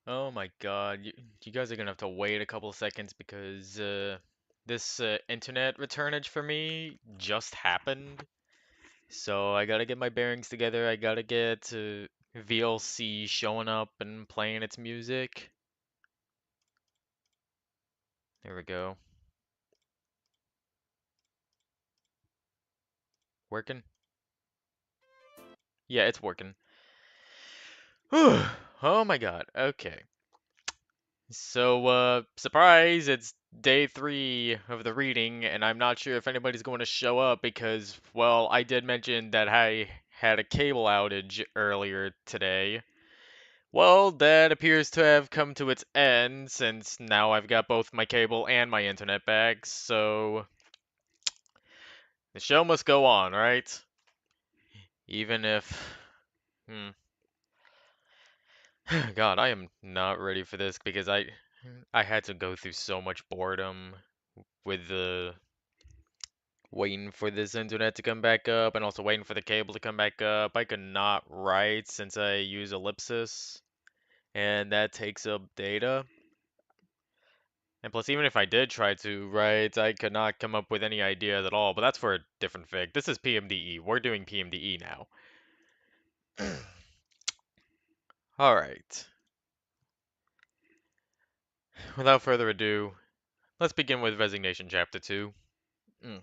Oh my god, you guys are gonna have to wait a couple of seconds because this internet returnage for me just happened. So I gotta get my bearings together. I gotta get VLC showing up and playing its music. There we go. Working? Yeah, it's working. Whew. Oh my god. Okay. So, surprise, it's day 3 of the reading, and I'm not sure if anybody's going to show up because, well, I did mention that I had a cable outage earlier today. Well, that appears to have come to its end since now I've got both my cable and my internet back, so the show must go on, right? Even if, hmm, God, I am not ready for this because I had to go through so much boredom with the waiting for this internet to come back up and also waiting for the cable to come back up. I could not write since I use ellipsis, and that takes up data. And plus, even if I did try to write, I could not come up with any ideas at all, but that's for a different fig. This is PMDE. We're doing PMDE now. Alright. Without further ado, let's begin with Resignation Chapter 2. Mm.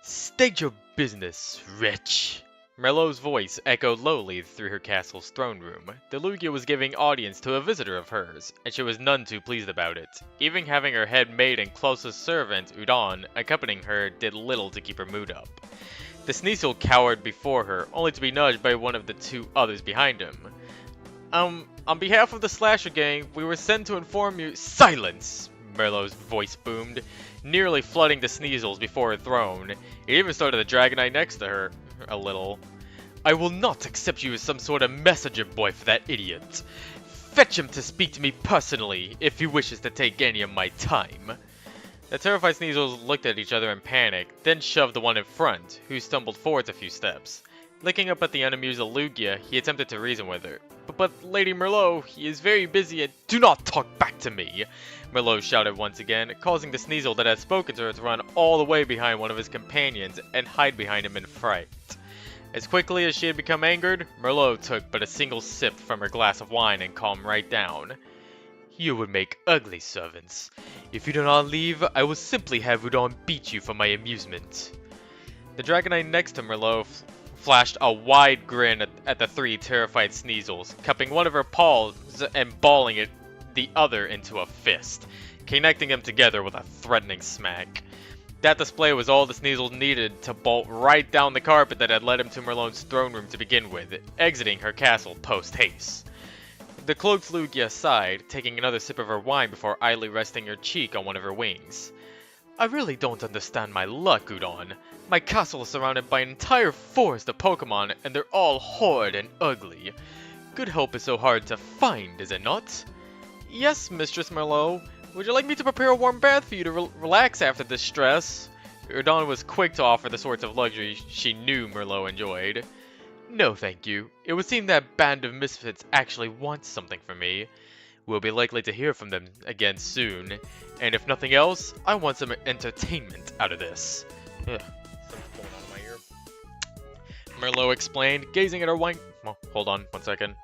State your business, wretch! Merlot's voice echoed lowly through her castle's throne room. The Lugia was giving audience to a visitor of hers, and she was none too pleased about it. Even having her head maid and closest servant, Udon, accompanying her did little to keep her mood up. The Sneasel cowered before her, only to be nudged by one of the two others behind him. On behalf of the Slasher Gang, we were sent to inform you— Silence! Merlot's voice boomed, nearly flooding the Sneasels before her throne. It even started the Dragonite next to her a little. I will not accept you as some sort of messenger boy for that idiot. Fetch him to speak to me personally, if he wishes to take any of my time. The terrified Sneasels looked at each other in panic, then shoved the one in front, who stumbled forwards a few steps. Looking up at the unamused Lugia, he attempted to reason with her. But Lady Merlot, he is very busy and— Do not talk back to me! Merlot shouted once again, causing the Sneasel that had spoken to her to run all the way behind one of his companions and hide behind him in fright. As quickly as she had become angered, Merlot took but a single sip from her glass of wine and calmed right down. You would make ugly servants. If you do not leave, I will simply have Udon beat you for my amusement. The Dragonite next to Merlot flashed a wide grin at the three terrified Sneasels, cupping one of her paws and balling the other into a fist, connecting them together with a threatening smack. That display was all the Sneasel needed to bolt right down the carpet that had led him to Merlot's throne room to begin with, exiting her castle post-haste. The cloaked Lugia sighed, taking another sip of her wine before idly resting her cheek on one of her wings. I really don't understand my luck, Udon. My castle is surrounded by an entire forest of Pokemon, and they're all horrid and ugly. Good help is so hard to find, is it not? Yes, Mistress Merlot. Would you like me to prepare a warm bath for you to relax after this stress? Udon was quick to offer the sorts of luxury she knew Merlot enjoyed. No, thank you. It would seem that band of misfits actually wants something from me. We'll be likely to hear from them again soon, and if nothing else, I want some entertainment out of this. Ugh, something's going on in my ear. Merlot explained, gazing at her wine— Well, hold on, 1 second.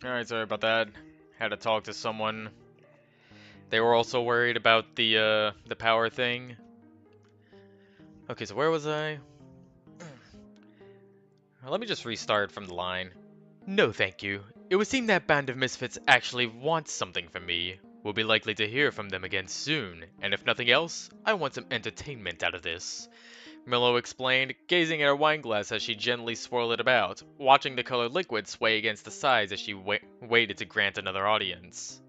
Alright, sorry about that. Had to talk to someone. They were also worried about the power thing. Okay, so where was I? Let me just restart from the line. No, thank you. It would seem that band of misfits actually wants something from me. We'll be likely to hear from them again soon, and if nothing else, I want some entertainment out of this. Merlot explained, gazing at her wine glass as she gently swirled it about, watching the colored liquid sway against the sides as she waited to grant another audience.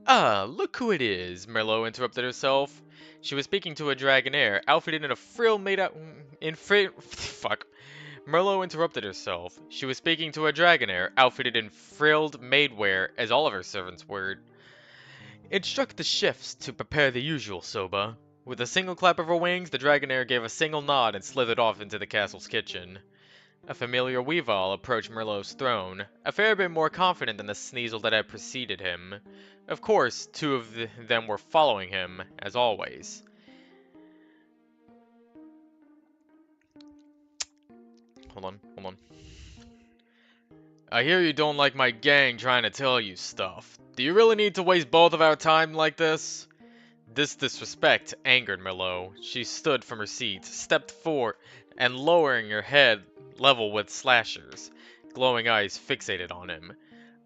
Ah, look who it is, Merlot interrupted herself. She was speaking to a dragonair, outfitted in a frill made out... Fuck. Merlot interrupted herself. She was speaking to a dragonair, outfitted in frilled maidwear, as all of her servants were. Instruct the chefs to prepare the usual soba. With a single clap of her wings, the dragonair gave a single nod and slithered off into the castle's kitchen. A familiar Weavile approached Merlot's throne, a fair bit more confident than the Sneasel that had preceded him. Of course, two of them were following him, as always. Hold on. I hear you don't like my gang trying to tell you stuff. Do you really need to waste both of our time like this? This disrespect angered Merlot. She stood from her seat, stepped forward, and lowering her head level with Slasher's, glowing eyes fixated on him.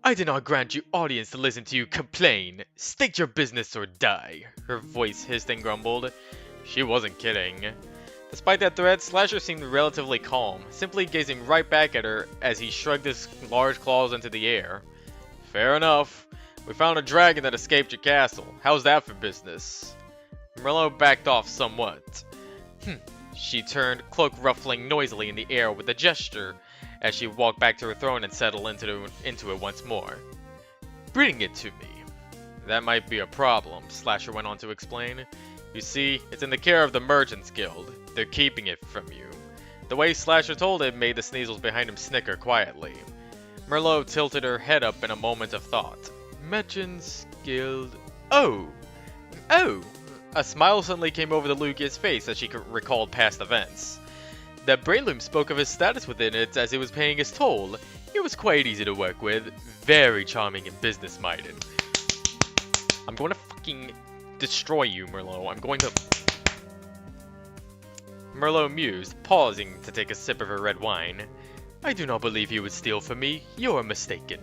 I did not grant you audience to listen to you complain. State your business or die. Her voice hissed and grumbled. She wasn't kidding. Despite that threat, Slasher seemed relatively calm, simply gazing right back at her as he shrugged his large claws into the air. Fair enough. We found a dragon that escaped your castle. How's that for business? Merlot backed off somewhat. She turned, cloak ruffling noisily in the air with a gesture as she walked back to her throne and settled into it once more. Bring it to me. That might be a problem, Slasher went on to explain. You see, it's in the care of the Merchants Guild. They're keeping it from you. The way Slasher told it made the Sneasels behind him snicker quietly. Merlot tilted her head up in a moment of thought. Merchants Guild... Oh! A smile suddenly came over the Lugia's face as she recalled past events. The Breloom spoke of his status within it as he was paying his toll. He was quite easy to work with, very charming and business-minded. I'm going to fucking destroy you, Merlot. I'm going to... Merlot mused, pausing to take a sip of her red wine. I do not believe you would steal from me. You're mistaken.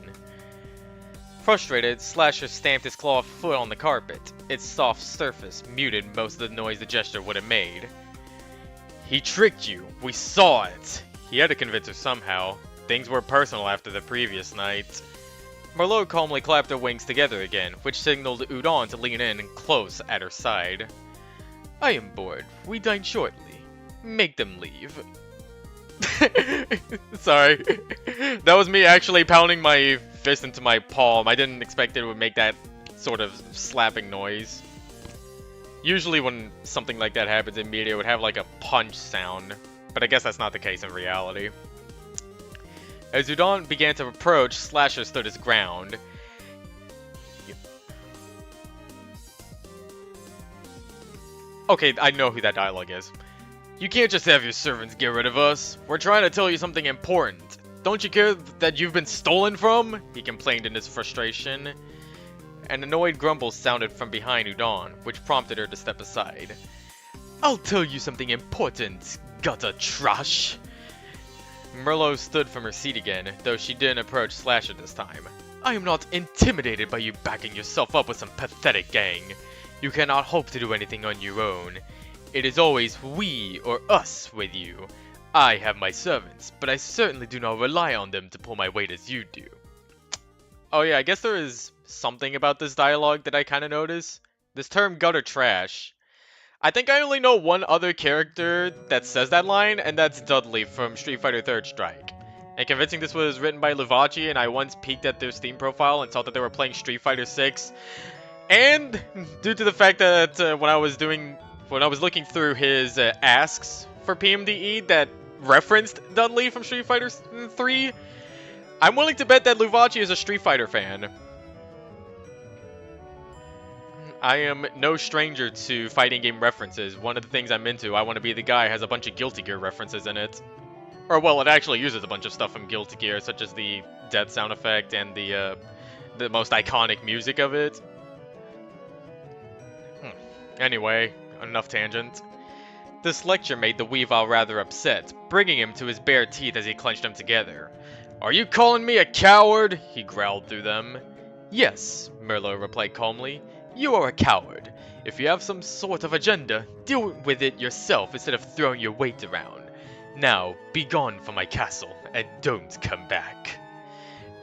Frustrated, Slasher stamped his clawed foot on the carpet. Its soft surface muted most of the noise the gesture would have made. He tricked you. We saw it. He had to convince her somehow. Things were personal after the previous night. Merlot calmly clapped her wings together again, which signaled Udon to lean in close at her side. I am bored. We dine shortly. Make them leave. Sorry. That was me actually pounding my fist into my palm. I didn't expect it would make that sort of slapping noise. Usually when something like that happens in media, it would have like a punch sound. But I guess that's not the case in reality. As Udon began to approach, Slasher stood his ground. Okay, I know who that dialogue is. You can't just have your servants get rid of us. We're trying to tell you something important. Don't you care that you've been stolen from? He complained in his frustration. An annoyed grumble sounded from behind Udon, which prompted her to step aside. I'll tell you something important, gutter trash. Merlot stood from her seat again, though she didn't approach Slasher this time. I am not intimidated by you backing yourself up with some pathetic gang. You cannot hope to do anything on your own. It is always we or us with you. I have my servants, but I certainly do not rely on them to pull my weight as you do. Oh yeah, I guess there is something about this dialogue that I kind of notice. This term gutter trash. I think I only know one other character that says that line, and that's Dudley from Street Fighter Third Strike. And convincing this was written by Luvachi, and I once peeked at their Steam profile and saw that they were playing Street Fighter 6. And due to the fact that when I was looking through his asks for PMD-E that referenced Dudley from Street Fighter 3, I'm willing to bet that Luvachi is a Street Fighter fan. I am no stranger to fighting game references. One of the things I'm into, I Want to Be the Guy, has a bunch of Guilty Gear references in it. Or, well, it actually uses a bunch of stuff from Guilty Gear, such as the death sound effect and the most iconic music of it. Anyway, enough tangent. This lecture made the Weavile rather upset, bringing him to his bare teeth as he clenched them together. Are you calling me a coward? He growled through them. Yes, Merlot replied calmly. You are a coward. If you have some sort of agenda, deal with it yourself instead of throwing your weight around. Now, be gone from my castle, and don't come back.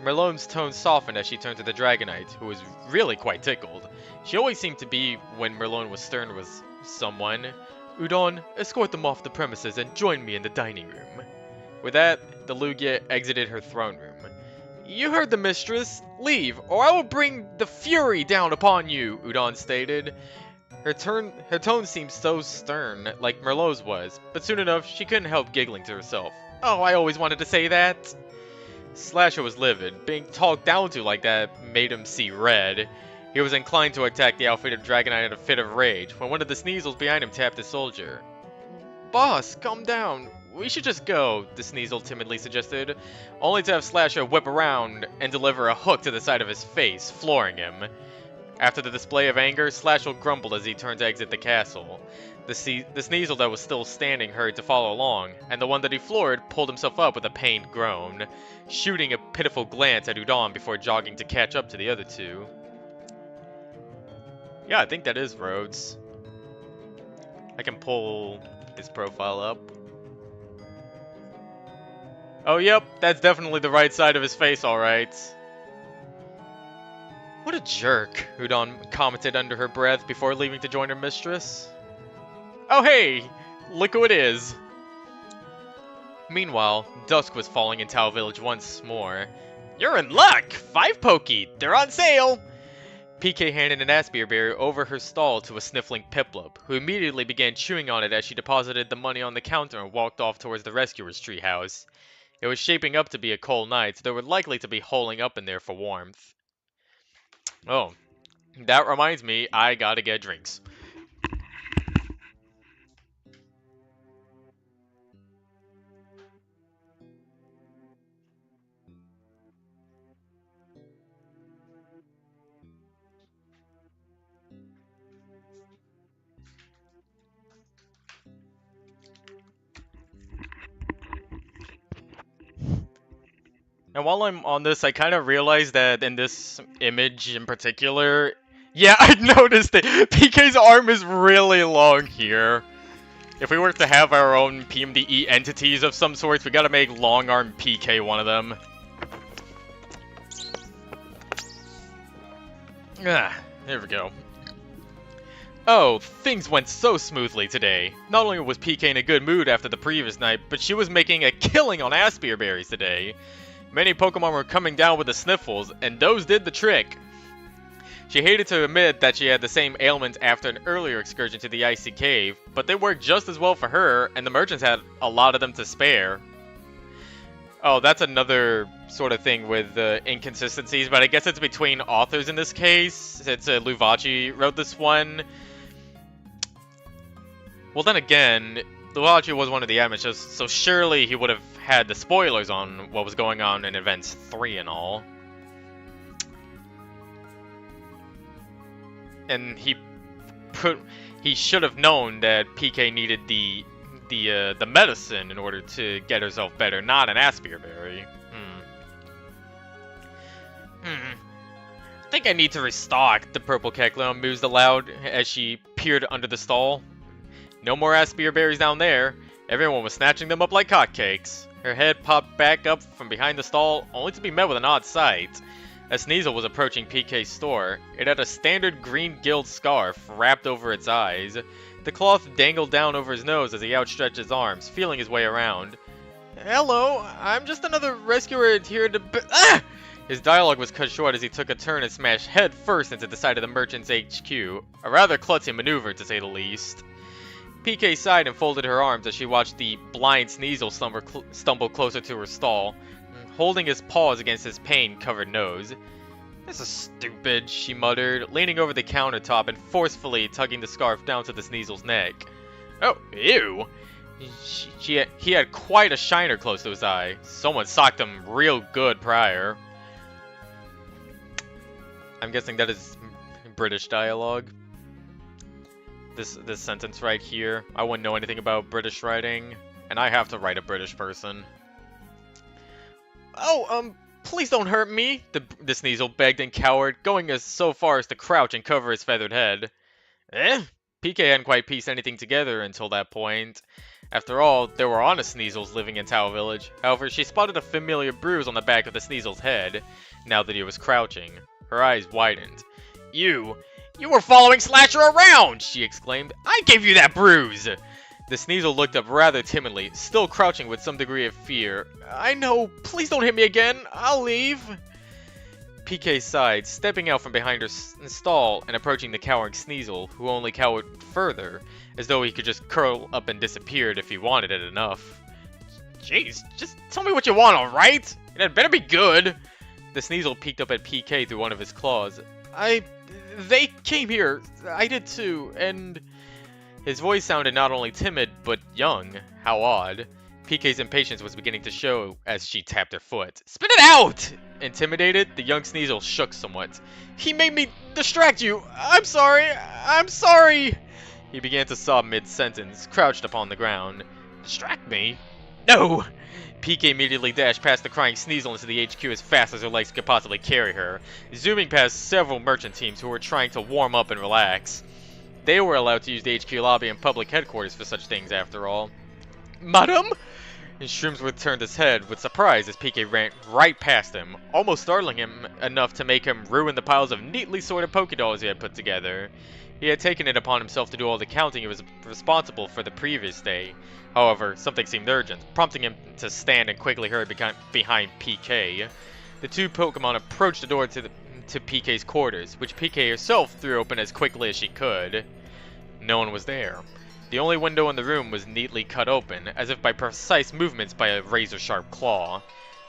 Merlone's tone softened as she turned to the Dragonite, who was really quite tickled. She always seemed to be, when Merlone was stern with someone. Udon, escort them off the premises and join me in the dining room. With that, the Lugia exited her throne room. You heard the mistress. Leave, or I will bring the fury down upon you, Udon stated. Her tone seemed so stern, like Merlot's was, but soon enough, she couldn't help giggling to herself. Oh, I always wanted to say that. Slasher was livid. Being talked down to like that made him see red. He was inclined to attack the outfitted Dragonite in a fit of rage, when one of the Sneasels behind him tapped his soldier. Boss, calm down. We should just go, the Sneasel timidly suggested, only to have Slasher whip around and deliver a hook to the side of his face, flooring him. After the display of anger, Slasher grumbled as he turned to exit the castle. The Sneasel that was still standing hurried to follow along, and the one that he floored pulled himself up with a pained groan, shooting a pitiful glance at Udon before jogging to catch up to the other two. Yeah, I think that is Rhodes. I can pull his profile up. Oh, yep, that's definitely the right side of his face, alright. What a jerk, Udon commented under her breath before leaving to join her mistress. Oh hey, look who it is. Meanwhile, dusk was falling in Tau Village once more. You're in luck! 5 Pokey! They're on sale! PK handed an Aspire Berry over her stall to a sniffling Piplup, who immediately began chewing on it as she deposited the money on the counter and walked off towards the rescuer's treehouse. It was shaping up to be a cold night, so they were likely to be holing up in there for warmth. Oh, that reminds me, I gotta get drinks. And while I'm on this, I kind of realized that in this image in particular, yeah, I noticed it. PK's arm is really long here. If we were to have our own PMDE entities of some sorts, we gotta make long arm PK one of them. Ah, there we go. Oh, things went so smoothly today. Not only was PK in a good mood after the previous night, but she was making a killing on Aspire Berries today. Many Pokemon were coming down with the sniffles, and those did the trick. She hated to admit that she had the same ailment after an earlier excursion to the Icy Cave, but they worked just as well for her, and the merchants had a lot of them to spare. Oh, that's another sort of thing with inconsistencies, but I guess it's between authors in this case, since Luvachi wrote this one. Well, then again, Luvachi was one of the amateurs, so surely he would have had the spoilers on what was going on in Events 3 and all. And he should have known that PK needed the medicine in order to get herself better, not an Aspire Berry. I think I need to restock, the purple Kecleon mused aloud as she peered under the stall. No more Aspire Berries down there. Everyone was snatching them up like hotcakes. Her head popped back up from behind the stall, only to be met with an odd sight. A Sneasel was approaching PK's store. It had a standard green gilt scarf wrapped over its eyes. The cloth dangled down over his nose as he outstretched his arms, feeling his way around. Hello, I'm just another rescuer here to ah! His dialogue was cut short as he took a turn and smashed head first into the side of the merchant's HQ. A rather klutzy maneuver, to say the least. PK sighed and folded her arms as she watched the blind Sneasel stumble closer to her stall, holding his paws against his pain-covered nose. This is stupid, she muttered, leaning over the countertop and forcefully tugging the scarf down to the Sneasel's neck. Oh, ew! He had quite a shiner close to his eye. Someone socked him real good prior. I'm guessing that is British dialogue. This sentence right here. I wouldn't know anything about British writing, and I have to write a British person. Oh, please don't hurt me, the Sneasel begged and cowered, going so far as to crouch and cover his feathered head. Eh? PK hadn't quite pieced anything together until that point. After all, there were honest Sneasels living in Tower Village. However, she spotted a familiar bruise on the back of the Sneasel's head, now that he was crouching. Her eyes widened. You were following Slasher around! She exclaimed. I gave you that bruise! The Sneasel looked up rather timidly, still crouching with some degree of fear. I know, please don't hit me again, I'll leave. PK sighed, stepping out from behind her stall and approaching the cowering Sneasel, who only cowered further, as though he could just curl up and disappear if he wanted it enough. Jeez, just tell me what you want, alright? And it better be good! The Sneasel peeked up at PK through one of his claws. They came here. I did too, and... His voice sounded not only timid, but young. How odd. PK's impatience was beginning to show as she tapped her foot. Spit it out! Intimidated, the young Sneasel shook somewhat. He made me distract you! I'm sorry! I'm sorry! He began to sob mid-sentence, crouched upon the ground. Distract me? No! PK immediately dashed past the crying Sneasel into the HQ as fast as her legs could possibly carry her, zooming past several merchant teams who were trying to warm up and relax. They were allowed to use the HQ lobby and public headquarters for such things, after all. Madam? And Shroomsworth turned his head with surprise as PK ran right past him, almost startling him enough to make him ruin the piles of neatly sorted Pokédolls he had put together. He had taken it upon himself to do all the counting he was responsible for the previous day. However, something seemed urgent, prompting him to stand and quickly hurry behind PK. The two Pokemon approached the door to PK's quarters, which PK herself threw open as quickly as she could. No one was there. The only window in the room was neatly cut open, as if by precise movements by a razor-sharp claw.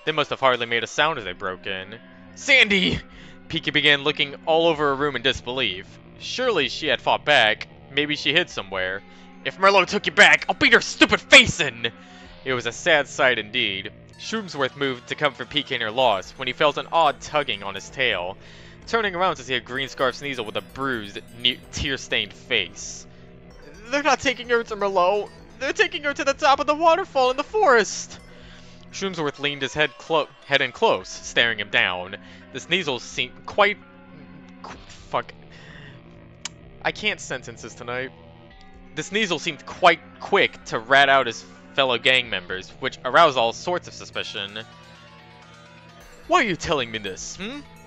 They must have hardly made a sound as they broke in. Sandy! PK began looking all over her room in disbelief. Surely she had fought back. Maybe she hid somewhere. If Merlot took you back, I'll beat her stupid face in! It was a sad sight indeed. Shroomsworth moved to comfort PK in her loss when he felt an odd tugging on his tail, turning around to see a green scarf Sneasel with a bruised, tear-stained face. They're not taking her to Merlot. They're taking her to the top of the waterfall in the forest. Shroomsworth leaned his head in close, staring him down. The Sneasel seemed quite... Fuck. I can't sentences tonight. The Sneasel seemed quite quick to rat out his fellow gang members, which aroused all sorts of suspicion. Why are you telling me this,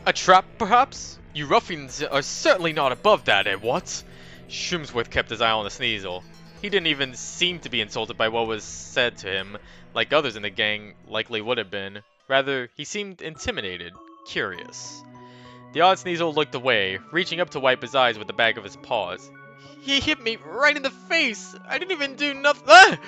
A trap, perhaps? You ruffians are certainly not above that, what? Shroomsworth kept his eye on the Sneasel. He didn't even seem to be insulted by what was said to him, like others in the gang likely would have been. Rather, he seemed intimidated, curious. The odd Sneasel looked away, reaching up to wipe his eyes with the back of his paws. He hit me right in the face! I didn't even do nothing. Ah!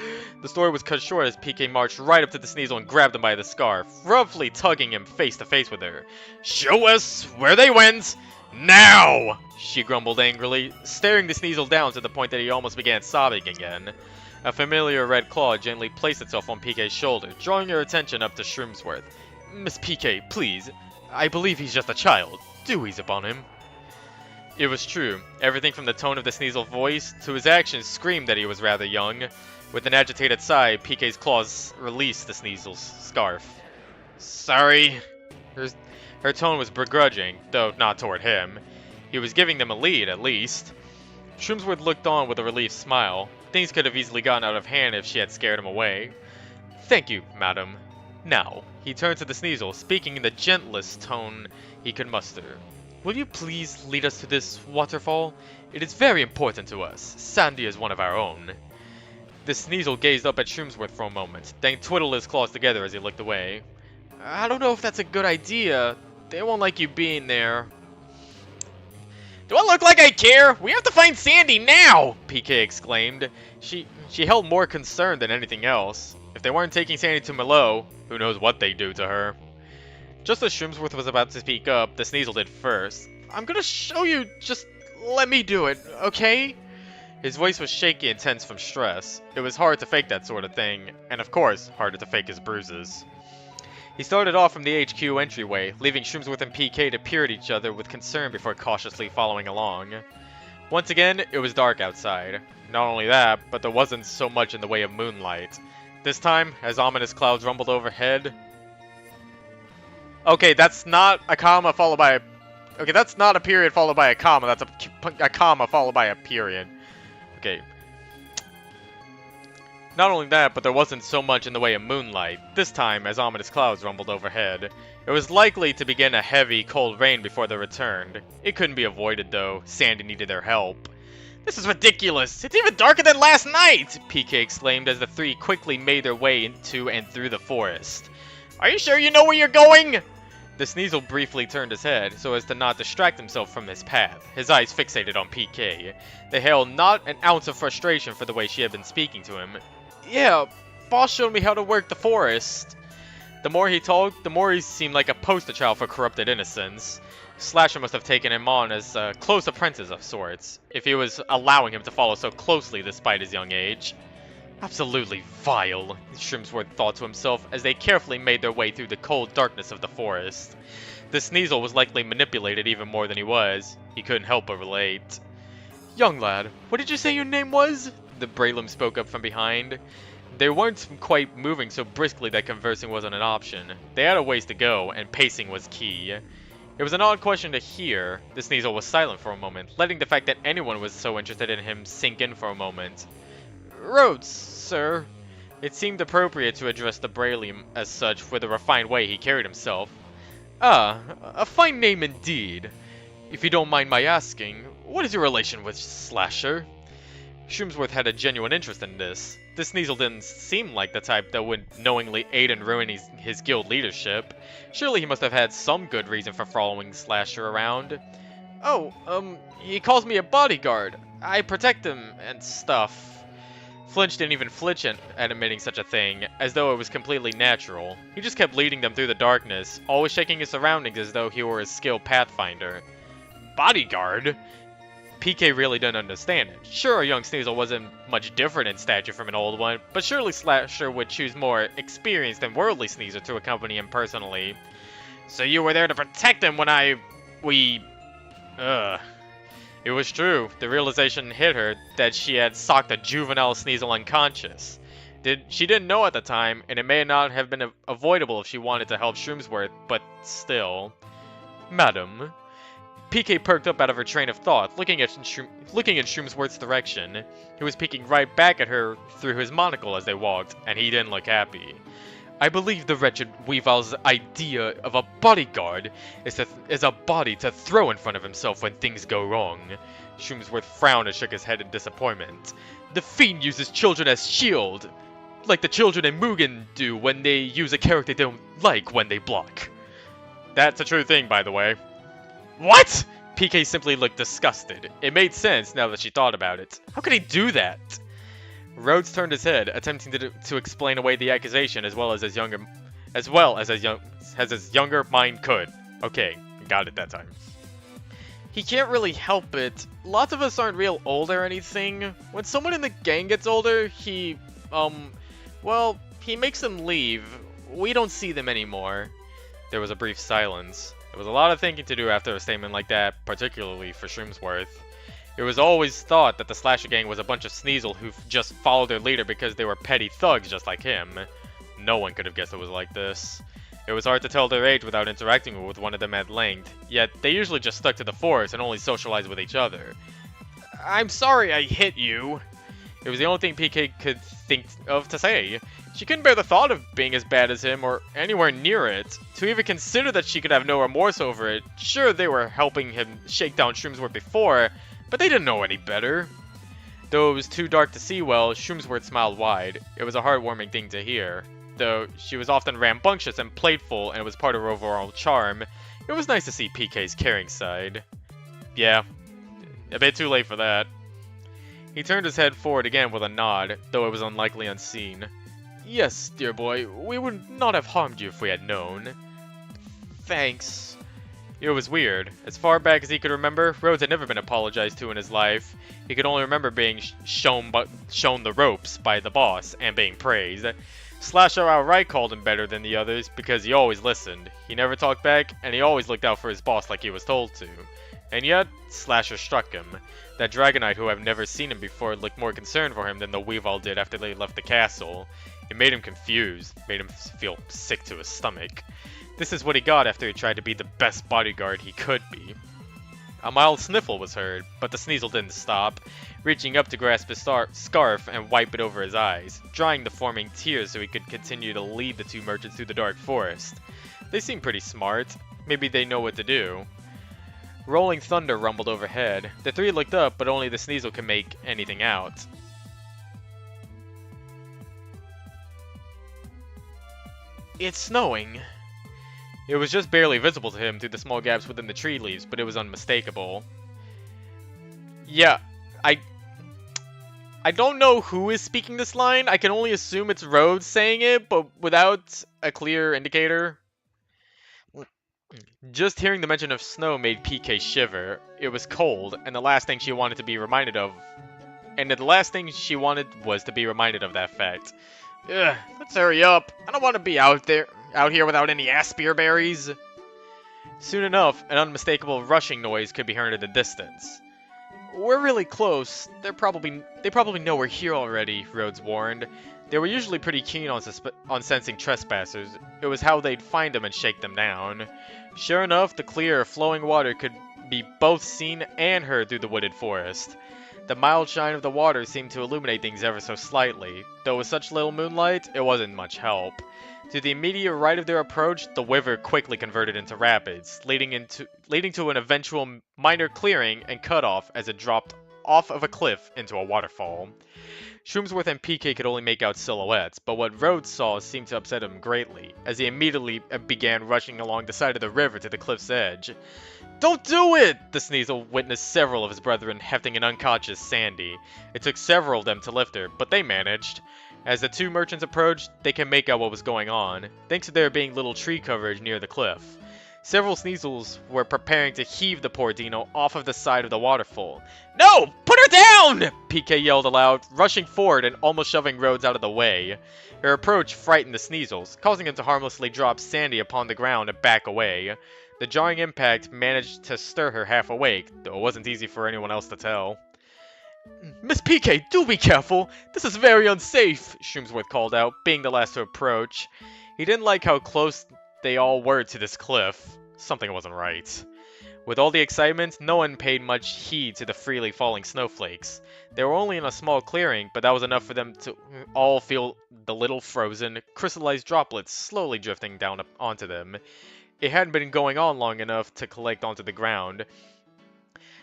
The story was cut short as PK marched right up to the Sneasel and grabbed him by the scarf, roughly tugging him face to face with her. Show us where they went! Now! She grumbled angrily, staring the Sneasel down to the point that he almost began sobbing again. A familiar red claw gently placed itself on PK's shoulder, drawing her attention up to Shroomsworth. Miss PK, please. I believe he's just a child. Do ease upon him. It was true. Everything from the tone of the Sneasel's voice to his actions screamed that he was rather young. With an agitated sigh, PK's claws released the Sneasel's scarf. Sorry. Her tone was begrudging, though not toward him. He was giving them a lead, at least. Shroomsworth looked on with a relieved smile. Things could have easily gotten out of hand if she had scared him away. Thank you, madam. Now, he turned to the Sneasel, speaking in the gentlest tone he could muster. Will you please lead us to this waterfall? It is very important to us. Sandy is one of our own. The Sneasel gazed up at Shroomsworth for a moment, then twiddled his claws together as he looked away. I don't know if that's a good idea. They won't like you being there. Do I look like I care? We have to find Sandy now! PK exclaimed. She held more concern than anything else. If they weren't taking Sandy to Merlot, who knows what they'd do to her. Just as Shroomsworth was about to speak up, the Sneasel did first. I'm gonna show you, just let me do it, okay? His voice was shaky and tense from stress. It was hard to fake that sort of thing, and of course, harder to fake his bruises. He started off from the HQ entryway, leaving Shroomsworth and PK to peer at each other with concern before cautiously following along. Once again, it was dark outside. Not only that, but there wasn't so much in the way of moonlight. This time, as ominous clouds rumbled overhead, Okay, that's not a comma followed by a... Okay, that's not a period followed by a comma. That's a comma followed by a period. Okay. Not only that, but there wasn't so much in the way of moonlight, this time as ominous clouds rumbled overhead. It was likely to begin a heavy, cold rain before they returned. It couldn't be avoided, though. Sandy needed their help. "This is ridiculous! It's even darker than last night!" PK exclaimed as the three quickly made their way into and through the forest. "Are you sure you know where you're going?" The Sneasel briefly turned his head, so as to not distract himself from his path, his eyes fixated on PK. They held not an ounce of frustration for the way she had been speaking to him. "Yeah, boss showed me how to work the forest." The more he talked, the more he seemed like a poster child for corrupted innocence. Slasher must have taken him on as a close apprentice of sorts, if he was allowing him to follow so closely despite his young age. Absolutely vile, Shrimsworth thought to himself as they carefully made their way through the cold darkness of the forest. The Sneasel was likely manipulated even more than he was. He couldn't help but relate. "Young lad, what did you say your name was?" The Braylim spoke up from behind. They weren't quite moving so briskly that conversing wasn't an option. They had a ways to go, and pacing was key. It was an odd question to hear. The Sneasel was silent for a moment, letting the fact that anyone was so interested in him sink in for a moment. "Rhodes, sir." It seemed appropriate to address the Braylim as such for the refined way he carried himself. "Ah, a fine name indeed. If you don't mind my asking, what is your relation with Slasher?" Shrimsworth had a genuine interest in this. This Sneasel didn't seem like the type that would knowingly aid in ruining his guild leadership. Surely he must have had some good reason for following Slasher around. "Oh, he calls me a bodyguard. I protect him and stuff." Flinch didn't even flinch at admitting such a thing, as though it was completely natural. He just kept leading them through the darkness, always shaking his surroundings as though he were a skilled pathfinder. Bodyguard? PK really didn't understand it. Sure, a young Sneasel wasn't much different in stature from an old one, but surely Slasher would choose more experienced and worldly Sneasel to accompany him personally. "So you were there to protect him when It was true. The realization hit her that she had socked a juvenile Sneasel unconscious. She didn't know at the time, and it may not have been avoidable if she wanted to help Shrimsworth, but still. "Madam." PK perked up out of her train of thought, looking in Shrimsworth's direction. He was peeking right back at her through his monocle as they walked, and he didn't look happy. "I believe the wretched Weaval's idea of a bodyguard is a body to throw in front of himself when things go wrong." Shrimsworth frowned and shook his head in disappointment. "The fiend uses children as shield, like the children in Mugen do when they use a character they don't like when they block." That's a true thing, by the way. "What?" PK simply looked disgusted. It made sense now that she thought about it. How could he do that? Rhodes turned his head, attempting to explain away the accusation as well as his younger mind could. Okay, got it that time. "He can't really help it. Lots of us aren't real old or anything. When someone in the gang gets older, he makes them leave. We don't see them anymore." There was a brief silence. There was a lot of thinking to do after a statement like that, particularly for Shrimsworth. It was always thought that the Slasher Gang was a bunch of Sneasel who just followed their leader because they were petty thugs just like him. No one could have guessed it was like this. It was hard to tell their age without interacting with one of them at length, yet they usually just stuck to the forest and only socialized with each other. "I'm sorry I hit you." It was the only thing PK could think of to say. She couldn't bear the thought of being as bad as him or anywhere near it. To even consider that she could have no remorse over it. Sure, they were helping him shake down Shrimsworth before, but they didn't know any better. Though it was too dark to see well, Shrimsworth smiled wide. It was a heartwarming thing to hear. Though she was often rambunctious and playful and it was part of her overall charm, it was nice to see PK's caring side. Yeah, a bit too late for that. He turned his head forward again with a nod, though it was unlikely unseen. "Yes, dear boy, we would not have harmed you if we had known." "Thanks." It was weird. As far back as he could remember, Rhodes had never been apologized to in his life. He could only remember being shown the ropes by the boss and being praised. Slasher outright called him better than the others because he always listened. He never talked back, and he always looked out for his boss like he was told to. And yet, Slasher struck him. That Dragonite who had never seen him before looked more concerned for him than the Weavile did after they left the castle. It made him confused, made him feel sick to his stomach. This is what he got after he tried to be the best bodyguard he could be. A mild sniffle was heard, but the Sneasel didn't stop, reaching up to grasp his scarf and wipe it over his eyes, drying the forming tears so he could continue to lead the two merchants through the dark forest. They seem pretty smart. Maybe they know what to do. Rolling thunder rumbled overhead. The three looked up, but only the Sneasel could make anything out. It's snowing. It was just barely visible to him through the small gaps within the tree leaves, but it was unmistakable. Yeah, I don't know who is speaking this line. I can only assume it's Rhodes saying it, but without a clear indicator. Just hearing the mention of snow made PK shiver. It was cold, and the last thing she wanted to be reminded of... And the last thing she wanted was to be reminded of that fact. Ugh, let's hurry up. I don't want to be out here without any Aspir berries. Soon enough, an unmistakable rushing noise could be heard in the distance. We're really close. They probably know we're here already, Rhodes warned. They were usually pretty keen on sensing trespassers. It was how they'd find them and shake them down. Sure enough, the clear, flowing water could be both seen and heard through the wooded forest. The mild shine of the water seemed to illuminate things ever so slightly, though with such little moonlight, it wasn't much help. To the immediate right of their approach, the river quickly converted into rapids, leading to an eventual minor clearing and cutoff as it dropped off of a cliff into a waterfall. Shroomsworth and PK could only make out silhouettes, but what Rhodes saw seemed to upset him greatly, as he immediately began rushing along the side of the river to the cliff's edge. Don't do it! The Sneasel witnessed several of his brethren hefting an unconscious Sandy. It took several of them to lift her, but they managed. As the two merchants approached, they could make out what was going on, thanks to there being little tree coverage near the cliff. Several Sneasels were preparing to heave the poor Dino off of the side of the waterfall. No! Put her down! PK yelled aloud, rushing forward and almost shoving Rhodes out of the way. Her approach frightened the Sneasels, causing them to harmlessly drop Sandy upon the ground and back away. The jarring impact managed to stir her half awake, though it wasn't easy for anyone else to tell. Miss PK, do be careful! This is very unsafe, Shroomsworth called out, being the last to approach. He didn't like how close they all were to this cliff. Something wasn't right. With all the excitement, no one paid much heed to the freely falling snowflakes. They were only in a small clearing, but that was enough for them to all feel the little frozen, crystallized droplets slowly drifting down onto them. It hadn't been going on long enough to collect onto the ground.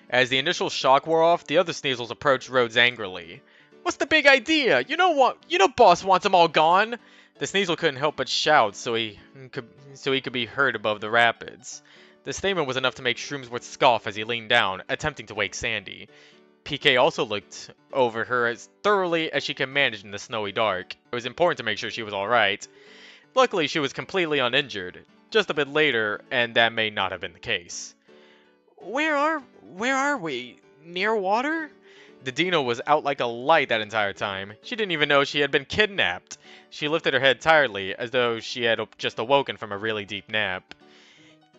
As the initial shock wore off, the other Sneasels approached Rhodes angrily. What's the big idea? You know Boss wants them all gone! The Sneasel couldn't help but shout so he could be heard above the rapids. The statement was enough to make Shroomsworth scoff as he leaned down, attempting to wake Sandy. PK also looked over her as thoroughly as she could manage in the snowy dark. It was important to make sure she was alright. Luckily, she was completely uninjured. Just a bit later, and that may not have been the case. Where are we? Near water? The Dino was out like a light that entire time. She didn't even know she had been kidnapped. She lifted her head tiredly, as though she had just awoken from a really deep nap.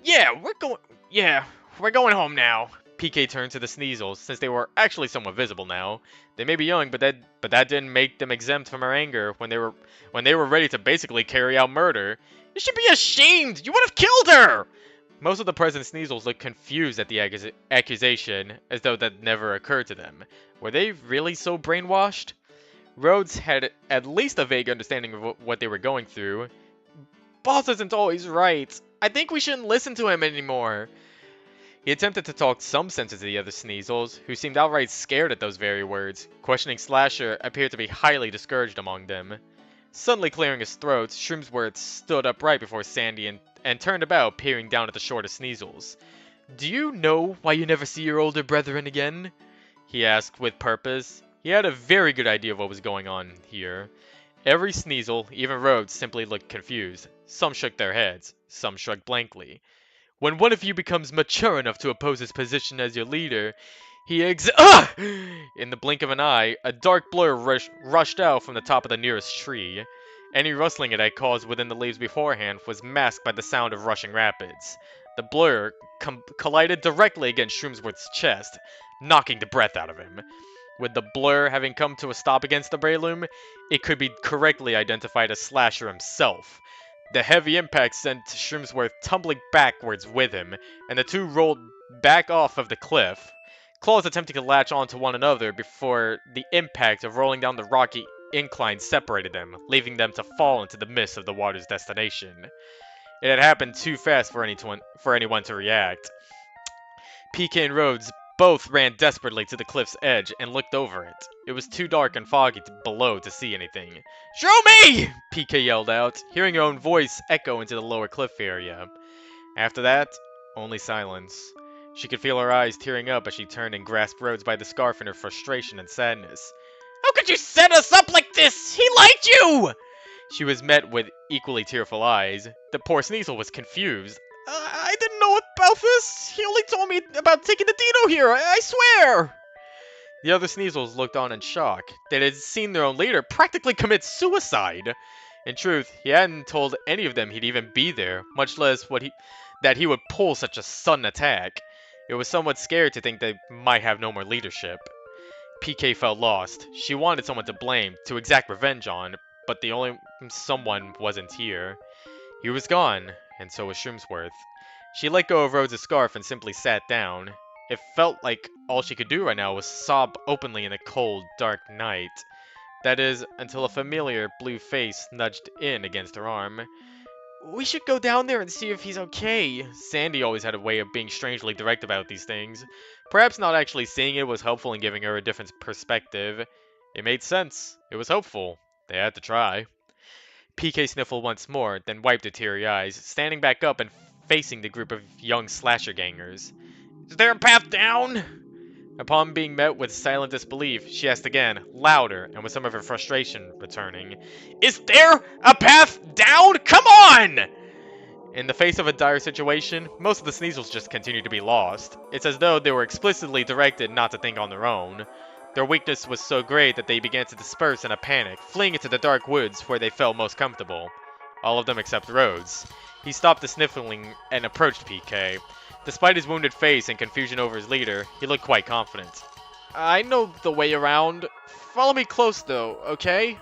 Yeah, we're going home now. PK turned to the Sneasels, since they were actually somewhat visible now. They may be young, but that didn't make them exempt from her anger when they were ready to basically carry out murder. You should be ashamed! You would have killed her! Most of the present Sneasels looked confused at the accusation, as though that never occurred to them. Were they really so brainwashed? Rhodes had at least a vague understanding of what they were going through. Boss isn't always right. I think we shouldn't listen to him anymore. He attempted to talk some sense into the other Sneasels, who seemed outright scared at those very words. Questioning Slasher appeared to be highly discouraged among them. Suddenly clearing his throat, Shroomsworth stood upright before Sandy and turned about, peering down at the shortest Sneasels. Do you know why you never see your older brethren again? He asked with purpose. He had a very good idea of what was going on here. Every Sneasel, even Rhodes, simply looked confused. Some shook their heads, some shrugged blankly. When one of you becomes mature enough to oppose his position as your leader, he In the blink of an eye, a dark blur rushed out from the top of the nearest tree. Any rustling it had caused within the leaves beforehand was masked by the sound of rushing rapids. The blur collided directly against Shroomsworth's chest, knocking the breath out of him. With the blur having come to a stop against the Breloom, it could be correctly identified as Slasher himself. The heavy impact sent Shrimsworth tumbling backwards with him, and the two rolled back off of the cliff, claws attempting to latch onto one another before the impact of rolling down the rocky incline separated them, leaving them to fall into the mist of the water's destination. It had happened too fast for anyone to react. PK and Rhodes both ran desperately to the cliff's edge and looked over it. It was too dark and foggy below to see anything. "Show me!" PK yelled out, hearing her own voice echo into the lower cliff area. After that, only silence. She could feel her eyes tearing up as she turned and grasped Rhodes by the scarf in her frustration and sadness. "How could you set us up like this? He liked you!" She was met with equally tearful eyes. The poor Sneasel was confused. I didn't know about this. He only told me about taking the Dino here, I swear!" The other Sneasels looked on in shock. They had seen their own leader practically commit suicide. In truth, he hadn't told any of them he'd even be there, much less that he would pull such a sudden attack. It was somewhat scary to think they might have no more leadership. PK felt lost. She wanted someone to blame, to exact revenge on, but the only someone wasn't here. He was gone, and so was Shrimsworth. She let go of Rhodes' scarf and simply sat down. It felt like all she could do right now was sob openly in the cold, dark night. That is, until a familiar blue face nudged in against her arm. "We should go down there and see if he's okay." Sandy always had a way of being strangely direct about these things. Perhaps not actually seeing it was helpful in giving her a different perspective. It made sense. It was hopeful. They had to try. PK sniffled once more, then wiped her teary eyes, standing back up and facing the group of young slasher gangers. "Is there a path down?" Upon being met with silent disbelief, she asked again, louder, and with some of her frustration returning. "Is there a path down? Come on!" In the face of a dire situation, most of the Sneasels just continued to be lost. It's as though they were explicitly directed not to think on their own. Their weakness was so great that they began to disperse in a panic, fleeing into the dark woods where they felt most comfortable. All of them except Rhodes. He stopped the sniffling and approached PK. Despite his wounded face and confusion over his leader, he looked quite confident. "I know the way around. Follow me close though, okay?"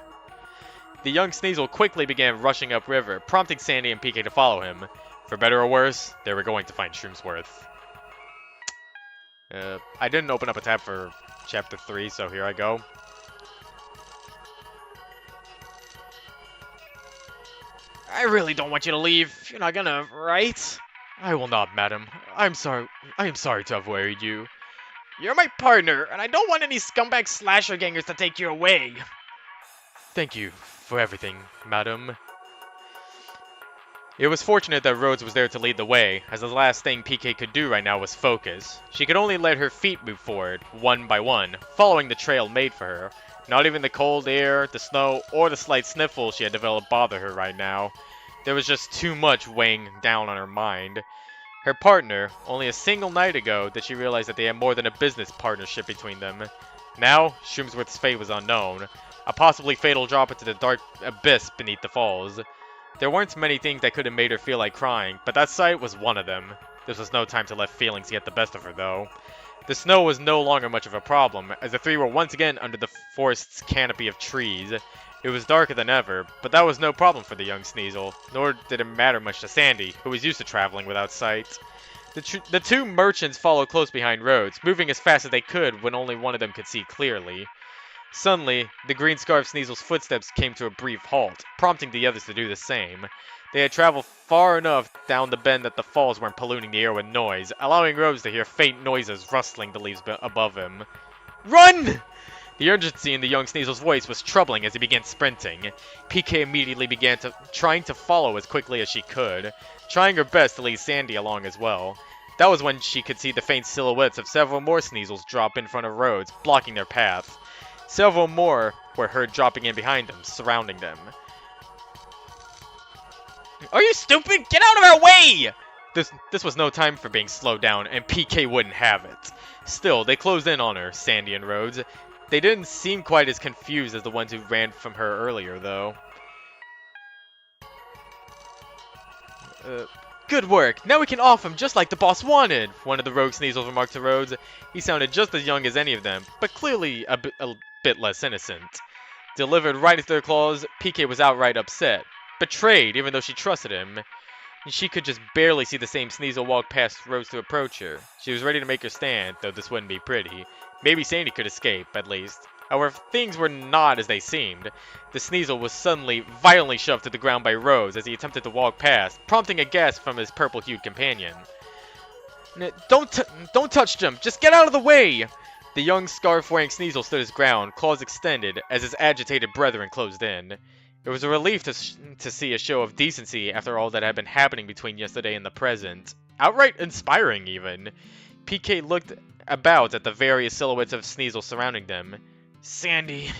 The young Sneasel quickly began rushing upriver, prompting Sandy and PK to follow him. For better or worse, they were going to find Shrimsworth. I didn't open up a tab for Chapter 3, so here I go. "I really don't want you to leave. You're not gonna, right?" "I will not, madam. I am sorry to have worried you." "You're my partner, and I don't want any scumbag slasher gangers to take you away." "Thank you for everything, madam." It was fortunate that Rhodes was there to lead the way, as the last thing PK could do right now was focus. She could only let her feet move forward, one by one, following the trail made for her. Not even the cold air, the snow, or the slight sniffle she had developed bothered her right now. There was just too much weighing down on her mind. Her partner, only a single night ago did she realize that they had more than a business partnership between them. Now, Shrimsworth's fate was unknown, a possibly fatal drop into the dark abyss beneath the falls. There weren't many things that could have made her feel like crying, but that sight was one of them. This was no time to let feelings get the best of her, though. The snow was no longer much of a problem, as the three were once again under the forest's canopy of trees. It was darker than ever, but that was no problem for the young Sneasel, nor did it matter much to Sandy, who was used to traveling without sight. The two merchants followed close behind Rhodes, moving as fast as they could when only one of them could see clearly. Suddenly, the green scarf Sneasel's footsteps came to a brief halt, prompting the others to do the same. They had traveled far enough down the bend that the falls weren't polluting the air with noise, allowing Rhodes to hear faint noises rustling the leaves above him. "Run!" The urgency in the young Sneasel's voice was troubling as he began sprinting. PK immediately began trying to follow as quickly as she could, trying her best to lead Sandy along as well. That was when she could see the faint silhouettes of several more Sneasels drop in front of Rhodes, blocking their path. Several more were heard dropping in behind them, surrounding them. "Are you stupid? Get out of our way!" This was no time for being slowed down, and PK wouldn't have it. Still, they closed in on her, Sandy and Rhodes. They didn't seem quite as confused as the ones who ran from her earlier, though. "Good work! Now we can off him just like the boss wanted!" One of the rogue Sneasels remarked to Rhodes. He sounded just as young as any of them, but clearly a bit less innocent. Delivered right into their claws, PK was outright upset. betrayed even though she trusted him. She could just barely see the same Sneasel walk past Rose to approach her. She was ready to make her stand, though this wouldn't be pretty. Maybe Sandy could escape, at least. However, things were not as they seemed. The Sneasel was suddenly violently shoved to the ground by Rose as he attempted to walk past, prompting a gasp from his purple-hued companion. Don't touch him! Just get out of the way! The young scarf-wearing Sneasel stood his ground, claws extended, as his agitated brethren closed in. It was a relief to see a show of decency after all that had been happening between yesterday and the present. Outright inspiring, even. PK looked about at the various silhouettes of Sneasel surrounding them. Sandy.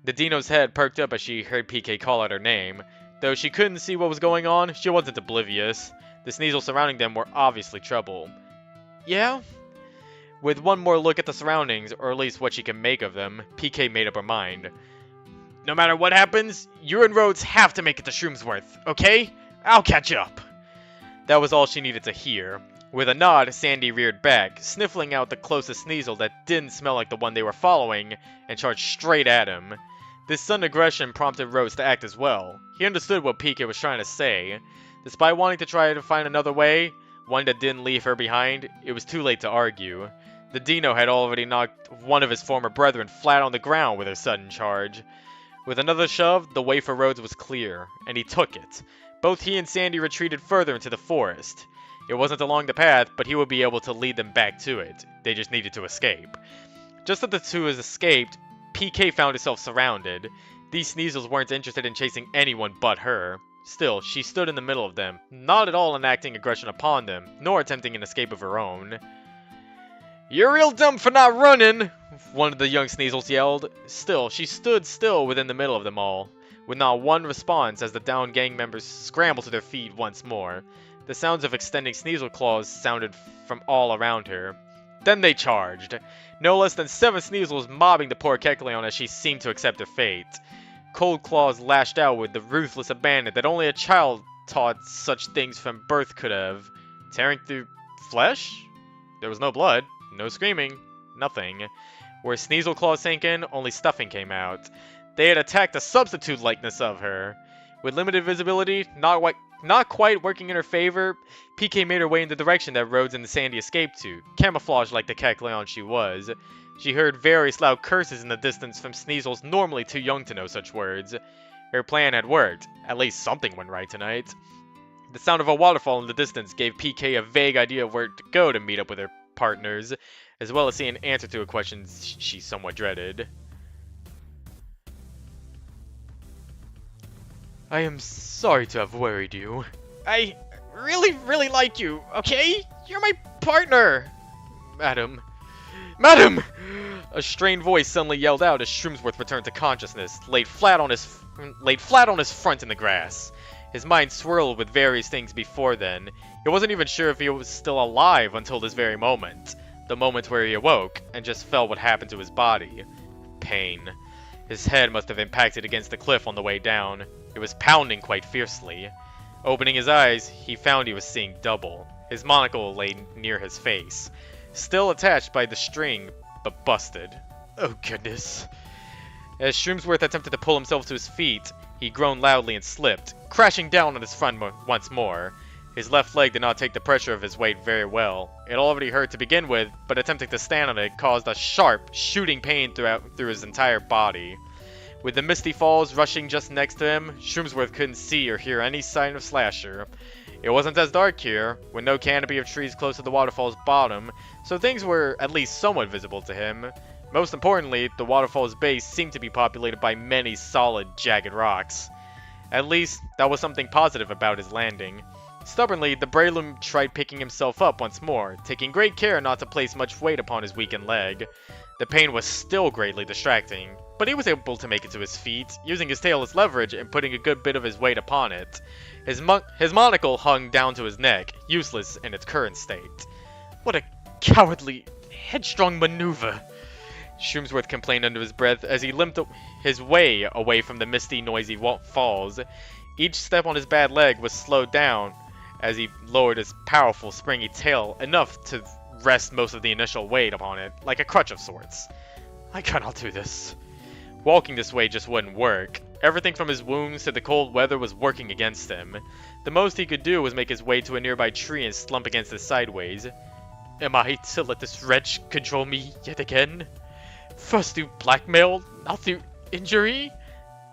The Dino's head perked up as she heard PK call out her name. Though she couldn't see what was going on, she wasn't oblivious. The Sneasel surrounding them were obviously trouble. Yeah? With one more look at the surroundings, or at least what she could make of them, PK made up her mind. No matter what happens, you and Rhodes have to make it to Shroomsworth, okay? I'll catch up. That was all she needed to hear. With a nod, Sandy reared back, sniffling out the closest Sneasel that didn't smell like the one they were following, and charged straight at him. This sudden aggression prompted Rhodes to act as well. He understood what PK was trying to say. Despite wanting to try to find another way, one that didn't leave her behind, it was too late to argue. The Dino had already knocked one of his former brethren flat on the ground with her sudden charge. With another shove, the way for Rhodes was clear, and he took it. Both he and Sandy retreated further into the forest. It wasn't along the path, but he would be able to lead them back to it. They just needed to escape. Just as the two had escaped, PK found herself surrounded. These Sneasels weren't interested in chasing anyone but her. Still, she stood in the middle of them, not at all enacting aggression upon them, nor attempting an escape of her own. You're real dumb for not running, one of the young Sneasels yelled. Still, she stood still within the middle of them all, with not one response as the downed gang members scrambled to their feet once more. The sounds of extending Sneasel claws sounded from all around her. Then they charged. No less than 7 Sneasels mobbing the poor Kecleon as she seemed to accept her fate. Cold claws lashed out with the ruthless abandon that only a child taught such things from birth could have. Tearing through flesh? There was no blood. No screaming. Nothing. Where Sneasel claws sank in, only stuffing came out. They had attacked a substitute likeness of her. With limited visibility, not quite working in her favor, PK made her way in the direction that Rhodes and Sandy escaped to, camouflaged like the Kecleon she was. She heard various loud curses in the distance from Sneasels normally too young to know such words. Her plan had worked. At least something went right tonight. The sound of a waterfall in the distance gave PK a vague idea of where to go to meet up with her partners, as well as see an answer to a question she somewhat dreaded. I am sorry to have worried you. I really like you, okay? You're my partner! Madam. Madam! A strained voice suddenly yelled out as Shroomsworth returned to consciousness, laid flat on his front in the grass. His mind swirled with various things before then. He wasn't even sure if he was still alive until this very moment. The moment where he awoke, and just felt what happened to his body. Pain. His head must have impacted against the cliff on the way down. It was pounding quite fiercely. Opening his eyes, he found he was seeing double. His monocle lay near his face. Still attached by the string, but busted. Oh goodness. As Shroomsworth attempted to pull himself to his feet, he groaned loudly and slipped, crashing down on his front once more. His left leg did not take the pressure of his weight very well. It already hurt to begin with, but attempting to stand on it caused a sharp, shooting pain through his entire body. With the misty falls rushing just next to him, Shroomsworth couldn't see or hear any sign of Slasher. It wasn't as dark here, with no canopy of trees close to the waterfall's bottom, so things were at least somewhat visible to him. Most importantly, the waterfall's base seemed to be populated by many solid, jagged rocks. At least, that was something positive about his landing. Stubbornly, the Breloom tried picking himself up once more, taking great care not to place much weight upon his weakened leg. The pain was still greatly distracting, but he was able to make it to his feet, using his tail as leverage and putting a good bit of his weight upon it. His monocle hung down to his neck, useless in its current state. What a cowardly, headstrong maneuver! Shroomsworth complained under his breath as he limped his way away from the misty, noisy falls. Each step on his bad leg was slowed down as he lowered his powerful, springy tail enough to rest most of the initial weight upon it, like a crutch of sorts. I cannot do this. Walking this way just wouldn't work. Everything from his wounds to the cold weather was working against him. The most he could do was make his way to a nearby tree and slump against it sideways. Am I to let this wretch control me yet again? First through blackmail, now through injury?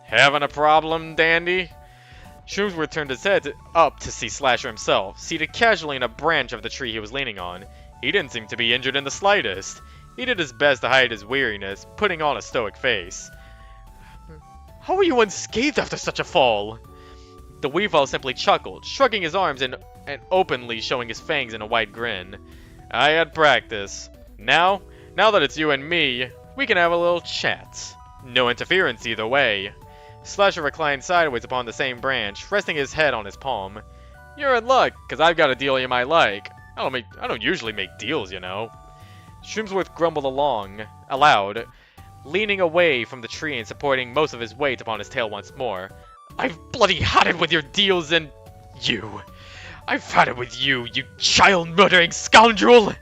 Having a problem, Dandy? Shroomsworth turned his head up to see Slasher himself, seated casually in a branch of the tree he was leaning on. He didn't seem to be injured in the slightest. He did his best to hide his weariness, putting on a stoic face. How are you unscathed after such a fall? The Weavile simply chuckled, shrugging his arms and openly showing his fangs in a wide grin. I had practice. Now that it's you and me, we can have a little chat. No interference either way. Slasher reclined sideways upon the same branch, resting his head on his palm. You're in luck, cause I've got a deal you might like. I don't usually make deals, you know. Shroomsworth grumbled aloud, leaning away from the tree and supporting most of his weight upon his tail once more. I've bloody had it with your deals and you. I've had it with you, you child-murdering scoundrel!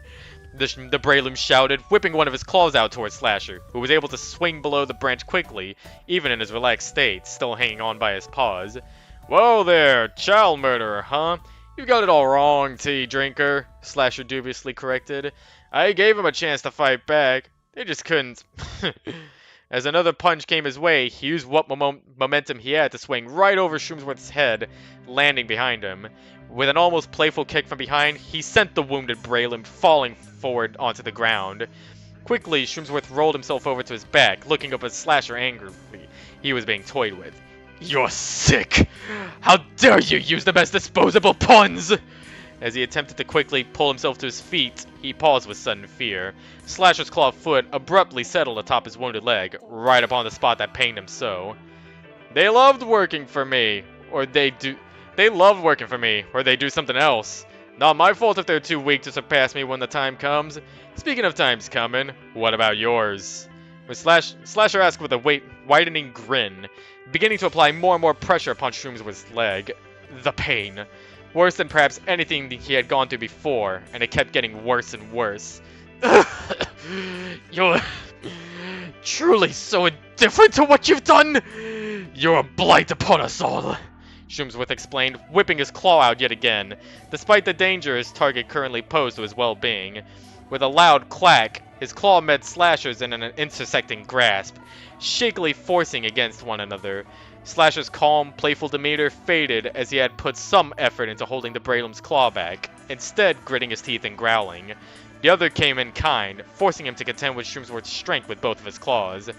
The Breloom shouted, whipping one of his claws out towards Slasher, who was able to swing below the branch quickly, even in his relaxed state, still hanging on by his paws. Whoa there, child murderer, huh? You got it all wrong, tea drinker, Slasher dubiously corrected. I gave him a chance to fight back. They just couldn't. As another punch came his way, he used what momentum he had to swing right over Shroomsworth's head, landing behind him. With an almost playful kick from behind, he sent the wounded Breloom falling forward onto the ground. Quickly, Shroomsworth rolled himself over to his back, looking up at Slasher angrily. He was being toyed with. You're sick! How dare you use them as disposable puns! As he attempted to quickly pull himself to his feet, he paused with sudden fear. Slasher's clawed foot abruptly settled atop his wounded leg, right upon the spot that pained him so. They loved working for me, or they do something else. Not my fault if they're too weak to surpass me when the time comes. Speaking of times coming, what about yours? With Slasher asked with a widening grin, beginning to apply more and more pressure upon Shroomsworth's leg. The pain. Worse than perhaps anything he had gone through before, and it kept getting worse and worse. You're truly so indifferent to what you've done! You're a blight upon us all! Shroomsworth explained, whipping his claw out yet again, despite the danger his target currently posed to his well-being. With a loud clack, his claw met Slasher's in an intersecting grasp, shakily forcing against one another. Slasher's calm, playful demeanor faded as he had put some effort into holding the Breloom's claw back, instead gritting his teeth and growling. The other came in kind, forcing him to contend with Shroomsworth's strength with both of his claws.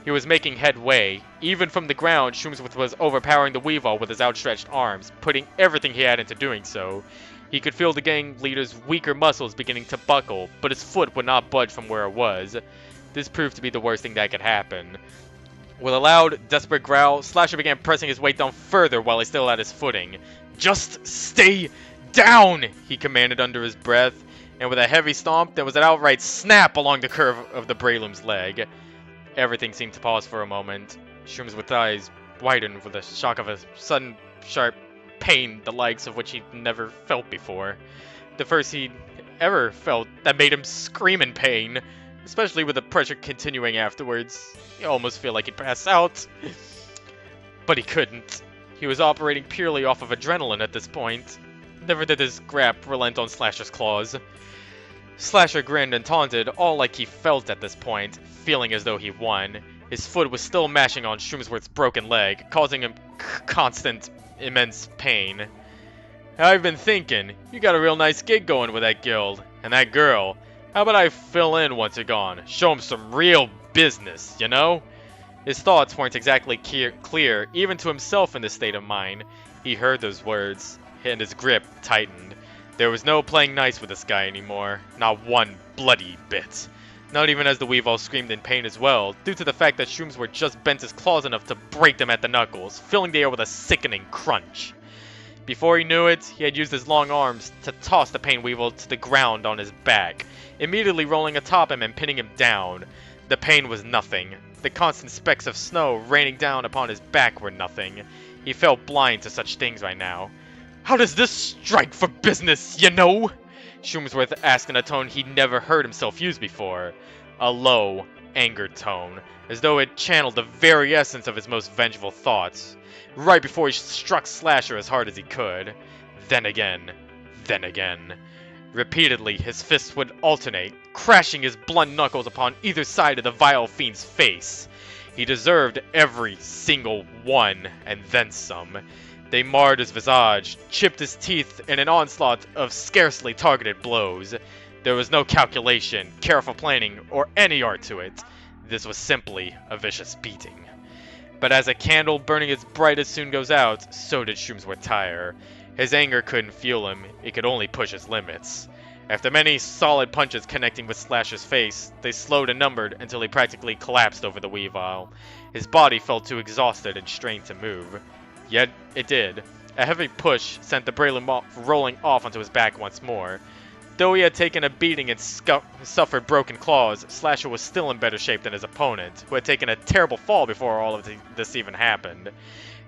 He was making headway. Even from the ground, Shroomsworth was overpowering the Weavile with his outstretched arms, putting everything he had into doing so. He could feel the gang leader's weaker muscles beginning to buckle, but his foot would not budge from where it was. This proved to be the worst thing that could happen. With a loud, desperate growl, Slasher began pressing his weight down further while he still had his footing. Just stay down, he commanded under his breath, and with a heavy stomp, there was an outright snap along the curve of the Breloom's leg. Everything seemed to pause for a moment. Shroomsworth's eyes widened with a shock of a sudden, sharp pain, the likes of which he'd never felt before. The first he'd ever felt that made him scream in pain, especially with the pressure continuing afterwards. You almost feel like he'd pass out. But he couldn't. He was operating purely off of adrenaline at this point. Never did his grip relent on Slasher's claws. Slasher grinned and taunted, all like he felt at this point, feeling as though he won. His foot was still mashing on Shroomsworth's broken leg, causing him constant, immense pain. I've been thinking, you got a real nice gig going with that guild, and that girl. How about I fill in once you're gone? Show him some real business, you know? His thoughts weren't exactly clear, even to himself in this state of mind. He heard those words, and his grip tightened. There was no playing nice with this guy anymore. Not one bloody bit. Not even as the Weavile screamed in pain as well, due to the fact that Shroomsworth just bent his claws enough to break them at the knuckles, filling the air with a sickening crunch. Before he knew it, he had used his long arms to toss the Pain Weavile to the ground on his back, immediately rolling atop him and pinning him down. The pain was nothing. The constant specks of snow raining down upon his back were nothing. He felt blind to such things right now. How does this strike for business, you know? Shroomsworth asked in a tone he'd never heard himself use before. A low, angered tone, as though it channeled the very essence of his most vengeful thoughts, right before he struck Slasher as hard as he could. Then again, then again. Repeatedly, his fists would alternate, crashing his blunt knuckles upon either side of the vile fiend's face. He deserved every single one, and then some. They marred his visage, chipped his teeth in an onslaught of scarcely targeted blows. There was no calculation, careful planning, or any art to it. This was simply a vicious beating. But as a candle burning its brightest soon goes out, so did Shroomsworth tire. His anger couldn't fuel him, it could only push his limits. After many solid punches connecting with Slasher's face, they slowed and numbered until he practically collapsed over the Weavile. His body felt too exhausted and strained to move. Yet, it did. A heavy push sent the Braylon rolling off onto his back once more. Though he had taken a beating and suffered broken claws, Slasher was still in better shape than his opponent, who had taken a terrible fall before all of this even happened.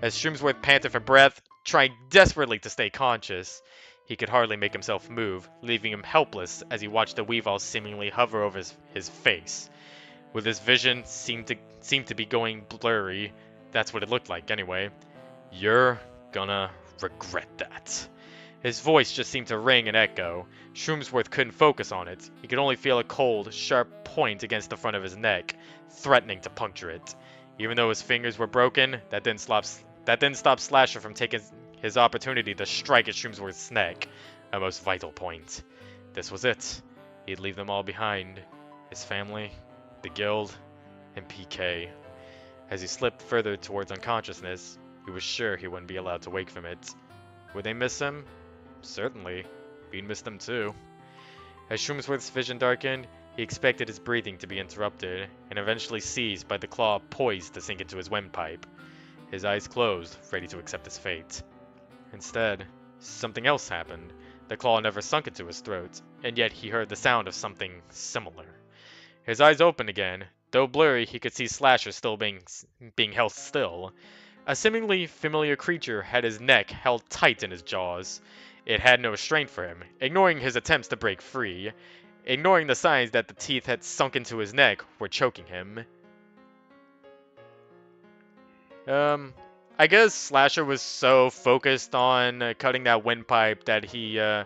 As Shroomsworth panted for breath, trying desperately to stay conscious, he could hardly make himself move, leaving him helpless as he watched the Weavile seemingly hover over his face. With his vision seemed to be going blurry, that's what it looked like anyway. You're gonna regret that. His voice just seemed to ring and echo. Shroomsworth couldn't focus on it. He could only feel a cold, sharp point against the front of his neck, threatening to puncture it. Even though his fingers were broken, that didn't stop Slasher from taking his opportunity to strike at Shroomsworth's neck, a most vital point. This was it. He'd leave them all behind. His family, the guild, and PK. As he slipped further towards unconsciousness, he was sure he wouldn't be allowed to wake from it. Would they miss him? Certainly. He'd miss them too. As Shroomsworth's vision darkened, he expected his breathing to be interrupted, and eventually seized by the claw poised to sink into his windpipe. His eyes closed, ready to accept his fate. Instead, something else happened. The claw never sunk into his throat, and yet he heard the sound of something similar. His eyes opened again. Though blurry, he could see Slasher still being held still. A seemingly familiar creature had his neck held tight in his jaws. It had no restraint for him, ignoring his attempts to break free, ignoring the signs that the teeth had sunk into his neck were choking him. I guess Slasher was so focused on cutting that windpipe that he, I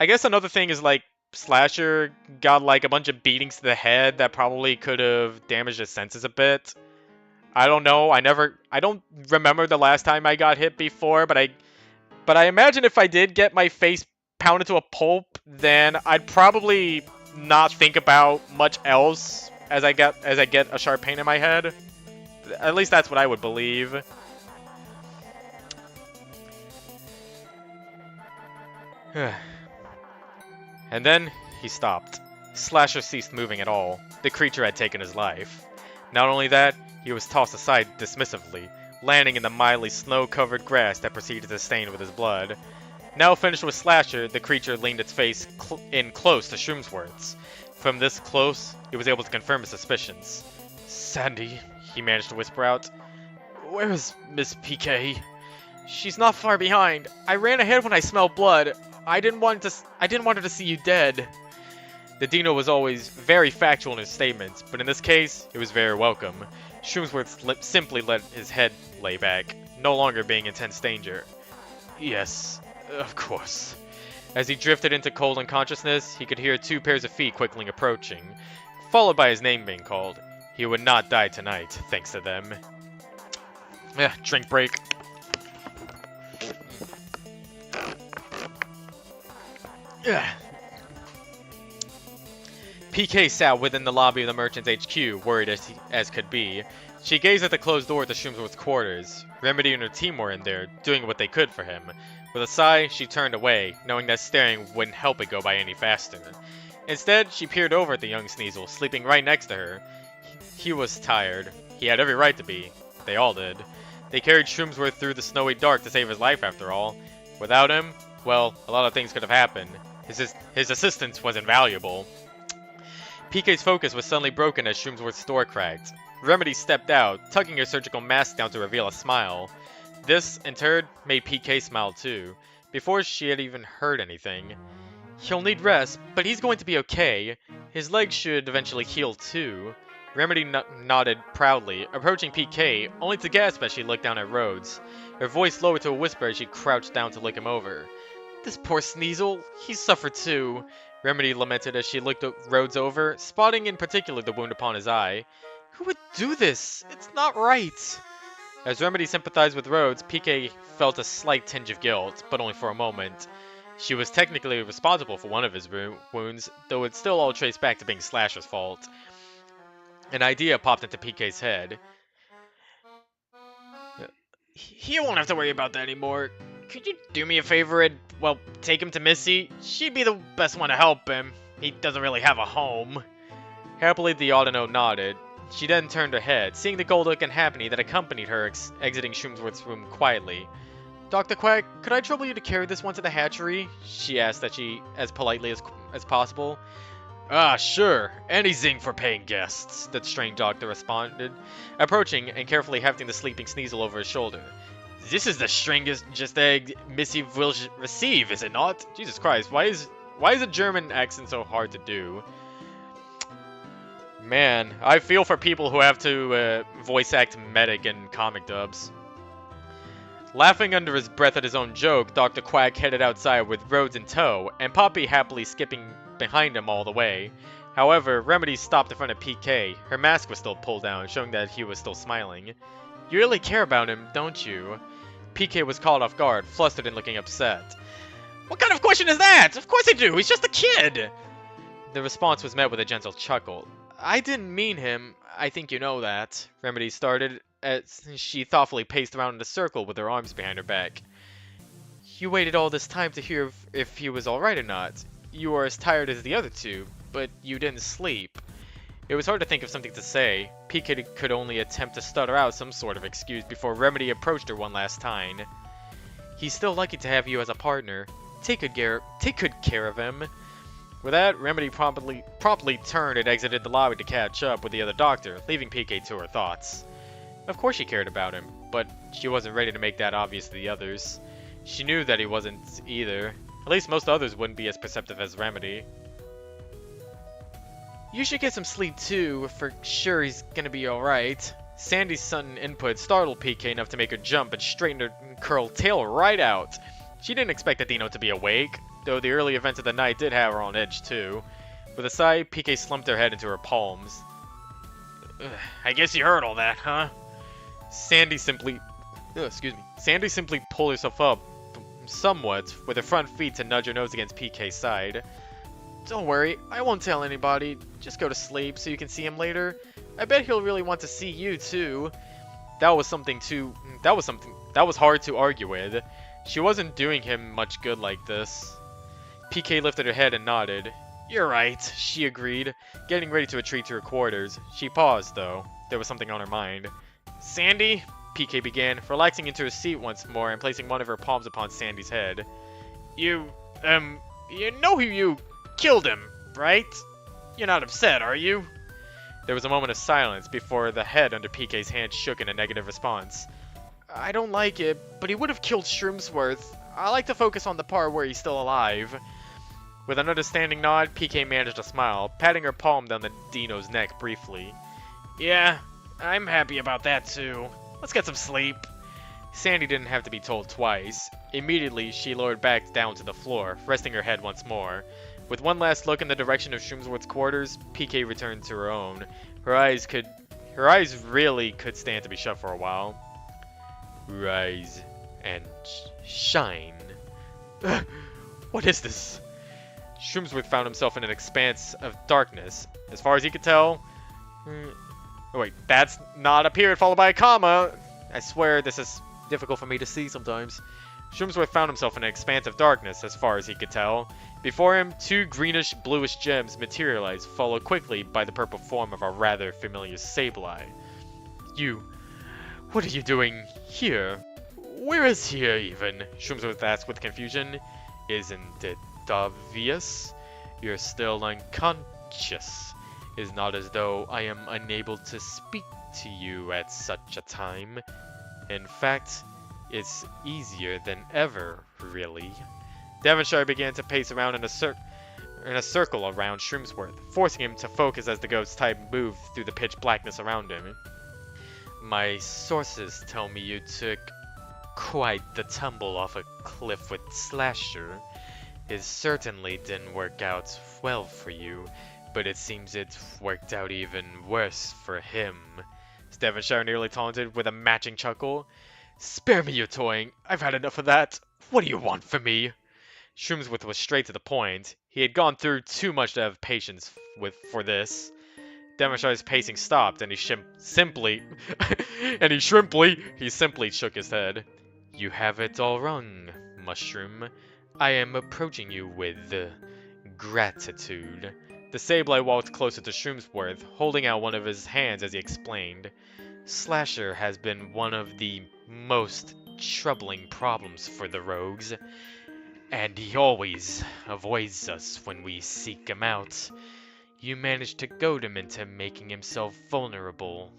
guess another thing is, like, Slasher got, like, a bunch of beatings to the head that probably could have damaged his senses a bit. I don't know, I don't remember the last time I got hit before, but I imagine if I did get my face pounded to a pulp, then I'd probably not think about much else as I get a sharp pain in my head. At least that's what I would believe. And then he stopped. Slasher ceased moving at all. The creature had taken his life. Not only that, he was tossed aside dismissively, landing in the mildly snow-covered grass that proceeded to stain with his blood. Now finished with Slasher, the creature leaned its face in close to Shroomsworth's. From this close, he was able to confirm his suspicions. "Sandy," he managed to whisper out. "Where is Miss PK?" "She's not far behind. I ran ahead when I smelled blood. I didn't want her to see you dead." The Dino was always very factual in his statements, but in this case, it was very welcome. Shroomsworth simply let his head lay back, no longer being in intense danger. "Yes, of course." As he drifted into cold unconsciousness, he could hear 2 pairs of feet quickly approaching, followed by his name being called. He would not die tonight, thanks to them. Drink break. PK sat within the lobby of the merchant's HQ, worried as could be. She gazed at the closed door to Shroomsworth's quarters. Remedy and her team were in there, doing what they could for him. With a sigh, she turned away, knowing that staring wouldn't help it go by any faster. Instead, she peered over at the young Sneasel, sleeping right next to her. He was tired. He had every right to be. They all did. They carried Shroomsworth through the snowy dark to save his life, after all. Without him, well, a lot of things could have happened. His assistance was invaluable. PK's focus was suddenly broken as Shroomsworth's door cracked. Remedy stepped out, tugging her surgical mask down to reveal a smile. This, in turn, made PK smile too, before she had even heard anything. "He'll need rest, but he's going to be okay. His legs should eventually heal too. Remedy nodded proudly, approaching PK, only to gasp as she looked down at Rhodes. Her voice lowered to a whisper as she crouched down to look him over. This poor Sneasel, he suffered too, Remedy lamented as she looked Rhodes over, spotting in particular the wound upon his eye. Who would do this? It's not right. As Remedy sympathized with Rhodes, PK felt a slight tinge of guilt, but only for a moment. She was technically responsible for one of his wounds, though it still all traced back to being Slasher's fault. An idea popped into PK's head. You won't have to worry about that anymore. Could you do me a favor and, well, take him to Missy? She'd be the best one to help him. He doesn't really have a home. Happily, the Audino nodded. She then turned her head, seeing the gold look and happiness that accompanied her exiting Shroomsworth's room quietly. Dr. Quack, could I trouble you to carry this one to the hatchery? She asked as politely as possible. Ah, sure. Anything for paying guests, the strange doctor responded, approaching and carefully hefting the sleeping Sneasel over his shoulder. This is the strangest egg Missy will receive, is it not? Jesus Christ, why is a German accent so hard to do? Man, I feel for people who have to voice act medic in comic dubs. Laughing under his breath at his own joke, Dr. Quack headed outside with Rhodes in tow, and Poppy happily skipping behind him all the way. However, Remedy stopped in front of PK. Her mask was still pulled down, showing that he was still smiling. You really care about him, don't you? PK was caught off guard, flustered and looking upset. What kind of question is that? Of course I do, he's just a kid! The response was met with a gentle chuckle. I didn't mean him, I think you know that, Remedy started, as she thoughtfully paced around in a circle with her arms behind her back. You waited all this time to hear if he was alright or not. You were as tired as the other two, but you didn't sleep. It was hard to think of something to say. PK could only attempt to stutter out some sort of excuse before Remedy approached her one last time. He's still lucky to have you as a partner. Take good care of him. With that, Remedy promptly turned and exited the lobby to catch up with the other doctor, leaving PK to her thoughts. Of course she cared about him, but she wasn't ready to make that obvious to the others. She knew that he wasn't either. At least most others wouldn't be as perceptive as Remedy. You should get some sleep too, for sure he's gonna be alright. Sandy's sudden input startled PK enough to make her jump and straighten her curled tail right out. She didn't expect the Dino to be awake, though the early events of the night did have her on edge too. With a sigh, PK slumped her head into her palms. I guess you heard all that, huh? Sandy simply pulled herself up somewhat with her front feet to nudge her nose against PK's side. Don't worry, I won't tell anybody. Just go to sleep so you can see him later. I bet he'll really want to see you too. That was hard to argue with. She wasn't doing him much good like this. PK lifted her head and nodded. You're right, she agreed, getting ready to retreat to her quarters. She paused, though. There was something on her mind. Sandy? PK began, relaxing into her seat once more and placing one of her palms upon Sandy's head. You know who you killed him, right? You're not upset, are you? There was a moment of silence before the head under PK's hand shook in a negative response. I don't like it, but he would have killed Shroomsworth. I like to focus on the part where he's still alive. With an understanding nod, PK managed a smile, patting her palm down the Dino's neck briefly. Yeah, I'm happy about that too. Let's get some sleep. Sandy didn't have to be told twice. Immediately, she lowered back down to the floor, resting her head once more. With one last look in the direction of Shroomsworth's quarters, PK returned to her own. Her eyes really could stand to be shut for a while. Rise and shine. What is this? Shroomsworth found himself in an expanse of darkness. As far as he could tell... Oh wait, that's not a period followed by a comma. I swear this is difficult for me to see sometimes. Shroomsworth found himself in an expanse of darkness, as far as he could tell. Before him, two greenish-bluish gems materialized, followed quickly by the purple form of a rather familiar Sableye. What are you doing here? Where is here, even? Shroomsworth asked with confusion. Isn't it obvious? You're still unconscious. It's not as though I am unable to speak to you at such a time. In fact, it's easier than ever, really. Devonshire began to pace around in a circle. in a circle around Shroomsworth, forcing him to focus as the ghost type moved through the pitch blackness around him. My sources tell me you took quite the tumble off a cliff with Slasher. It certainly didn't work out well for you, but it seems it worked out even worse for him. Devonshire nearly taunted with a matching chuckle. Spare me your toying. I've had enough of that. What do you want from me? Shroomsworth was straight to the point. He had gone through too much to have patience for this. Devonshire's pacing stopped, and he simply shook his head. You have it all wrong, Mushroom. I am approaching you with gratitude. The Sableye walked closer to Shroomsworth, holding out one of his hands as he explained. Slasher has been one of the most troubling problems for the rogues, and he always avoids us when we seek him out. You managed to goad him into making himself vulnerable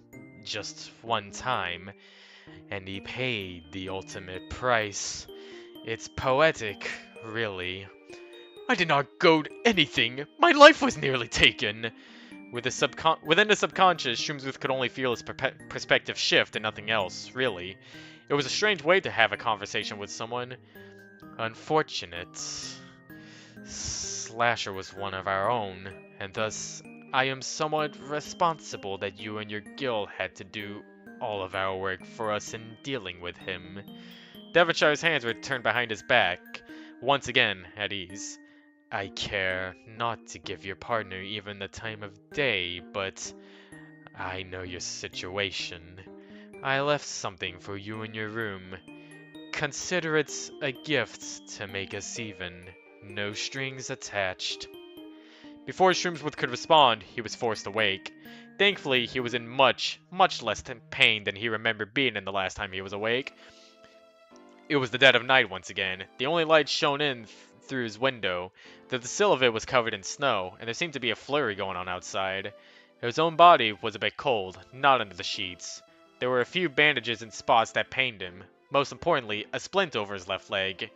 just one time, and he paid the ultimate price. It's poetic, really. I did not goad anything. My life was nearly taken. Within the subconscious, Shroomsworth could only feel his perspective shift and nothing else, really. It was a strange way to have a conversation with someone. Unfortunate. Slasher was one of our own, and thus I am somewhat responsible that you and your guild had to do all of our work for us in dealing with him. Devonshire's hands were turned behind his back, once again at ease. I care not to give your partner even the time of day, but I know your situation. I left something for you in your room. Consider it a gift to make us even. No strings attached. Before Shroomsworth could respond, he was forced awake. Thankfully, he was in much less pain than he remembered being in the last time he was awake. It was the dead of night once again. The only light shone in through his window, though the sill of it was covered in snow, and there seemed to be a flurry going on outside. His own body was a bit cold, not under the sheets. There were a few bandages and spots that pained him. Most importantly, a splint over his left leg.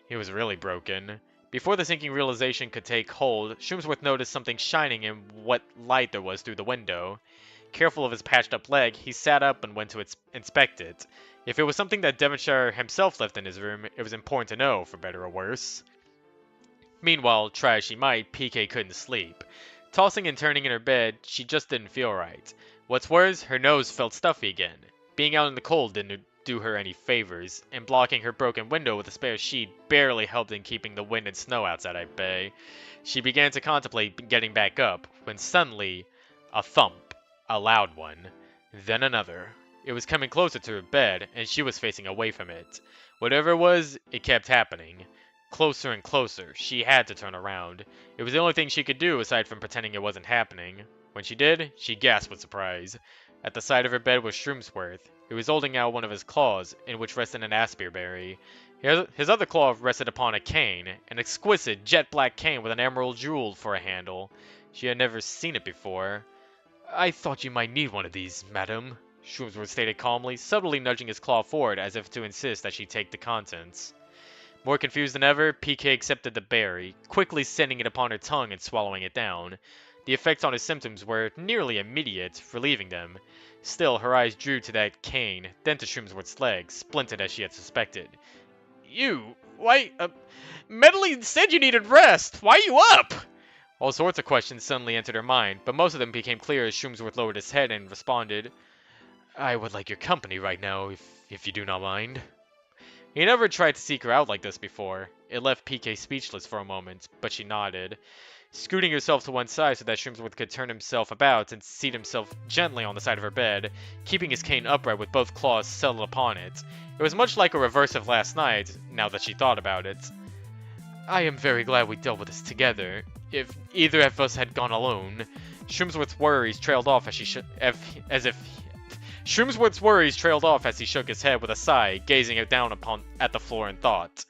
He was really broken. Before the sinking realization could take hold, Shroomsworth noticed something shining in what light there was through the window. Careful of his patched-up leg, he sat up and went to inspect it. If it was something that Devonshire himself left in his room, it was important to know, for better or worse. Meanwhile, try as she might, PK couldn't sleep. Tossing and turning in her bed, she just didn't feel right. What's worse, her nose felt stuffy again. Being out in the cold didn't do her any favors, and blocking her broken window with a spare sheet barely helped in keeping the wind and snow outside at bay. She began to contemplate getting back up, when suddenly, a thump, a loud one, then another. It was coming closer to her bed, and she was facing away from it. Whatever it was, it kept happening. Closer and closer. She had to turn around. It was the only thing she could do aside from pretending it wasn't happening. When she did, she gasped with surprise. At the side of her bed was Shroomsworth. He was holding out one of his claws, in which rested an asperberry. His other claw rested upon a cane, an exquisite jet-black cane with an emerald jewel for a handle. She had never seen it before. I thought you might need one of these, madam, Shroomsworth stated calmly, subtly nudging his claw forward as if to insist that she take the contents. More confused than ever, PK accepted the berry, quickly sending it upon her tongue and swallowing it down. The effects on his symptoms were nearly immediate, relieving them. Still, her eyes drew to that cane, then to Shroomsworth's leg, splintered as she had suspected. You? Why, Medley said you needed rest. Why are you up? All sorts of questions suddenly entered her mind, but most of them became clear as Shroomsworth lowered his head and responded, I would like your company right now, if you do not mind. He never tried to seek her out like this before. It left PK speechless for a moment, but she nodded, scooting herself to one side so that Shroomsworth could turn himself about and seat himself gently on the side of her bed, keeping his cane upright with both claws settled upon it. It was much like a reverse of last night, now that she thought about it. I am very glad we dealt with this together. If either of us had gone alone, Shroomsworth's worries trailed off as he shook his head with a sigh, gazing down at the floor in thought.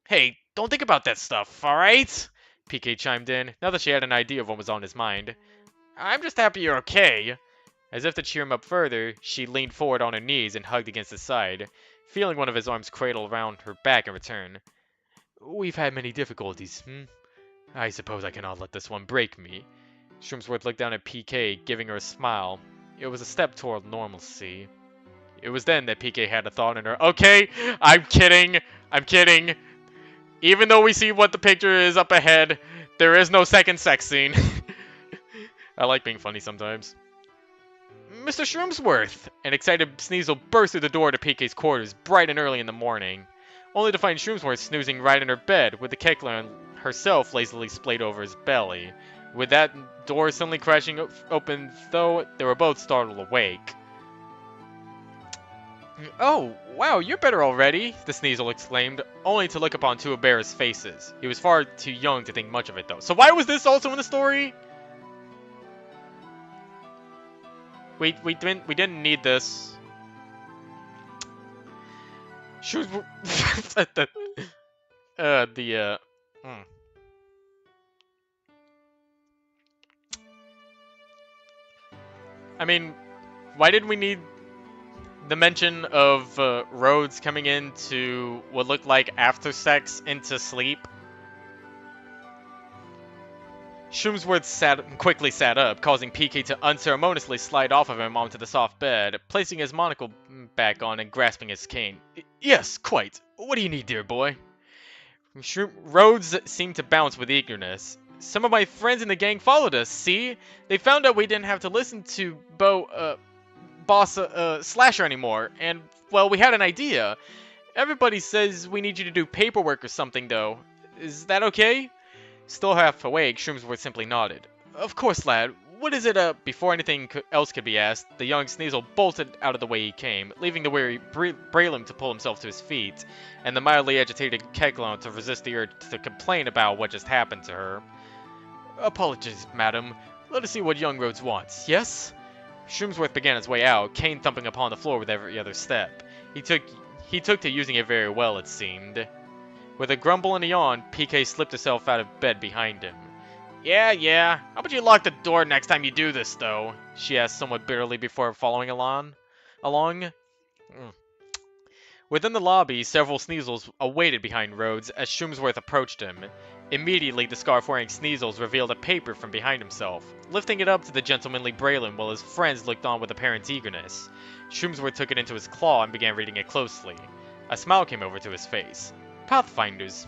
Hey, don't think about that stuff, alright? PK chimed in, now that she had an idea of what was on his mind. I'm just happy you're okay. As if to cheer him up further, she leaned forward on her knees and hugged against his side, feeling one of his arms cradle around her back in return. We've had many difficulties, I suppose I cannot let this one break me. Shroomsworth looked down at PK, giving her a smile. It was a step toward normalcy. It was then that PK had a thought in her. Okay, I'm kidding. I'm kidding. Even though we see what the picture is up ahead, there is no second sex scene. I like being funny sometimes. Mr. Shroomsworth! An excited Sneasel burst through the door to PK's quarters, bright and early in the morning, only to find Shroomsworth snoozing right in her bed, with the Kekler herself lazily splayed over his belly. With that door suddenly crashing open, though, they were both startled awake. Oh, wow, you're better already, the Sneasel exclaimed, only to look upon two embarrassed faces. He was far too young to think much of it, though. So why was this also in the story? We didn't need this. Shoes. I mean, why did we need the mention of Rhodes coming into what looked like after sex into sleep? Shroomsworth quickly sat up, causing PK to unceremoniously slide off of him onto the soft bed, placing his monocle back on and grasping his cane. Yes, quite. What do you need, dear boy? Rhodes seemed to bounce with eagerness. Some of my friends in the gang followed us, see? They found out we didn't have to listen to Boss Slasher anymore, and, well, we had an idea. Everybody says we need you to do paperwork or something, though. Is that okay? Still half awake, Shroomsworth simply nodded. Of course, lad. What is it, Before anything else could be asked, the young Sneasel bolted out of the way he came, leaving the weary Braylum to pull himself to his feet, and the mildly agitated Keglon to resist the urge to complain about what just happened to her. Apologies, madam. Let us see what young Rhodes wants, yes? Shroomsworth began his way out, cane thumping upon the floor with every other step. He took to using it very well, it seemed. With a grumble and a yawn, PK slipped herself out of bed behind him. Yeah. How about you lock the door next time you do this, though? She asked somewhat bitterly before following along. Within the lobby, several Sneasels awaited behind Rhodes as Shroomsworth approached him. Immediately, the scarf-wearing Sneasels revealed a paper from behind himself, lifting it up to the gentlemanly Braylon while his friends looked on with apparent eagerness. Shroomsworth took it into his claw and began reading it closely. A smile came over to his face. Pathfinders,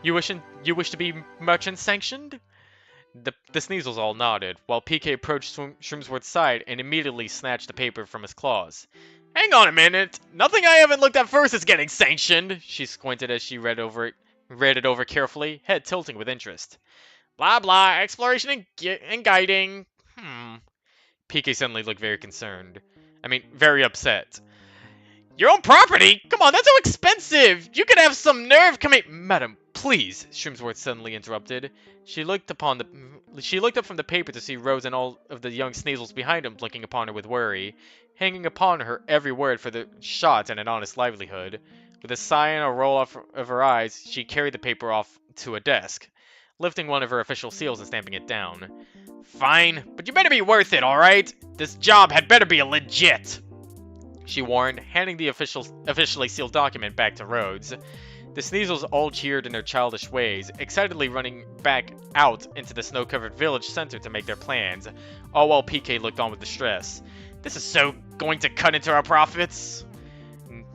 You wish to be merchant sanctioned? The Sneasels all nodded, while PK approached Shroomsworth's side and immediately snatched the paper from his claws. Hang on a minute! Nothing I haven't looked at first is getting sanctioned! She squinted as she read it over carefully, head tilting with interest. Blah blah, exploration and guiding. PK suddenly looked very concerned. Very upset. Your own property? Come on, that's so expensive! You could have some nerve coming— Madam, please, Shroomsworth suddenly interrupted. She looked up from the paper to see Rose and all of the young Sneasels behind him looking upon her with worry, hanging upon her every word for the shot and an honest livelihood. With a sigh and a roll off of her eyes, she carried the paper off to a desk, lifting one of her official seals and stamping it down. Fine, but you better be worth it, alright? This job had better be legit! She warned, handing the officially sealed document back to Rhodes. The Sneasels all cheered in their childish ways, excitedly running back out into the snow-covered village center to make their plans, all while PK looked on with distress. This is so going to cut into our profits!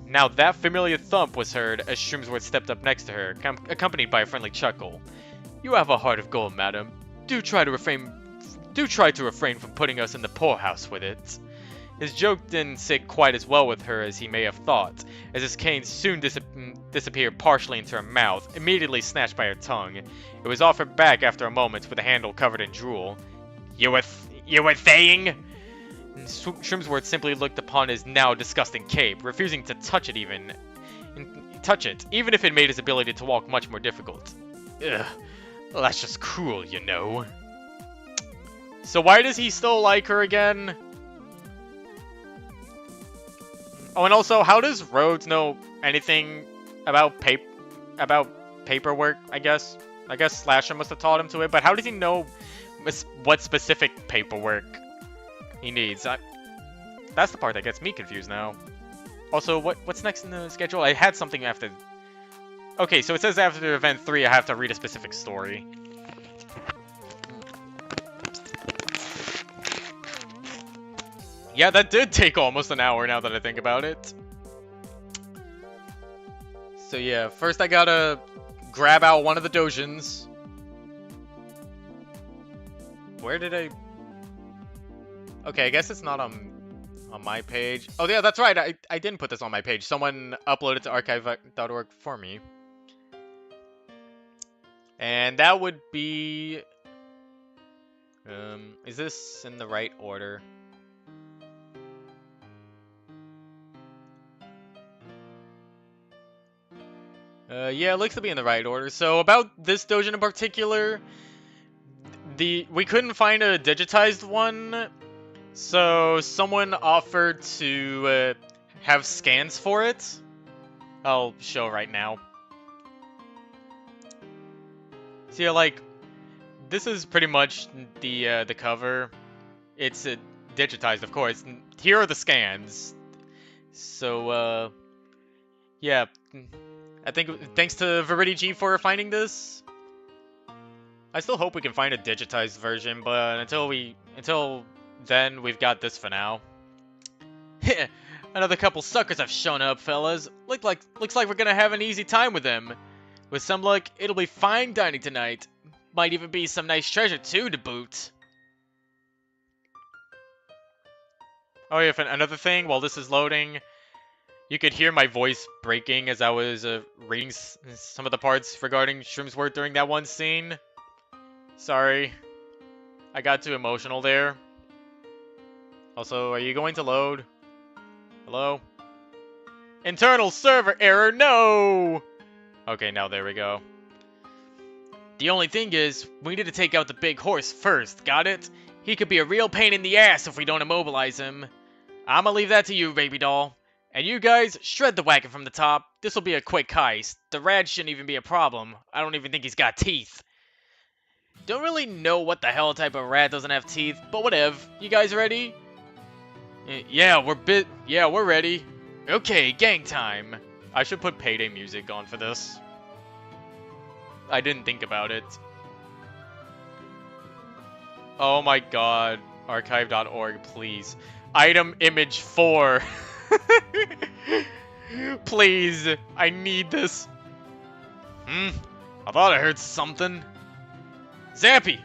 Now that familiar thump was heard as Shroomsworth stepped up next to her, accompanied by a friendly chuckle. You have a heart of gold, madam. Do try to refrain from putting us in the poorhouse with it. His joke didn't sit quite as well with her as he may have thought, as his cane soon disappeared partially into her mouth, immediately snatched by her tongue. It was offered back after a moment with the handle covered in drool. You were saying? Shroomsworth simply looked upon his now disgusting cape, refusing to touch it even if it made his ability to walk much more difficult. Ugh, well, that's just cruel, you know. So why does he still like her again? Oh, and also, how does Rhodes know anything about paperwork, I guess? I guess Slasher must have taught him to it, but how does he know what specific paperwork he needs? That's the part that gets me confused now. Also, what's next in the schedule? I had something after... Okay, so it says after event 3 I have to read a specific story. Yeah, that did take almost an hour now that I think about it. So yeah, first I gotta grab out one of the dojins. Where did I... Okay, I guess it's not on my page. Oh yeah, that's right, I didn't put this on my page. Someone uploaded to archive.org for me. And that would be... is this in the right order? Yeah, it looks to be in the right order. So about this dojin in particular, we couldn't find a digitized one, so someone offered to have scans for it. I'll show right now. So yeah, like, this is pretty much the cover. It's digitized, of course. Here are the scans. So yeah, I think thanks to ViridiG for finding this. I still hope we can find a digitized version, but until then, we've got this for now. Another couple suckers have shown up, fellas. Looks like we're gonna have an easy time with them. With some luck, it'll be fine dining tonight. Might even be some nice treasure too to boot. Oh yeah, another thing, while this is loading, you could hear my voice breaking as I was reading some of the parts regarding Shroom's work during that one scene. Sorry. I got too emotional there. Also, are you going to load? Hello? Internal server error, no! Okay, now there we go. The only thing is, we need to take out the big horse first, got it? He could be a real pain in the ass if we don't immobilize him. I'ma leave that to you, baby doll. And you guys, shred the wagon from the top. This'll be a quick heist. The rad shouldn't even be a problem. I don't even think he's got teeth. Don't really know what the hell type of rat doesn't have teeth, but whatever. You guys ready? Yeah, we're ready. Okay, gang time. I should put Payday music on for this. I didn't think about it. Oh my god. Archive.org, please. Item image 4. Please, I need this. I thought I heard something. Zappy!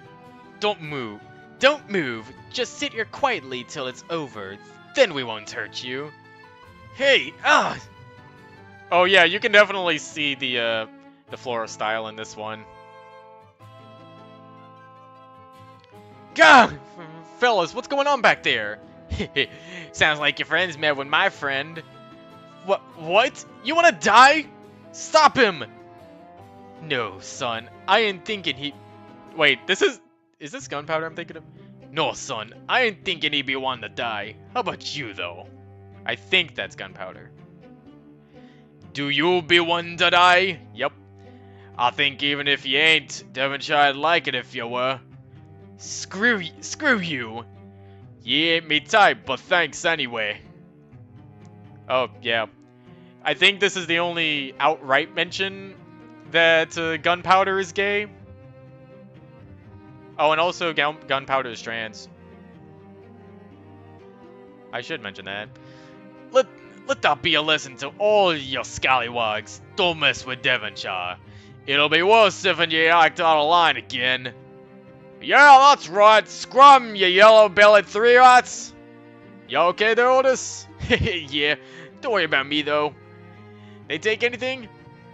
Don't move. Don't move. Just sit here quietly till it's over. Then we won't hurt you. Hey, Oh yeah, you can definitely see the floral style in this one. Gah! Fellas, what's going on back there? Sounds like your friend's met with my friend. What? You wanna die? Stop him! No, son. I ain't thinking he... Wait, is this gunpowder I'm thinking of? No, son. I ain't thinking he'd be wanting to die. How about you, though? I think that's gunpowder. Do you be one to die? Yep. I think even if you ain't, Devonshire'd like it if you were. Screw you. You ain't me type, but thanks anyway. Oh, yeah. I think this is the only outright mention that gunpowder is gay. Oh, and also gunpowder is trans. I should mention that. Let that be a lesson to all your scallywags. Don't mess with Devonshire. It'll be worse if you act out of line again. Yeah, that's right. Scrum, you yellow-bellied three-rats. You okay there, Otis? Yeah, don't worry about me, though. They take anything?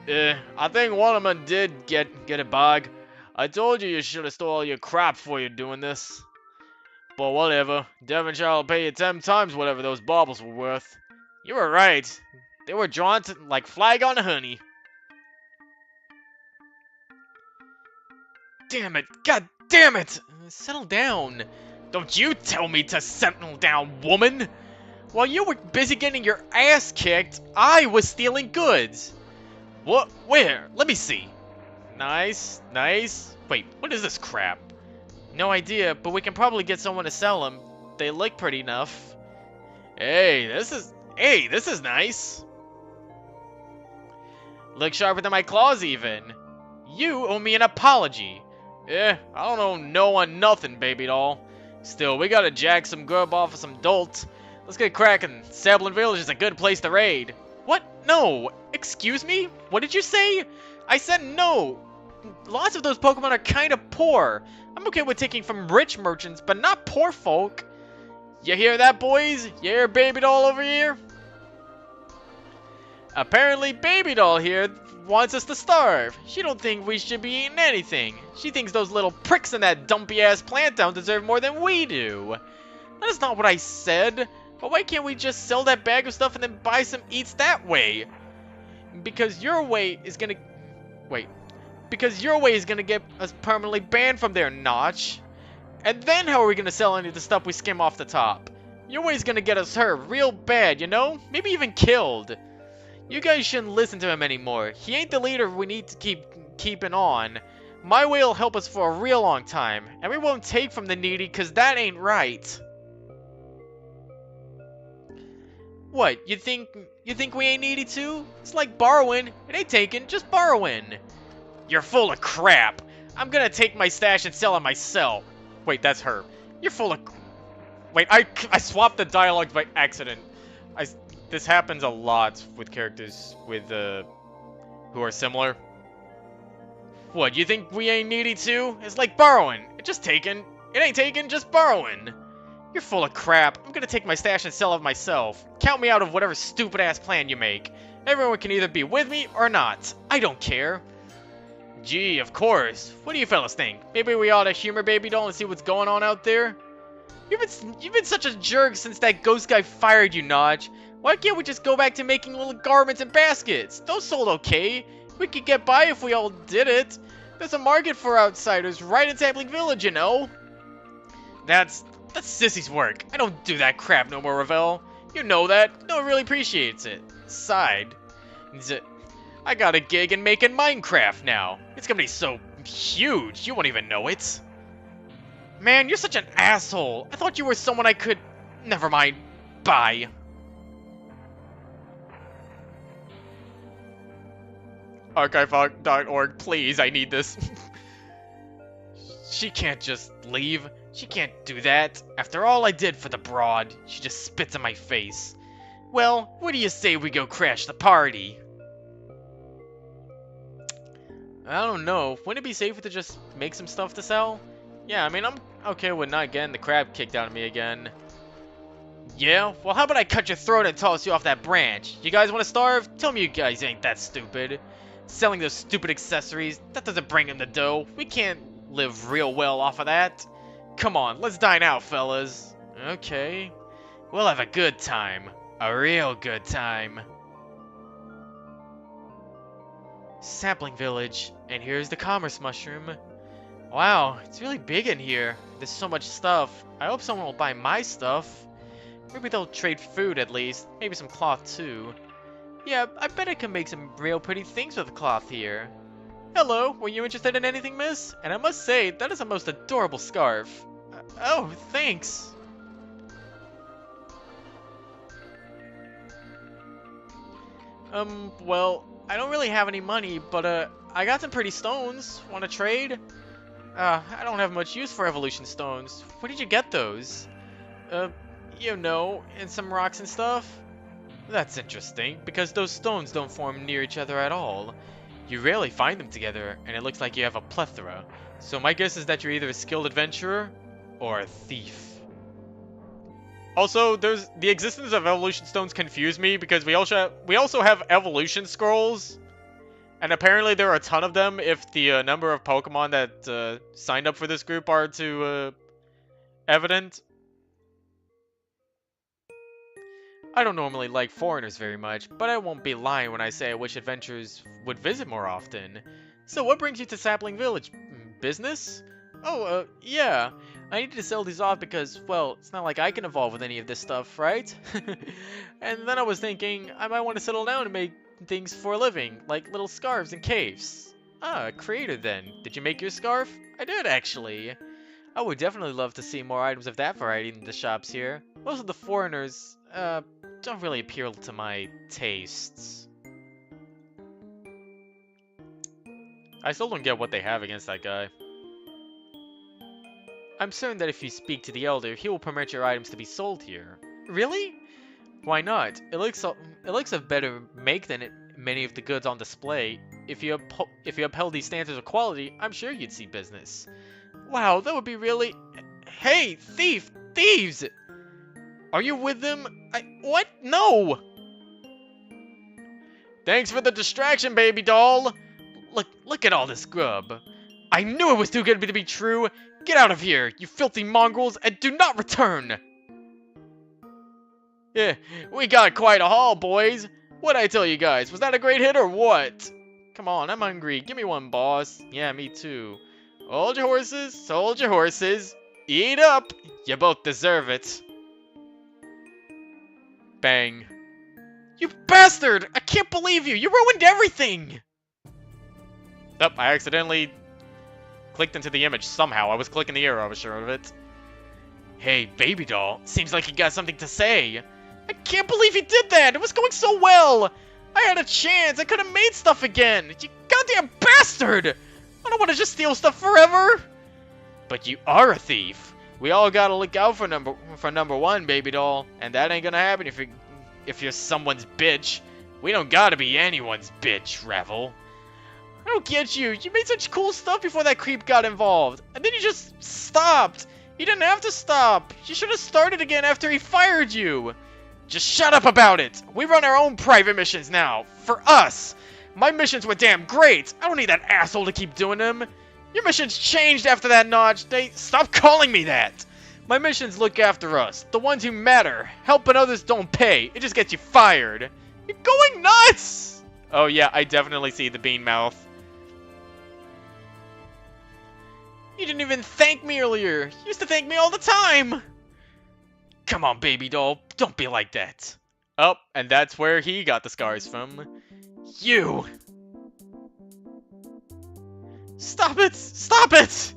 I think one of them did get a bag. I told you should have stole all your crap before you're doing this. But whatever. Devonshire will pay you 10 times whatever those baubles were worth. You were right. They were drawn to, like flag on honey. Damn it. God damn it. Settle down. Don't you tell me to settle down, woman. While you were busy getting your ass kicked, I was stealing goods. What? Where? Let me see. Nice. Wait, what is this crap? No idea, but we can probably get someone to sell them. They look pretty enough. Hey, this is nice. Look sharper than my claws even. You owe me an apology. I don't owe no one nothing, baby doll. Still, we gotta jack some grub off of some dolt. Let's get cracking. Sablin Village is a good place to raid. What? No. Excuse me? What did you say? I said no. Lots of those Pokemon are kind of poor. I'm okay with taking from rich merchants, but not poor folk. You hear that, boys? You hear Baby Doll over here? Apparently, Baby Doll here wants us to starve. She don't think we should be eating anything. She thinks those little pricks in that dumpy-ass plant town deserve more than we do. That is not what I said. But why can't we just sell that bag of stuff and then buy some eats that way? Because your way is gonna... Wait. Because your way is gonna get us permanently banned from there, Notch. And then how are we gonna sell any of the stuff we skim off the top? Your way is gonna get us hurt real bad, you know? Maybe even killed. You guys shouldn't listen to him anymore. He ain't the leader we need to keep keeping on. My way will help us for a real long time. And we won't take from the needy, cause that ain't right. What, you think we ain't needy too? It's like borrowing. It ain't taking, just borrowing. You're full of crap. I'm gonna take my stash and sell it myself. Wait, that's her. You're full of... Wait, I swapped the dialogues by accident. This happens a lot with characters with, who are similar. What, you think we ain't needy too? It's like borrowing. It's just taking. It ain't taking, just borrowing. You're full of crap. I'm gonna take my stash and sell it myself. Count me out of whatever stupid-ass plan you make. Everyone can either be with me or not. I don't care. Gee, of course. What do you fellas think? Maybe we ought to humor Baby Doll and see what's going on out there? You've been such a jerk since that ghost guy fired you, Notch. Why can't we just go back to making little garments and baskets? Those sold okay. We could get by if we all did it. There's a market for outsiders right in Sapling Village, you know. That's Sissy's work. I don't do that crap no more, Ravel. You know that. No one really appreciates it. Side. I got a gig in making Minecraft now. It's gonna be so huge, you won't even know it. Man, you're such an asshole. I thought you were someone I could... Never mind. Bye. Archive.org, please, I need this. She can't just leave. She can't do that. After all I did for the broad, she just spits in my face. Well, what do you say we go crash the party? I don't know. Wouldn't it be safer to just make some stuff to sell? Yeah, I mean, I'm okay with not getting the crab kicked out of me again. Yeah? Well, how about I cut your throat and toss you off that branch? You guys want to starve? Tell me you guys ain't that stupid. Selling those stupid accessories, that doesn't bring in the dough. We can't live real well off of that. Come on, let's dine out, fellas. Okay. We'll have a good time. A real good time. Sapling Village, and here's the Commerce Mushroom. Wow, it's really big in here. There's so much stuff. I hope someone will buy my stuff. Maybe they'll trade food at least. Maybe some cloth too. Yeah, I bet I can make some real pretty things with the cloth here. Hello, were you interested in anything, miss? And I must say, that is a most adorable scarf. Oh, thanks. Well, I don't really have any money, but, I got some pretty stones. Want to trade? I don't have much use for evolution stones. Where did you get those? You know, and some rocks and stuff? That's interesting, because those stones don't form near each other at all. You rarely find them together, and it looks like you have a plethora. So my guess is that you're either a skilled adventurer, or a thief. Also, the existence of evolution stones confuse me, because we also have evolution scrolls. And apparently there are a ton of them if the number of Pokemon that signed up for this group are to evident. I don't normally like foreigners very much, but I won't be lying when I say I wish adventurers would visit more often. So what brings you to Sapling Village? Business? Oh, yeah. I needed to sell these off because, well, it's not like I can evolve with any of this stuff, right? And then I was thinking I might want to settle down and make things for a living, like little scarves and capes. Ah, a creator then. Did you make your scarf? I did, actually. I would definitely love to see more items of that variety in the shops here. Most of the foreigners, don't really appeal to my tastes. I still don't get what they have against that guy. I'm certain that if you speak to the Elder, he will permit your items to be sold here. Really? Why not? It looks of better make than many of the goods on display. If you upheld these standards of quality, I'm sure you'd see business. Wow, that would be really... Hey, thief! Thieves! Are you with them? What? No! Thanks for the distraction, baby doll! Look at all this grub. I knew it was too good to be true! Get out of here, you filthy mongrels, and do not return! Yeah, we got quite a haul, boys. What'd I tell you guys? Was that a great hit or what? Come on, I'm hungry. Give me one, boss. Yeah, me too. Hold your horses. Hold your horses. Eat up. You both deserve it. Bang. You bastard! I can't believe you! You ruined everything! Oh, I accidentally clicked into the image somehow. I was clicking the arrow, I was sure of it. Hey, baby doll. Seems like you got something to say. I can't believe you did that! It was going so well! I had a chance! I could have made stuff again! You goddamn bastard! I don't want to just steal stuff forever! But you are a thief! We all gotta look out for number one, baby doll. And that ain't gonna happen if you're someone's bitch. We don't gotta be anyone's bitch, Revel. I don't get you. You made such cool stuff before that creep got involved. And then you just stopped. You didn't have to stop. You should have started again after he fired you. Just shut up about it! We run our own private missions now! For us! My missions were damn great! I don't need that asshole to keep doing them! Your missions changed after that, Notch! Stop calling me that! My missions look after us, the ones who matter. Helping others don't pay, it just gets you fired. You're going nuts! Oh yeah, I definitely see the bean mouth. You didn't even thank me earlier! You used to thank me all the time! Come on, baby doll. Don't be like that. Oh, and that's where he got the scars from. You! Stop it! Stop it!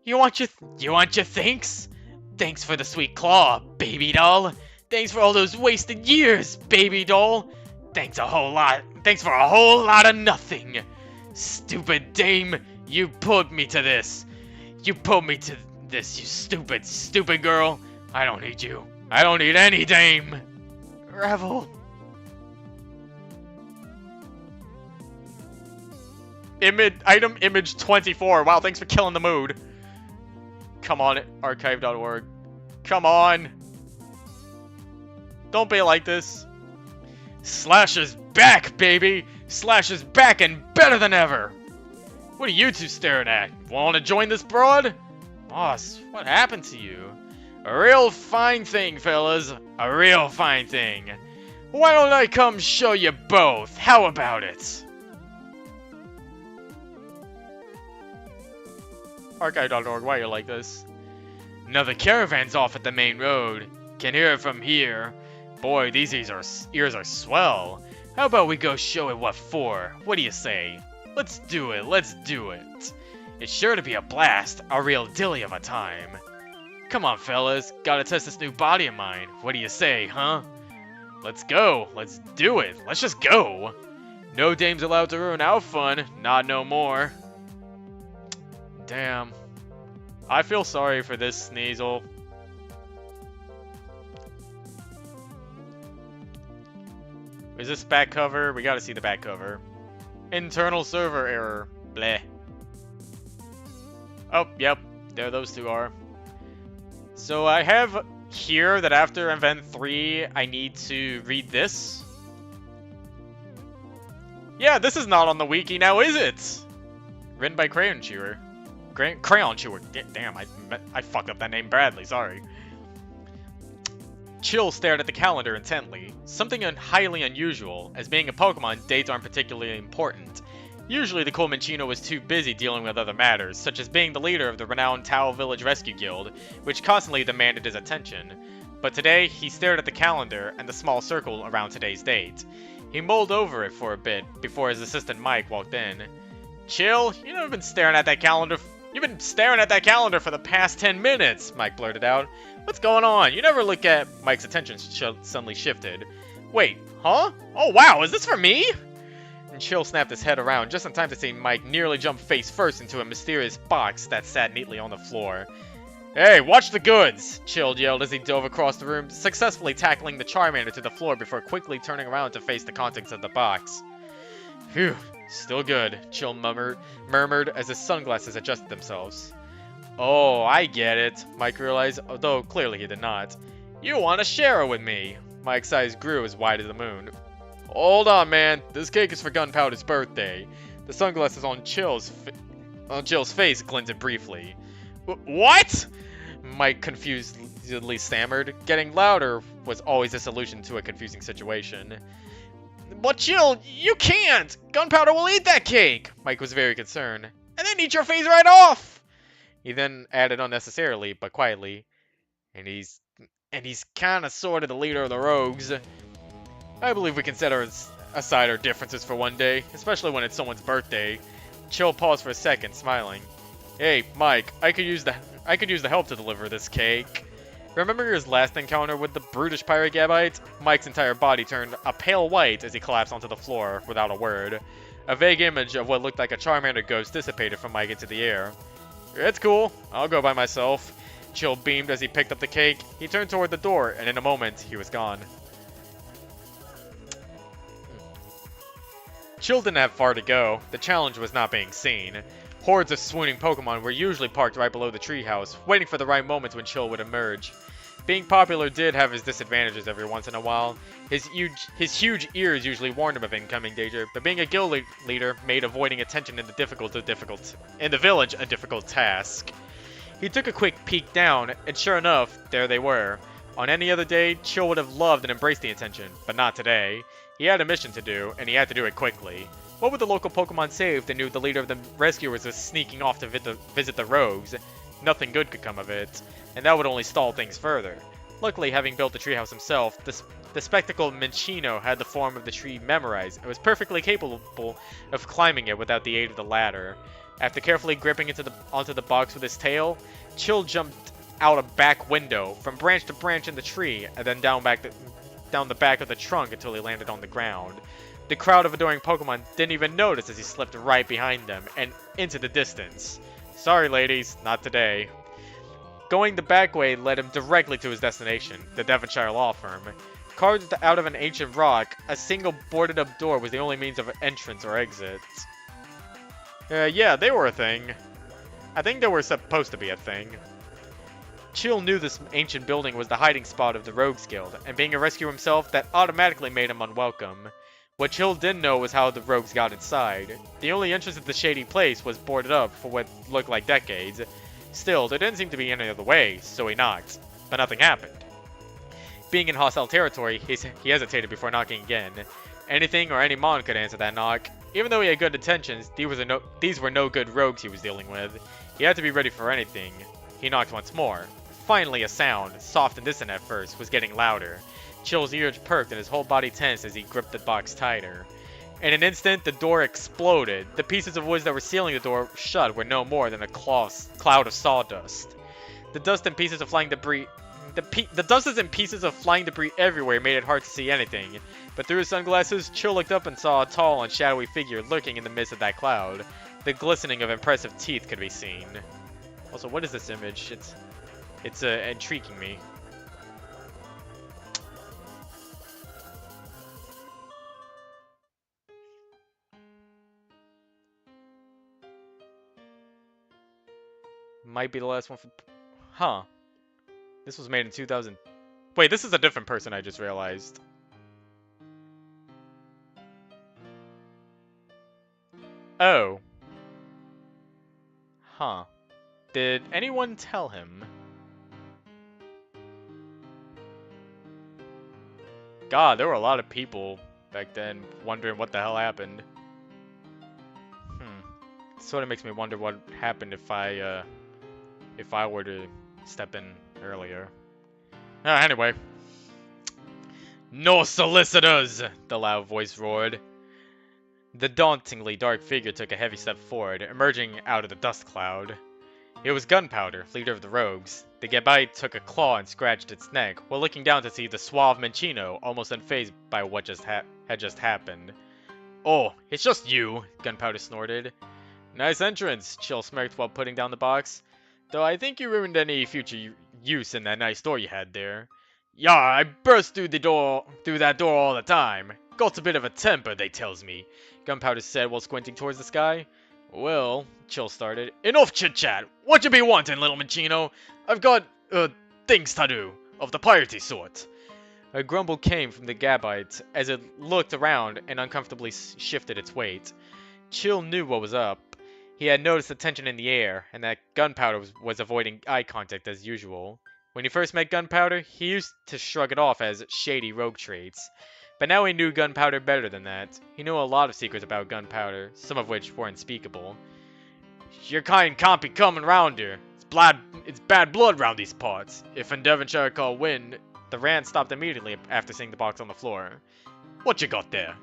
You want your thanks? Thanks for the sweet claw, baby doll. Thanks for all those wasted years, baby doll. Thanks a whole lot. Thanks for a whole lot of nothing. Stupid dame, you pulled me to this. You pulled me to this, you stupid, stupid girl. I don't need you. I don't need any dame. Revel. Item image 24. Wow, thanks for killing the mood. Come on, archive.org. Come on. Don't be like this. Slash is back, baby. Slash is back and better than ever. What are you two staring at? Want to join this broad? Boss, what happened to you? A real fine thing, fellas. A real fine thing. Why don't I come show you both? How about it? Archive.org, why are you like this? Another caravan's off at the main road. Can hear it from here. Boy, these ears are swell. How about we go show it what for? What do you say? Let's do it, let's do it. It's sure to be a blast, a real dilly of a time. Come on, fellas. Gotta test this new body of mine. What do you say, huh? Let's go. Let's do it. Let's just go. No dame's allowed to ruin our fun. Not no more. Damn. I feel sorry for this Sneasel. Is this back cover? We gotta see the back cover. Internal server error. Bleh. Oh, yep. There those two are. So I have here that after event 3, I need to read this. Yeah, this is not on the wiki now, is it? Written by Crayon Chewer. Crayon Chewer. Damn, I fucked up that name badly, sorry. Chill stared at the calendar intently. Something highly unusual, as being a Pokemon, dates aren't particularly important. Usually the cool Minccino was too busy dealing with other matters, such as being the leader of the renowned Tao Village Rescue Guild, which constantly demanded his attention. But today, he stared at the calendar and the small circle around today's date. He mulled over it for a bit before his assistant Mike walked in. Chill, you've been staring at that calendar. You've been staring at that calendar for the past 10 minutes, Mike blurted out. What's going on? You never look at... Mike's attention suddenly shifted. Wait, huh? Oh wow, is this for me? And Chill snapped his head around just in time to see Mike nearly jump face first into a mysterious box that sat neatly on the floor. Hey, watch the goods! Chill yelled as he dove across the room, successfully tackling the Charmander to the floor before quickly turning around to face the contents of the box. Phew, still good, Chill murmured as his sunglasses adjusted themselves. Oh, I get it, Mike realized, although clearly he did not. You want to share it with me? Mike's eyes grew as wide as the moon. Hold on, man. This cake is for Gunpowder's birthday. The sunglasses on Chill's face glinted briefly. What? Mike confusedly stammered. Getting louder was always a solution to a confusing situation. But Chill, you can't! Gunpowder will eat that cake! Mike was very concerned. And then eat your face right off! He then added unnecessarily, but quietly. And he's kinda sorta the leader of the rogues. I believe we can set aside our differences for one day, especially when it's someone's birthday. Chill paused for a second, smiling. Hey, Mike, I could use the help to deliver this cake. Remember his last encounter with the brutish pirate Gabite? Mike's entire body turned a pale white as he collapsed onto the floor without a word. A vague image of what looked like a Charmander ghost dissipated from Mike into the air. It's cool. I'll go by myself. Chill beamed as he picked up the cake. He turned toward the door, and in a moment, he was gone. Chill didn't have far to go. The challenge was not being seen. Hordes of swooning Pokemon were usually parked right below the treehouse, waiting for the right moment when Chill would emerge. Being popular did have its disadvantages every once in a while. His huge ears usually warned him of incoming danger, but being a guild leader made avoiding attention in the village a difficult task. He took a quick peek down, and sure enough, there they were. On any other day, Chill would have loved and embraced the attention, but not today. He had a mission to do, and he had to do it quickly. What would the local Pokemon say if they knew the leader of the rescuers was sneaking off to visit the rogues? Nothing good could come of it, and that would only stall things further. Luckily, having built the treehouse himself, the spectacled Minccino had the form of the tree memorized and was perfectly capable of climbing it without the aid of the ladder. After carefully gripping onto the box with his tail, Chill jumped out a back window, from branch to branch in the tree, and then down the back of the trunk until he landed on the ground. The crowd of adoring Pokemon didn't even notice as he slipped right behind them and into the distance. Sorry, ladies, not today. Going the back way led him directly to his destination, the Devonshire law firm. Carved out of an ancient rock, a single boarded-up door was the only means of entrance or exit. Yeah, they were a thing. I think they were supposed to be a thing. Chill knew this ancient building was the hiding spot of the Rogues Guild, and being a rescuer himself, that automatically made him unwelcome. What Chill didn't know was how the rogues got inside. The only entrance to the shady place was boarded up for what looked like decades. Still, there didn't seem to be any other way, so he knocked. But nothing happened. Being in hostile territory, he hesitated before knocking again. Anything or any mon could answer that knock. Even though he had good intentions, these were no good rogues he was dealing with. He had to be ready for anything. He knocked once more. Finally, a sound, soft and distant at first, was getting louder. Chill's ears perked and his whole body tensed as he gripped the box tighter. In an instant, the door exploded. The pieces of wood that were sealing the door shut were no more than a cloud of sawdust. The dust and pieces of flying debris everywhere made it hard to see anything. But through his sunglasses, Chill looked up and saw a tall and shadowy figure lurking in the midst of that cloud. The glistening of impressive teeth could be seen. Also, what is this image? It's intriguing me. Might be the last one for... Huh. This was made in 2000... Wait, this is a different person, I just realized. Oh. Huh. Did anyone tell him? God, there were a lot of people back then wondering what the hell happened. Sort of makes me wonder what happened if I were to step in earlier. Anyway. No solicitors! The loud voice roared. The dauntingly dark figure took a heavy step forward, emerging out of the dust cloud. It was Gunpowder, leader of the rogues. The Gabite took a claw and scratched its neck, while looking down to see the suave Minccino almost unfazed by what had just happened. Oh, it's just you, Gunpowder snorted. Nice entrance, Chill smirked while putting down the box. Though I think you ruined any future use in that nice door you had there. Yeah, I burst through that door all the time. Got a bit of a temper, they tells me. Gunpowder said while squinting towards the sky. Well, Chill started. Enough chit-chat. What you be wanting, little Machino? I've got, things to do, of the piratey sort. A grumble came from the Gabite as it looked around and uncomfortably shifted its weight. Chill knew what was up. He had noticed the tension in the air, and that Gunpowder was avoiding eye contact as usual. When he first met Gunpowder, he used to shrug it off as shady rogue traits. But now he knew Gunpowder better than that. He knew a lot of secrets about Gunpowder, some of which were unspeakable. Your kind can't be coming round here. It's bad blood round these parts. If in Devonshire call wind, the Rand stopped immediately after seeing the box on the floor. What you got there?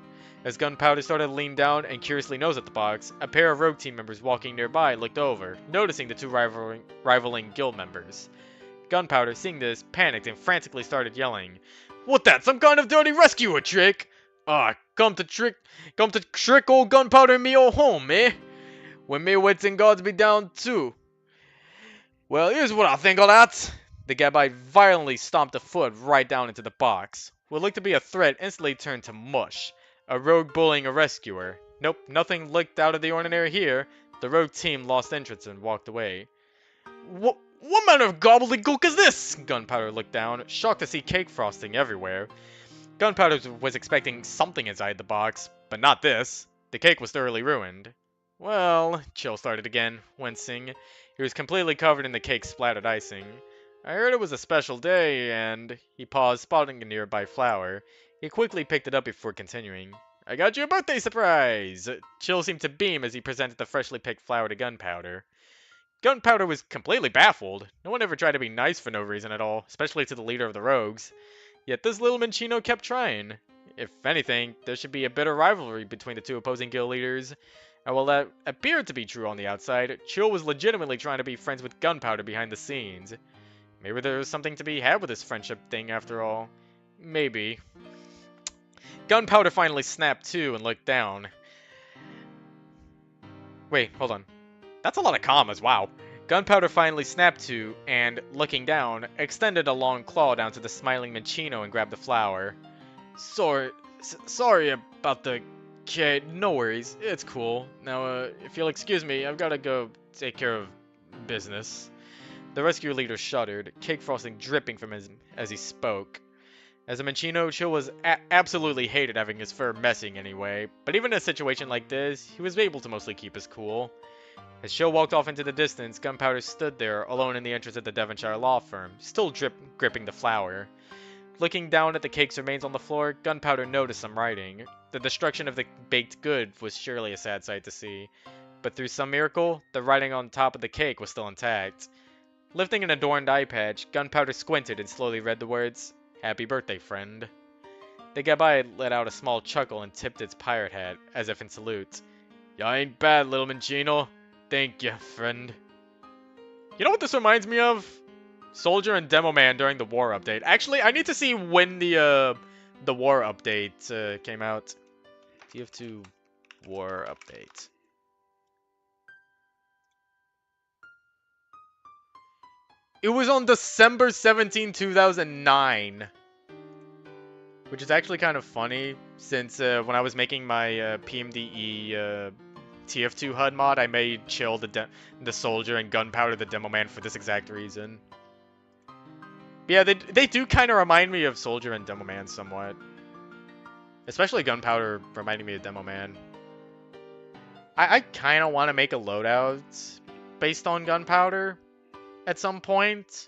As Gunpowder started to lean down and curiously nose at the box, a pair of rogue team members walking nearby looked over, noticing the two rivaling guild members. Gunpowder, seeing this, panicked and frantically started yelling, "What that, some kind of dirty rescuer trick? Ah, come to trick old Gunpowder and me old home, eh? When me wits and gods be down too. Well, here's what I think of that." The Gabite violently stomped a foot right down into the box. What looked to be a threat instantly turned to mush. A rogue bullying a rescuer. Nope, nothing looked out of the ordinary here. The rogue team lost interest and walked away. What manner of gobbledygook is this? Gunpowder looked down, shocked to see cake frosting everywhere. Gunpowder was expecting something inside the box, but not this. The cake was thoroughly ruined. Well, Chill started again, wincing. He was completely covered in the cake's splattered icing. I heard it was a special day, and... He paused, spotting a nearby flower. He quickly picked it up before continuing. I got you a birthday surprise! Chill seemed to beam as he presented the freshly picked flower to Gunpowder. Gunpowder was completely baffled. No one ever tried to be nice for no reason at all, especially to the leader of the rogues. Yet this little Minchino kept trying. If anything, there should be a bitter rivalry between the two opposing guild leaders. And while that appeared to be true on the outside, Chill was legitimately trying to be friends with Gunpowder behind the scenes. Maybe there was something to be had with this friendship thing after all. Maybe. Gunpowder finally snapped to and looked down. Wait, hold on. That's a lot of commas, wow. Gunpowder finally snapped to, and, looking down, extended a long claw down to the smiling Minchino and grabbed the flower. Sorry about the kid. No worries, it's cool. Now, if you'll excuse me, I've gotta go take care of business. The rescue leader shuddered, cake frosting dripping from him as he spoke. As a Minchino, Chill was absolutely hated having his fur messing anyway, but even in a situation like this, he was able to mostly keep his cool. As Chill walked off into the distance, Gunpowder stood there, alone in the entrance of the Devonshire law firm, still gripping the flower. Looking down at the cake's remains on the floor, Gunpowder noticed some writing. The destruction of the baked good was surely a sad sight to see, but through some miracle, the writing on top of the cake was still intact. Lifting an adorned eye patch, Gunpowder squinted and slowly read the words, "Happy birthday, friend." The Gabite let out a small chuckle and tipped its pirate hat, as if in salute. "Ya ain't bad, little Minchino. Thank ya, friend." You know what this reminds me of? Soldier and Demo Man during the war update. Actually, I need to see when the war update came out. TF2 war update. It was on December 17, 2009. Which is actually kind of funny, since when I was making my PMDE TF2 HUD mod, I made Chill the Soldier and Gunpowder the Demo Man for this exact reason. But yeah, they do kind of remind me of Soldier and Demo Man somewhat. Especially Gunpowder reminding me of Demo Man. I kind of want to make a loadout based on Gunpowder at some point.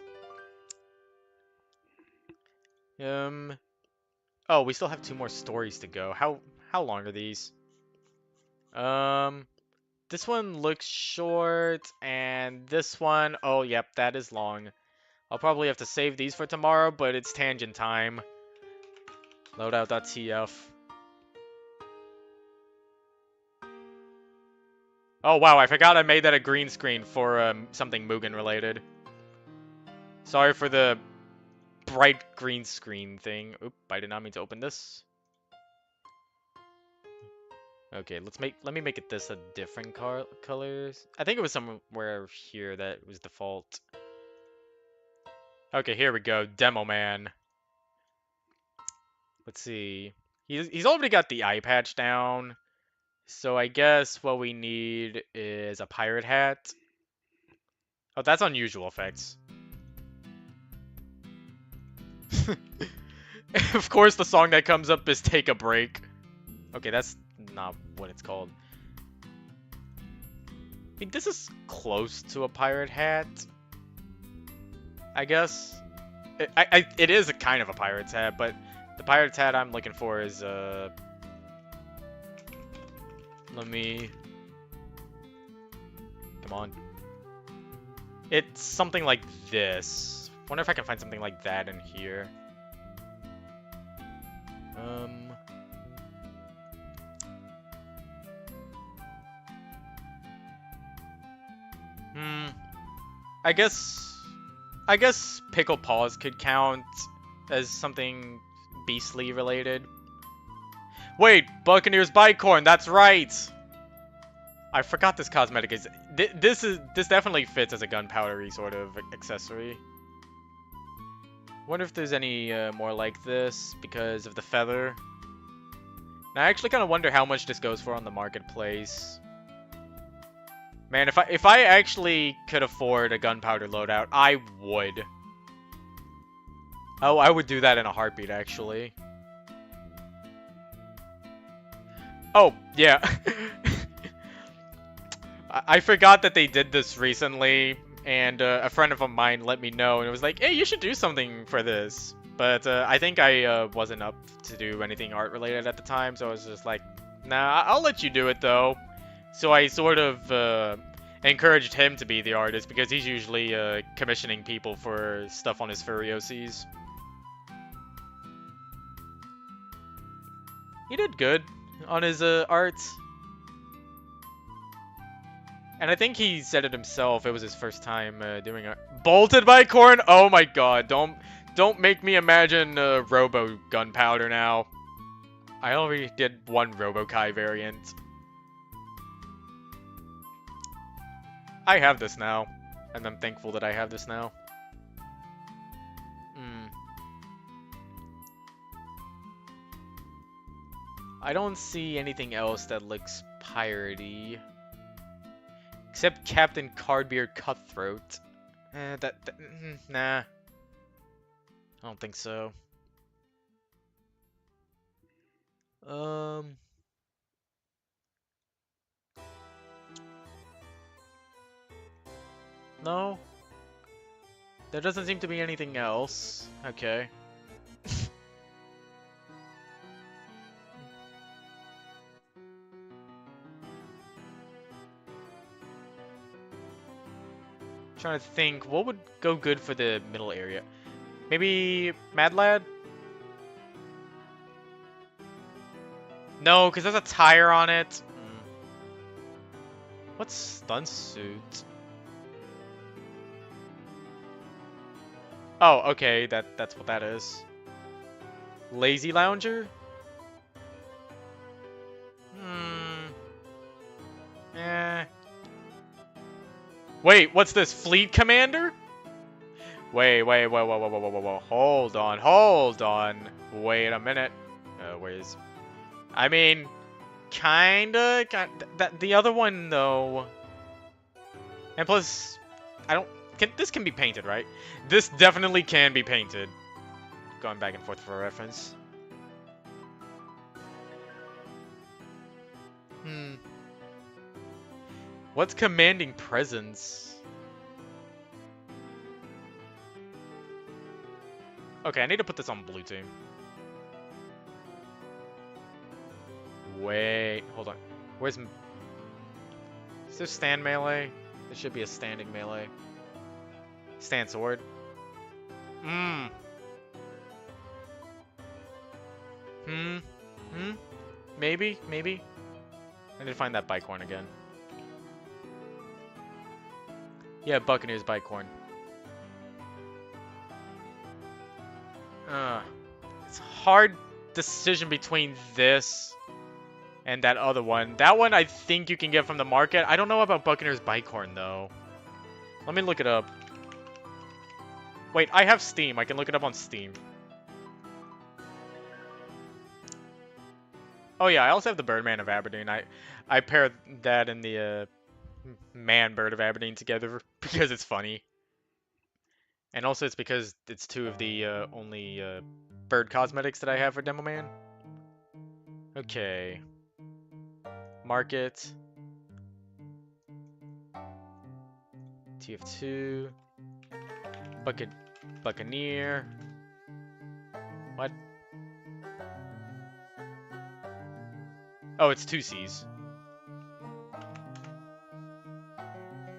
Oh, we still have 2 more stories to go. How long are these? This one looks short, and this one, oh, yep, that is long. I'll probably have to save these for tomorrow, but it's tangent time. Loadout.tf. Oh, wow, I forgot I made that a green screen for something Mugen related. Sorry for the bright green screen thing. Oop, I did not mean to open this. Okay, let me make it this a different colors. I think it was somewhere here that was default. Okay, here we go. Demo man. Let's see. He's already got the eye patch down. So I guess what we need is a pirate hat. Oh, that's unusual effects. Of course, the song that comes up is Take a Break. Okay, that's not what it's called. I mean, this is close to a pirate hat, I guess. It is a kind of a pirate's hat, but the pirate's hat I'm looking for is, let me... Come on. It's something like this. Wonder if I can find something like that in here. I guess Pickle Paws could count as something beastly related. Wait, Buccaneer's Bicorn, that's right! I forgot this cosmetic is... This definitely fits as a gunpowdery sort of accessory. Wonder if there's any more like this because of the feather. And I actually kind of wonder how much this goes for on the marketplace. Man, if I actually could afford a gunpowder loadout, I would. Oh, I would do that in a heartbeat, actually. Oh, yeah. I forgot that they did this recently, and a friend of mine let me know, and it was like, hey, you should do something for this. But I think I wasn't up to do anything art-related at the time, so I was just like, nah, I'll let you do it, though. So I sort of encouraged him to be the artist because he's usually commissioning people for stuff on his Furiosies. He did good on his art. And I think he said it himself, it was his first time doing it. Bolted by Corn? Oh my god, don't make me imagine Robo Gunpowder now. I already did one Robo-Kai variant. I have this now, and I'm thankful that I have this now. I don't see anything else that looks piratey. Except Captain Cardbeard Cutthroat. Nah. I don't think so. No. There doesn't seem to be anything else. Okay. Trying to think, what would go good for the middle area? Maybe Mad Lad? No, because there's a tire on it. What's Stun Suit? Oh, okay, that's what that is. Lazy Lounger? Eh. Wait, what's this? Fleet Commander? Wait. Hold on. Wait a minute. Where's... I mean, kinda. The other one, though. And plus, I don't... This can be painted, right? This definitely can be painted. Going back and forth for a reference. What's Commanding Presence? Okay, I need to put this on blue team. Wait, hold on. Where's... Is there stand melee? There should be a standing melee. Stand sword. Maybe. I need to find that Bicorn again. Yeah, Buccaneer's Bicorn. It's a hard decision between this And that other one. That one I think you can get from the market. I don't know about Buccaneer's Bicorn, though. Let me look it up. Wait, I have Steam. I can look it up on Steam. Oh yeah, I also have the Birdman of Aberdeen. I pair that and the Man-Bird of Aberdeen together because it's funny. And also it's because it's two of the only bird cosmetics that I have for Demo Man. Okay. Market. TF2. Buccaneer. What? Oh, it's 2 C's.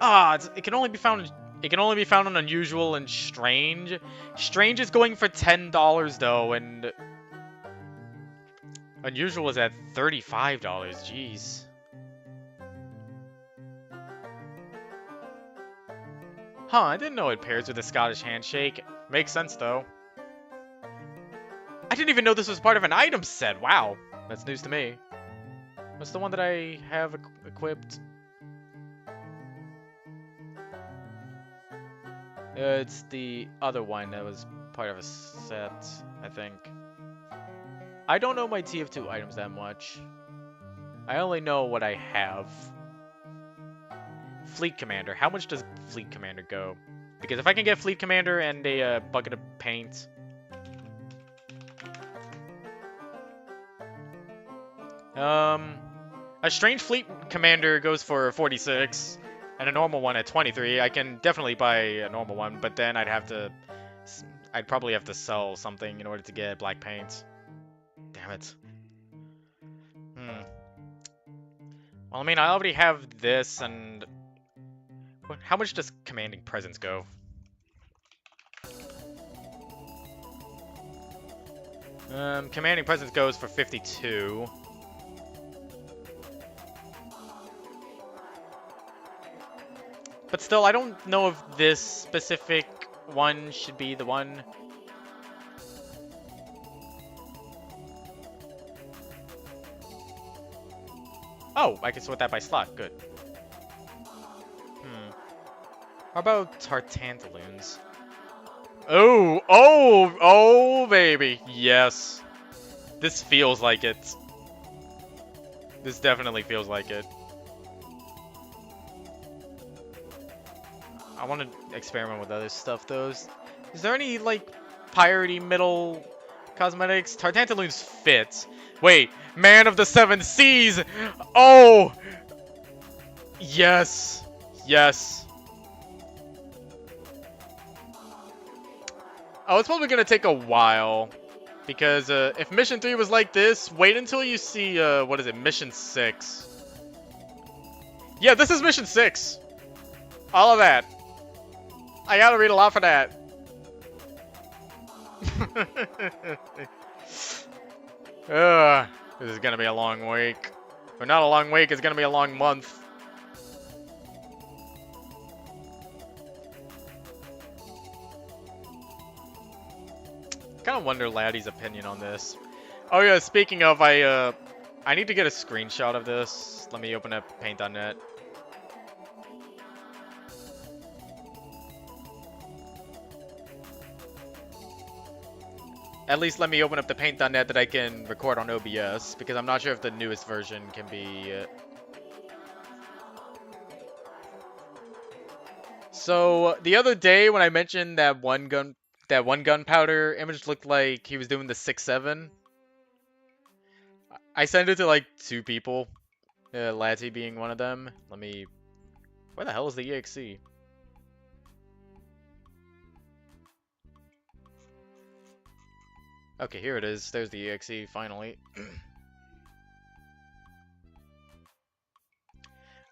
Ah, it can only be found. It can only be found on unusual and strange. Strange is going for $10 though, and unusual is at $35. Jeez. Huh? I didn't know it pairs with a Scottish handshake. Makes sense though. I didn't even know this was part of an item set. Wow, that's news to me. What's the one that I have equipped? It's the other one that was part of a set, I think. I don't know my TF2 items that much. I only know what I have. Fleet Commander. How much does Fleet Commander go? Because if I can get Fleet Commander and a bucket of paint... A Strange Fleet Commander goes for 46. And a normal one at 23. I can definitely buy a normal one, but then I'd probably have to sell something in order to get black paint. Damn it. Well, I mean, I already have this, and... How much does Commanding Presence go? Commanding Presence goes for 52. But still, I don't know if this specific one should be the one. Oh, I can sort that by slot. Good. How about Tartantaloons? Oh, baby. Yes. This feels like it. This definitely feels like it. I want to experiment with other stuff, though. Is there any, like, piratey middle cosmetics? Tartantaloons fit. Wait, Man of the Seven Seas! Oh! Yes. Yes. Oh, it's probably going to take a while. Because if Mission 3 was like this, wait until you see, what is it, Mission 6. Yeah, this is Mission 6. All of that. I gotta read a lot for that. This is gonna be a long week. Or not a long week, it's gonna be a long month. Kinda wonder Laddie's opinion on this. Oh yeah, speaking of, I need to get a screenshot of this. Let me open up paint.net. At least let me open up the paint.net that I can record on OBS, because I'm not sure if the newest version can be... So, the other day when I mentioned that one gunpowder image looked like he was doing the 6-7, I sent it to like 2 people, Latty being one of them. Let me... Where the hell is the EXE? Okay, here it is. There's the EXE, finally.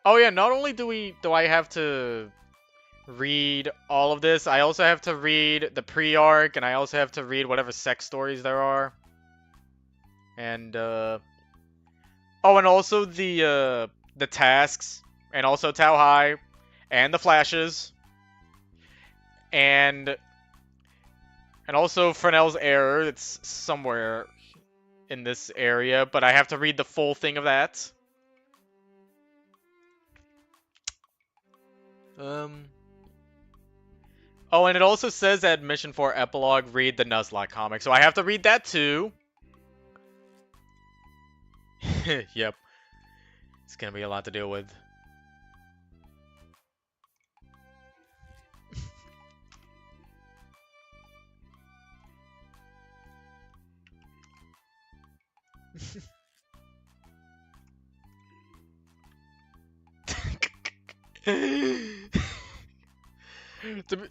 Oh yeah, not only do I have to read all of this, I also have to read the pre-arc, and I also have to read whatever sex stories there are. And, oh, and also the tasks, and also Tau High, and the flashes, and also Fresnel's error. It's somewhere in this area, but I have to read the full thing of that. Oh, and it also says that Mission 4 Epilogue, read the Nuzlocke comic, so I have to read that too. Yep. It's gonna be a lot to deal with.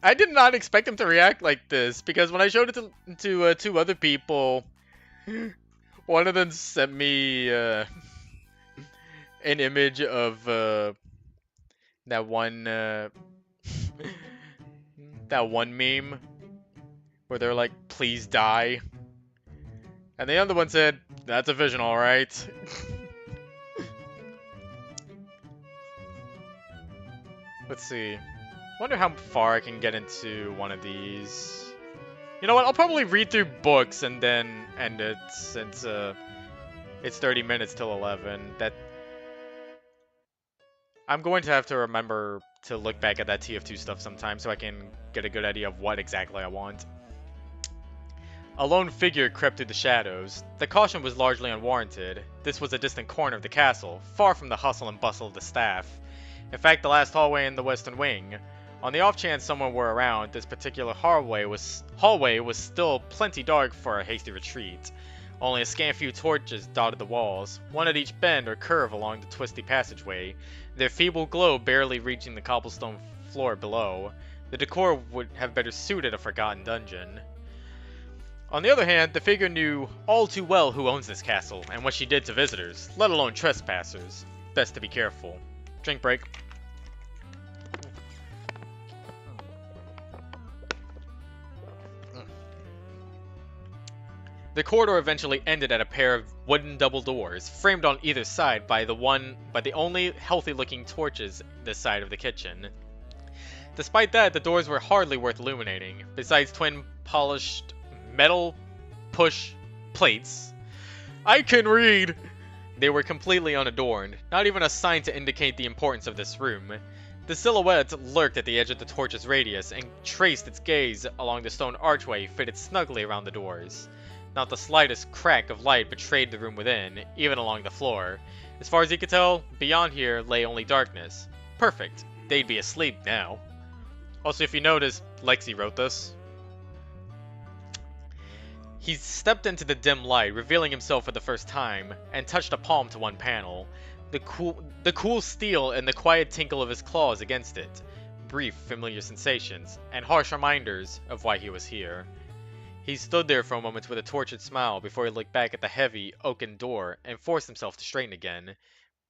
I did not expect him to react like this, because when I showed it to two other people, one of them sent me an image of that one that one meme where they're like, "Please die," and the other one said, "That's a vision, all right." Let's see. Wonder how far I can get into one of these. You know what? I'll probably read through books and then end it, since it's 30 minutes till 11. That I'm going to have to remember to look back at that TF2 stuff sometime so I can get a good idea of what exactly I want. A lone figure crept through the shadows. The caution was largely unwarranted. This was a distant corner of the castle, far from the hustle and bustle of the staff. In fact, the last hallway in the western wing. On the off chance someone were around, this particular hallway was still plenty dark for a hasty retreat. Only a scant few torches dotted the walls, one at each bend or curve along the twisty passageway, their feeble glow barely reaching the cobblestone floor below. The decor would have better suited a forgotten dungeon. On the other hand, the figure knew all too well who owns this castle, and what she did to visitors, let alone trespassers. Best to be careful. Drink break. The corridor eventually ended at a pair of wooden double doors, framed on either side by the only healthy-looking torches this side of the kitchen. Despite that, the doors were hardly worth illuminating. Besides twin polished metal push plates, I can read! They were completely unadorned, not even a sign to indicate the importance of this room. The silhouette lurked at the edge of the torch's radius and traced its gaze along the stone archway fitted snugly around the doors. Not the slightest crack of light betrayed the room within, even along the floor. As far as he could tell, beyond here lay only darkness. Perfect. They'd be asleep now. Also, if you notice, Lexi wrote this. He stepped into the dim light, revealing himself for the first time, and touched a palm to one panel. The cool steel and the quiet tinkle of his claws against it. Brief, familiar sensations, and harsh reminders of why he was here. He stood there for a moment with a tortured smile before he looked back at the heavy, oaken door and forced himself to straighten again.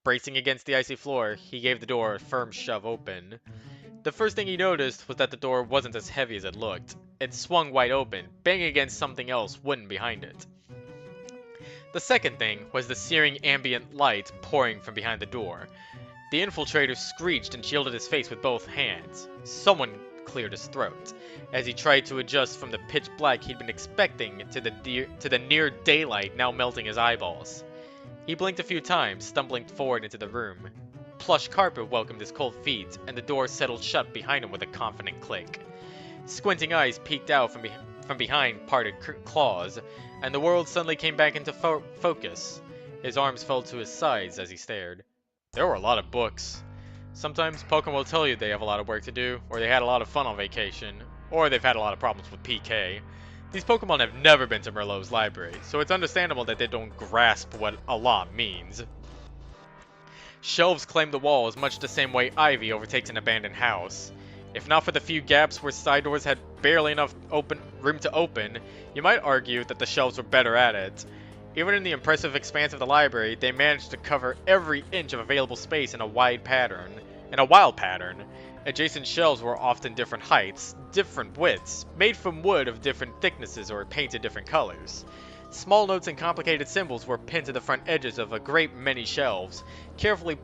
Bracing against the icy floor, he gave the door a firm shove open. The first thing he noticed was that the door wasn't as heavy as it looked. It swung wide open, banging against something else wooden behind it. The second thing was the searing ambient light pouring from behind the door. The infiltrator screeched and shielded his face with both hands. Someone cleared his throat, as he tried to adjust from the pitch black he'd been expecting to the near daylight now melting his eyeballs. He blinked a few times, stumbling forward into the room. Plush carpet welcomed his cold feet, and the door settled shut behind him with a confident click. Squinting eyes peeked out from behind parted claws, and the world suddenly came back into focus. His arms fell to his sides as he stared. There were a lot of books. Sometimes Pokemon will tell you they have a lot of work to do, or they had a lot of fun on vacation, or they've had a lot of problems with PK. These Pokemon have never been to Merlot's library, so it's understandable that they don't grasp what a lot means. Shelves claim the walls much the same way ivy overtakes an abandoned house. If not for the few gaps where side doors had barely enough room to open, you might argue that the shelves were better at it. Even in the impressive expanse of the library, they managed to cover every inch of available space in a wild pattern. Adjacent shelves were often different heights, different widths, made from wood of different thicknesses or painted different colors. Small notes and complicated symbols were pinned to the front edges of a great many shelves, carefully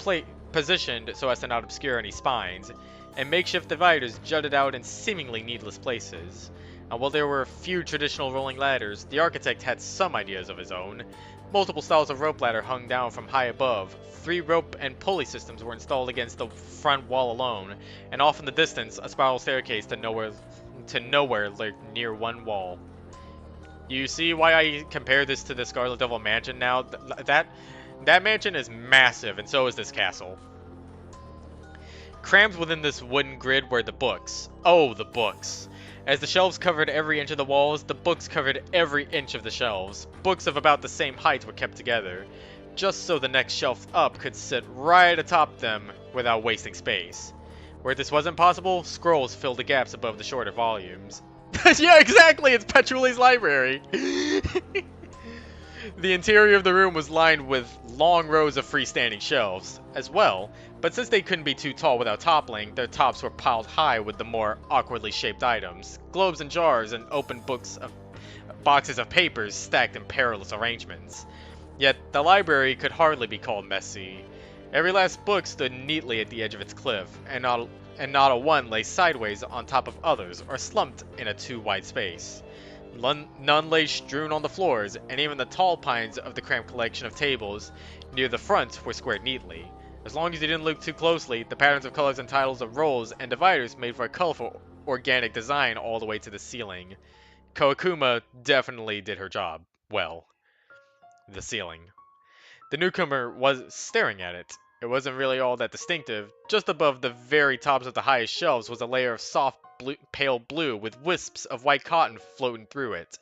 positioned so as to not obscure any spines, and makeshift dividers jutted out in seemingly needless places. And while there were few traditional rolling ladders, the architect had some ideas of his own. Multiple styles of rope ladder hung down from high above. 3 rope and pulley systems were installed against the front wall alone, and off in the distance, a spiral staircase to nowhere lurked near one wall. You see why I compare this to the Scarlet Devil mansion now? That mansion is massive, and so is this castle. Crammed within this wooden grid were the books. Oh, the books. As the shelves covered every inch of the walls, the books covered every inch of the shelves. Books of about the same height were kept together, just so the next shelf up could sit right atop them without wasting space. Where this wasn't possible, scrolls filled the gaps above the shorter volumes. Yeah, exactly! It's Petruli's library! The interior of the room was lined with long rows of freestanding shelves as well, but since they couldn't be too tall without toppling, their tops were piled high with the more awkwardly shaped items, globes and jars, and open boxes of papers stacked in perilous arrangements. Yet the library could hardly be called messy. Every last book stood neatly at the edge of its cliff, and not a one lay sideways on top of others or slumped in a too wide space. None lay strewn on the floors, and even the tall pines of the cramped collection of tables near the front were squared neatly. As long as you didn't look too closely, the patterns of colors and titles of rows and dividers made for a colorful, organic design all the way to the ceiling. Koakuma definitely did her job well. The ceiling. The newcomer was staring at it. It wasn't really all that distinctive. Just above the very tops of the highest shelves was a layer of soft pale blue with wisps of white cotton floating through it.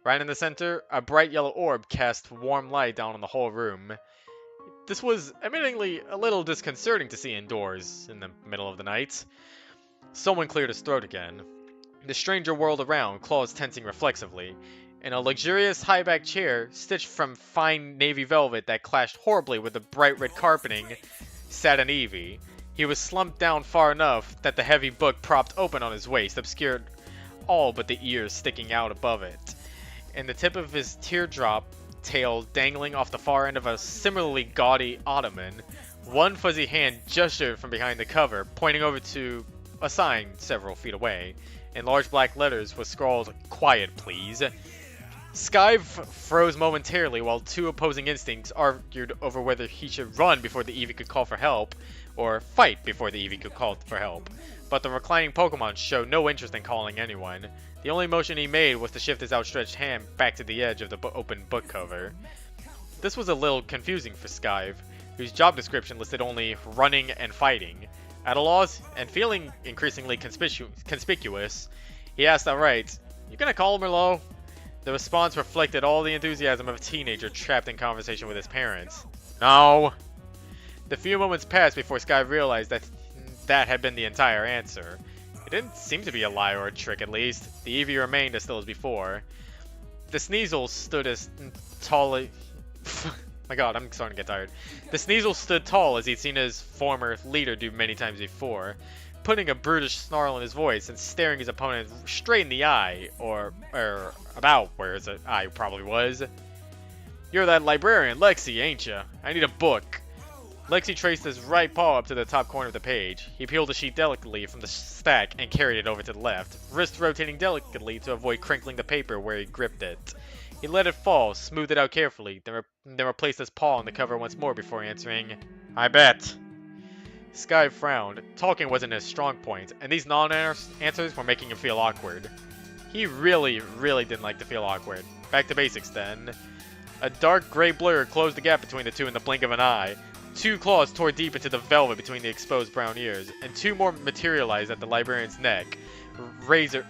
Right in the center, a bright yellow orb cast warm light down on the whole room. This was admittingly a little disconcerting to see indoors in the middle of the night. Someone cleared his throat again. The stranger whirled around, claws tensing reflexively. In a luxurious high-back chair, stitched from fine navy velvet that clashed horribly with the bright red carpeting, sat an Eevee. He was slumped down far enough that the heavy book propped open on his waist obscured all but the ears sticking out above it. And the tip of his teardrop tail dangling off the far end of a similarly gaudy ottoman, one fuzzy hand gestured from behind the cover, pointing over to a sign several feet away. In large black letters was scrawled, "Quiet, please." Sky froze momentarily while two opposing instincts argued over whether he should run before the Eevee could call for help, or fight before the Eevee could call for help. But the reclining Pokemon showed no interest in calling anyone. The only motion he made was to shift his outstretched hand back to the edge of the open book cover. This was a little confusing for Skive, whose job description listed only running and fighting. At a loss, and feeling increasingly conspicuous, he asked outright, "You gonna call Merlot?" The response reflected all the enthusiasm of a teenager trapped in conversation with his parents. "No." The few moments passed before Sky realized that had been the entire answer. It didn't seem to be a lie or a trick, at least. The Eevee remained as still as before. The Sneasel stood as tall as... My god, I'm starting to get tired. The Sneasel stood tall as he'd seen his former leader do many times before, putting a brutish snarl in his voice and staring his opponent straight in the eye, or about where his eye probably was. "You're that librarian, Lexi, ain't ya? I need a book." Lexi traced his right paw up to the top corner of the page. He peeled a sheet delicately from the stack and carried it over to the left, wrist rotating delicately to avoid crinkling the paper where he gripped it. He let it fall, smoothed it out carefully, then replaced his paw on the cover once more before answering, "I bet." Sky frowned. Talking wasn't his strong point, and these non-answers were making him feel awkward. He really didn't like to feel awkward. Back to basics then. A dark gray blur closed the gap between the two in the blink of an eye. Two claws tore deep into the velvet between the exposed brown ears, and two more materialized at the librarian's neck, razor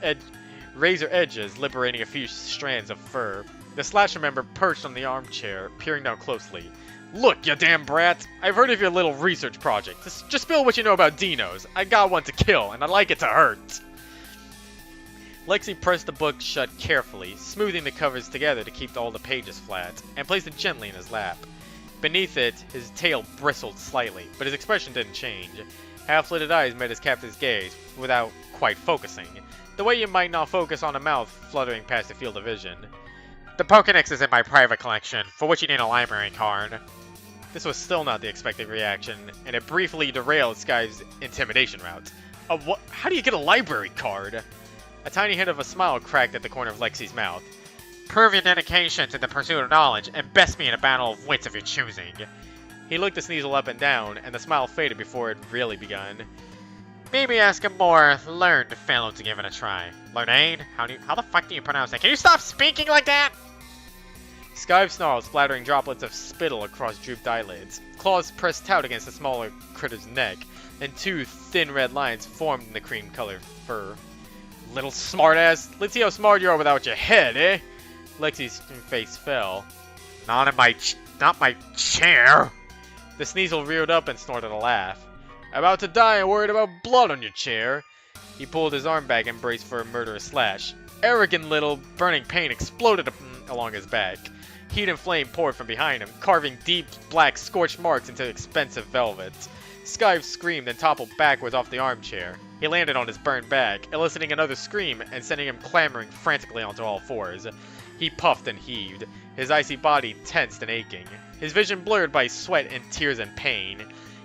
edges liberating a few strands of fur. The slasher member perched on the armchair, peering down closely. "Look, you damn brat! I've heard of your little research project. Just spill what you know about dinos. I got one to kill, and I like it to hurt." Lexi pressed the book shut carefully, smoothing the covers together to keep all the pages flat, and placed it gently in his lap. Beneath it, his tail bristled slightly, but his expression didn't change. Half-lidded eyes met his captive's gaze, without quite focusing, the way you might not focus on a mouth fluttering past the field of vision. "The Pokédex is in my private collection, for which you need a library card." This was still not the expected reaction, and it briefly derailed Sky's intimidation route. How do you get a library card? A tiny hint of a smile cracked at the corner of Lexi's mouth. Prove your dedication to the pursuit of knowledge and best me in a battle of wits of your choosing. He looked the Sneasel up and down, and the smile faded before it really begun. Maybe ask a more learned fellow to give it a try. Learned? How the fuck do you pronounce that? Can you stop speaking like that? Skive snarled, splattering droplets of spittle across drooped eyelids. Claws pressed out against the smaller critter's neck, and two thin red lines formed in the cream-colored fur. Little smartass, let's see how smart you are without your head, eh? Lexi's face fell. Not my chair. The Sneasel reared up and snorted a laugh. About to die and worried about blood on your chair. He pulled his arm back and braced for a murderous slash. Arrogant little burning pain exploded along his back. Heat and flame poured from behind him, carving deep, black, scorched marks into expensive velvet. Skive screamed and toppled backwards off the armchair. He landed on his burned back, eliciting another scream and sending him clambering frantically onto all fours. He puffed and heaved, his icy body tensed and aching, his vision blurred by sweat and tears and pain.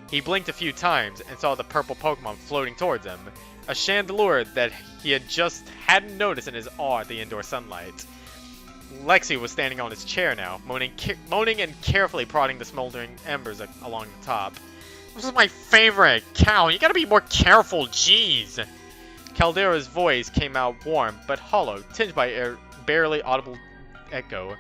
He blinked a few times and saw the purple Pokemon floating towards him, a chandelier that he hadn't noticed in his awe at the indoor sunlight. Lexi was standing on his chair now, moaning and carefully prodding the smoldering embers along the top. This is my favorite. Cal, you gotta be more careful, jeez. Caldera's voice came out warm but hollow, tinged by a barely audible echo.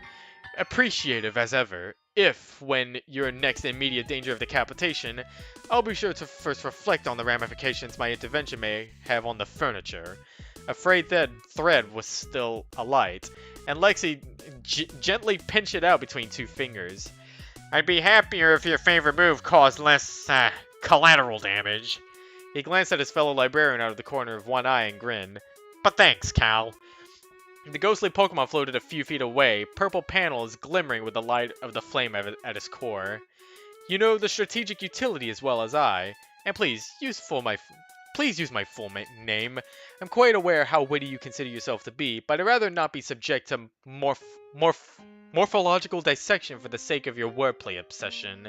Appreciative as ever. If, when you're next in immediate danger of decapitation, I'll be sure to first reflect on the ramifications my intervention may have on the furniture. Afraid that thread was still alight, and Lexi gently pinched it out between two fingers. I'd be happier if your favorite move caused less, collateral damage. He glanced at his fellow librarian out of the corner of one eye and grinned. But thanks, Cal. The ghostly Pokemon floated a few feet away, purple panels glimmering with the light of the flame at its core. You know the strategic utility as well as I, and please use my full name. I'm quite aware how witty you consider yourself to be, but I'd rather not be subject to morphological dissection for the sake of your wordplay obsession.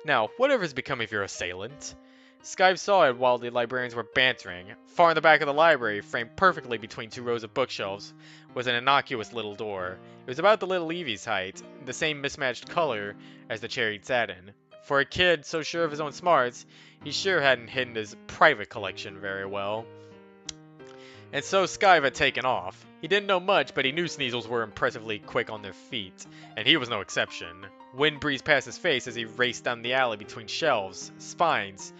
Now, whatever has become of your assailant? Skive saw it while the librarians were bantering. Far in the back of the library, framed perfectly between two rows of bookshelves, was an innocuous little door. It was about the little Eevee's height, the same mismatched color as the chair he'd sat in. For a kid so sure of his own smarts, he sure hadn't hidden his private collection very well. And so Skive had taken off. He didn't know much, but he knew Sneasels were impressively quick on their feet, and he was no exception. Wind breezed past his face as he raced down the alley between shelves, spines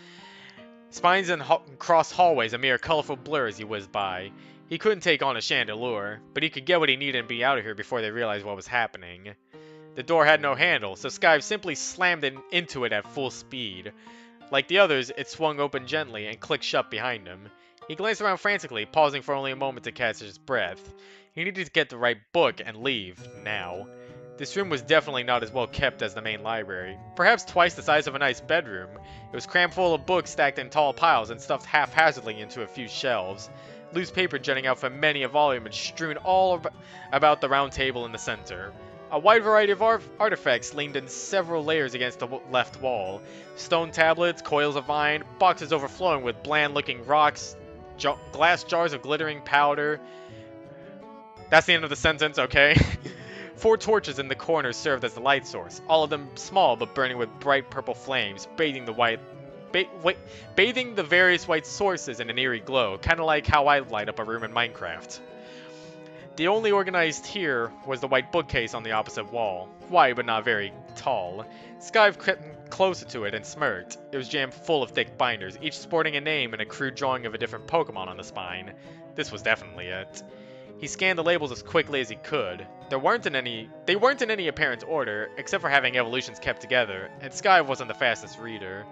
and cross hallways, a mere colorful blur as he whizzed by. He couldn't take on a chandelier, but he could get what he needed and be out of here before they realized what was happening. The door had no handle, so Skive simply slammed into it at full speed. Like the others, it swung open gently and clicked shut behind him. He glanced around frantically, pausing for only a moment to catch his breath. He needed to get the right book and leave, now. This room was definitely not as well kept as the main library. Perhaps twice the size of a nice bedroom. It was crammed full of books stacked in tall piles and stuffed haphazardly into a few shelves. Loose paper jutting out from many a volume and strewn all about the round table in the center. A wide variety of artifacts leaned in several layers against the left wall. Stone tablets, coils of vine, boxes overflowing with bland-looking rocks, glass jars of glittering powder. That's the end of the sentence, okay? 4 torches in the corner served as the light source, all of them small but burning with bright purple flames, bathing the various white sources in an eerie glow, kind of like how I light up a room in Minecraft. The only organized here was the white bookcase on the opposite wall, wide but not very tall. Skive crept closer to it and smirked. It was jammed full of thick binders, each sporting a name and a crude drawing of a different Pokemon on the spine. This was definitely it. He scanned the labels as quickly as he could. They weren't in any apparent order, except for having evolutions kept together, and Skive wasn't the fastest reader.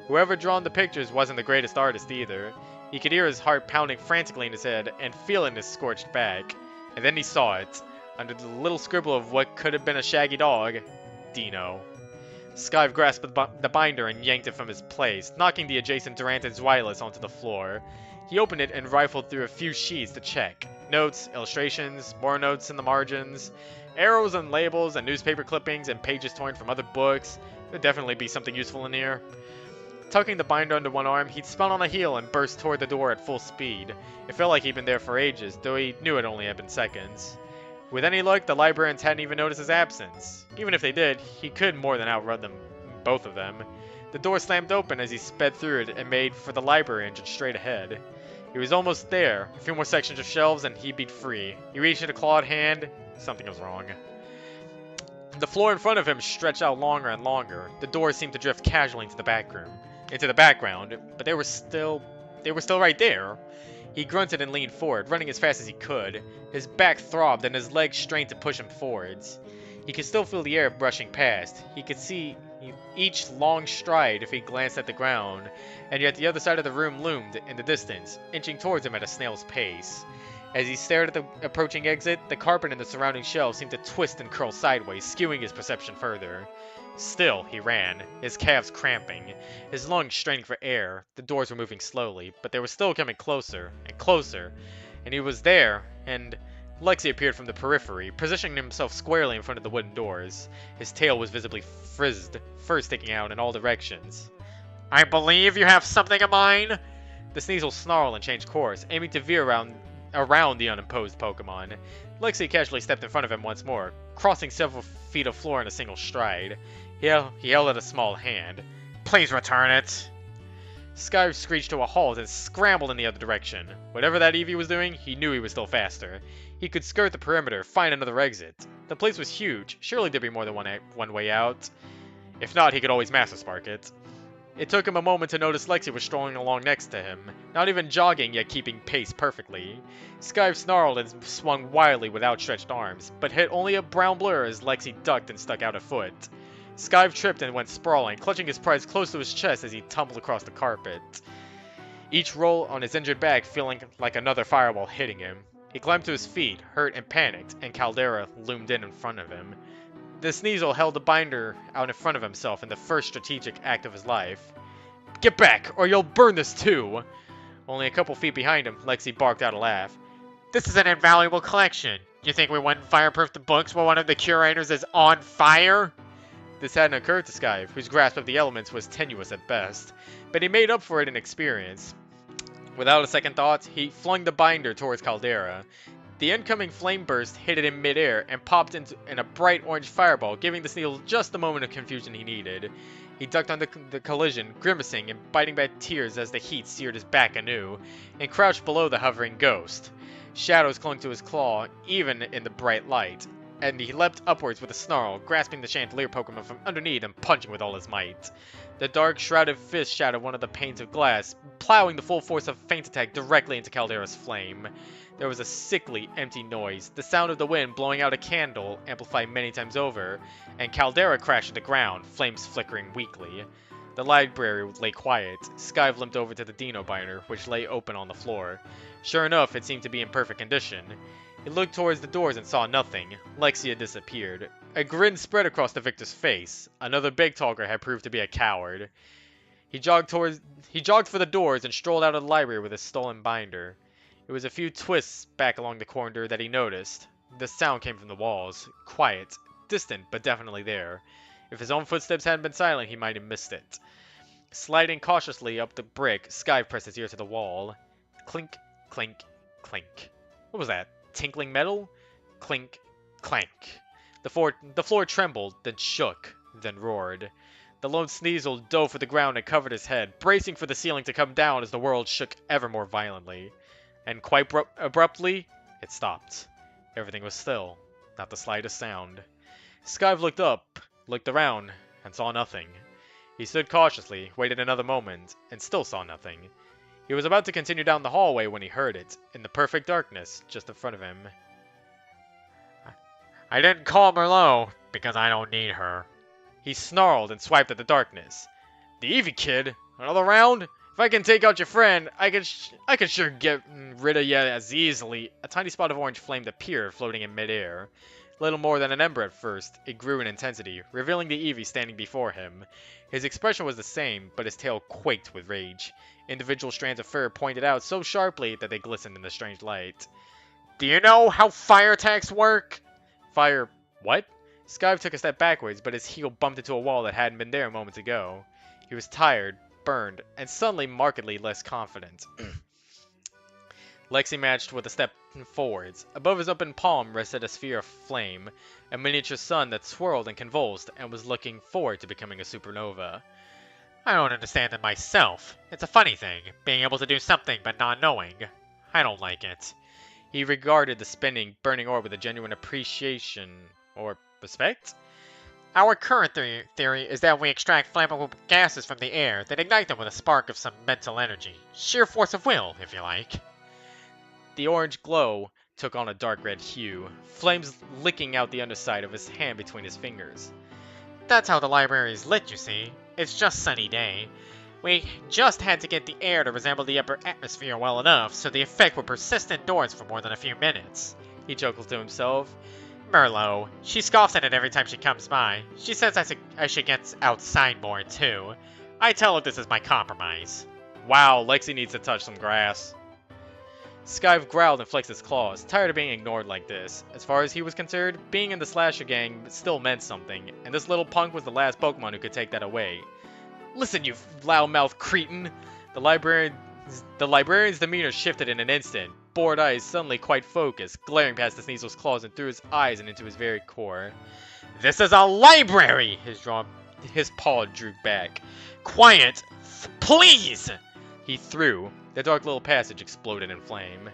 Whoever drawn the pictures wasn't the greatest artist either. He could hear his heart pounding frantically in his head and feel it in his scorched back. And then he saw it, under the little scribble of what could have been a shaggy dog, Dino. Skive grasped the binder and yanked it from his place, knocking the adjacent Durant Zweilous onto the floor. He opened it and rifled through a few sheets to check. Notes, illustrations, more notes in the margins, arrows and labels and newspaper clippings and pages torn from other books. There'd definitely be something useful in here. Tucking the binder under one arm, he spun on a heel and burst toward the door at full speed. It felt like he'd been there for ages, though he knew it only had been seconds. With any luck, the librarians hadn't even noticed his absence. Even if they did, he could more than outrun them, both of them. The door slammed open as he sped through it and made for the library entrance straight ahead. He was almost there. A few more sections of shelves and he'd be free. He reached in a clawed hand. Something was wrong. The floor in front of him stretched out longer and longer. The doors seemed to drift casually into the background, but they were still right there. He grunted and leaned forward, running as fast as he could. His back throbbed and his legs strained to push him forwards. He could still feel the air brushing past. He could see each long stride if he glanced at the ground, and yet the other side of the room loomed in the distance, inching towards him at a snail's pace. As he stared at the approaching exit, the carpet and the surrounding shelves seemed to twist and curl sideways, skewing his perception further. Still, he ran, his calves cramping, his lungs straining for air. The doors were moving slowly, but they were still coming closer and closer, and he was there, and Lexi appeared from the periphery, positioning himself squarely in front of the wooden doors. His tail was visibly frizzed, fur sticking out in all directions. I believe you have something of mine? The Sneasel snarled and changed course, aiming to veer around the unimposed Pokemon. Lexi casually stepped in front of him once more, crossing several feet of floor in a single stride. He held out a small hand. Please return it. Sky screeched to a halt and scrambled in the other direction. Whatever that Eevee was doing, he knew he was still faster. He could skirt the perimeter, find another exit. The place was huge. Surely there'd be more than one way out. If not, he could always Master Spark it. It took him a moment to notice Lexi was strolling along next to him, not even jogging, yet keeping pace perfectly. Sky snarled and swung wildly with outstretched arms, but hit only a brown blur as Lexi ducked and stuck out a foot. Skyve tripped and went sprawling, clutching his prize close to his chest as he tumbled across the carpet, each roll on his injured back feeling like another fireball hitting him. He climbed to his feet, hurt and panicked, and Caldera loomed in front of him. The Sneasel held the binder out in front of himself in the first strategic act of his life. Get back, or you'll burn this too! Only a couple feet behind him, Lexi barked out a laugh. This is an invaluable collection. You think we wouldn't fireproof the books while one of the curators is on fire? This hadn't occurred to Skyve, whose grasp of the elements was tenuous at best, but he made up for it in experience. Without a second thought, he flung the binder towards Caldera. The incoming flame burst hit it in midair and popped in a bright orange fireball, giving the Sneasel just the moment of confusion he needed. He ducked on the collision, grimacing and biting back tears as the heat seared his back anew, and crouched below the hovering ghost. Shadows clung to his claw, even in the bright light, and he leapt upwards with a snarl, grasping the Chandelier Pokemon from underneath and punching with all his might. The dark, shrouded fist shattered one of the panes of glass, plowing the full force of a feint attack directly into Caldera's flame. There was a sickly, empty noise, the sound of the wind blowing out a candle, amplified many times over, and Caldera crashed to the ground, flames flickering weakly. The library lay quiet. Skyve limped over to the Dino binder, which lay open on the floor. Sure enough, it seemed to be in perfect condition. He looked towards the doors and saw nothing. Lexi had disappeared. A grin spread across the victor's face. Another big talker had proved to be a coward. He jogged for the doors and strolled out of the library with his stolen binder. It was a few twists back along the corridor that he noticed. The sound came from the walls. Quiet. Distant, but definitely there. If his own footsteps hadn't been silent, he might have missed it. Sliding cautiously up the brick, Skyve pressed his ear to the wall. Clink, clink, clink. What was that? Tinkling metal? Clink, clank. The floor trembled, then shook, then roared. The lone Sneasel dove for the ground and covered his head, bracing for the ceiling to come down as the world shook ever more violently. And quite abruptly, it stopped. Everything was still, not the slightest sound. Skyve looked up, looked around, and saw nothing. He stood cautiously, waited another moment, and still saw nothing. He was about to continue down the hallway when he heard it, in the perfect darkness, just in front of him. I didn't call Merlot, because I don't need her. He snarled and swiped at the darkness. The Eevee kid? Another round? If I can take out your friend, I could sure get rid of you as easily. A tiny spot of orange flame appeared, floating in midair. Little more than an ember at first, it grew in intensity, revealing the Eevee standing before him. His expression was the same, but his tail quaked with rage. Individual strands of fur pointed out so sharply that they glistened in the strange light. Do you know how fire attacks work? Fire... what? Skyve took a step backwards, but his heel bumped into a wall that hadn't been there moments ago. He was tired, burned, and suddenly markedly less confident. Lexi matched with a step forwards. Above his open palm rested a sphere of flame, a miniature sun that swirled and convulsed and was looking forward to becoming a supernova. I don't understand it myself. It's a funny thing, being able to do something but not knowing. I don't like it. He regarded the spinning, burning orb with a genuine appreciation or respect. Our current theory is that we extract flammable gases from the air, then ignite them with a spark of some mental energy. Sheer force of will, if you like. The orange glow took on a dark red hue, flames licking out the underside of his hand between his fingers. That's how the library is lit, you see. It's just sunny day. We just had to get the air to resemble the upper atmosphere well enough, so the effect would persist indoors for more than a few minutes. He chuckled to himself. Merlot. She scoffs at it every time she comes by. She says I should get outside more, too. I tell her this is my compromise. Wow, Lexi needs to touch some grass. Skive growled and flexed his claws, tired of being ignored like this. As far as he was concerned, being in the Slasher gang still meant something, and this little punk was the last Pokemon who could take that away. Listen, you loudmouth cretin! The librarian's demeanor shifted in an instant, bored eyes suddenly quite focused, glaring past the Sneasel's claws and through his eyes and into his very core. This is a library! His paw drew back. Quiet! Please! He threw. The dark little passage exploded in flame.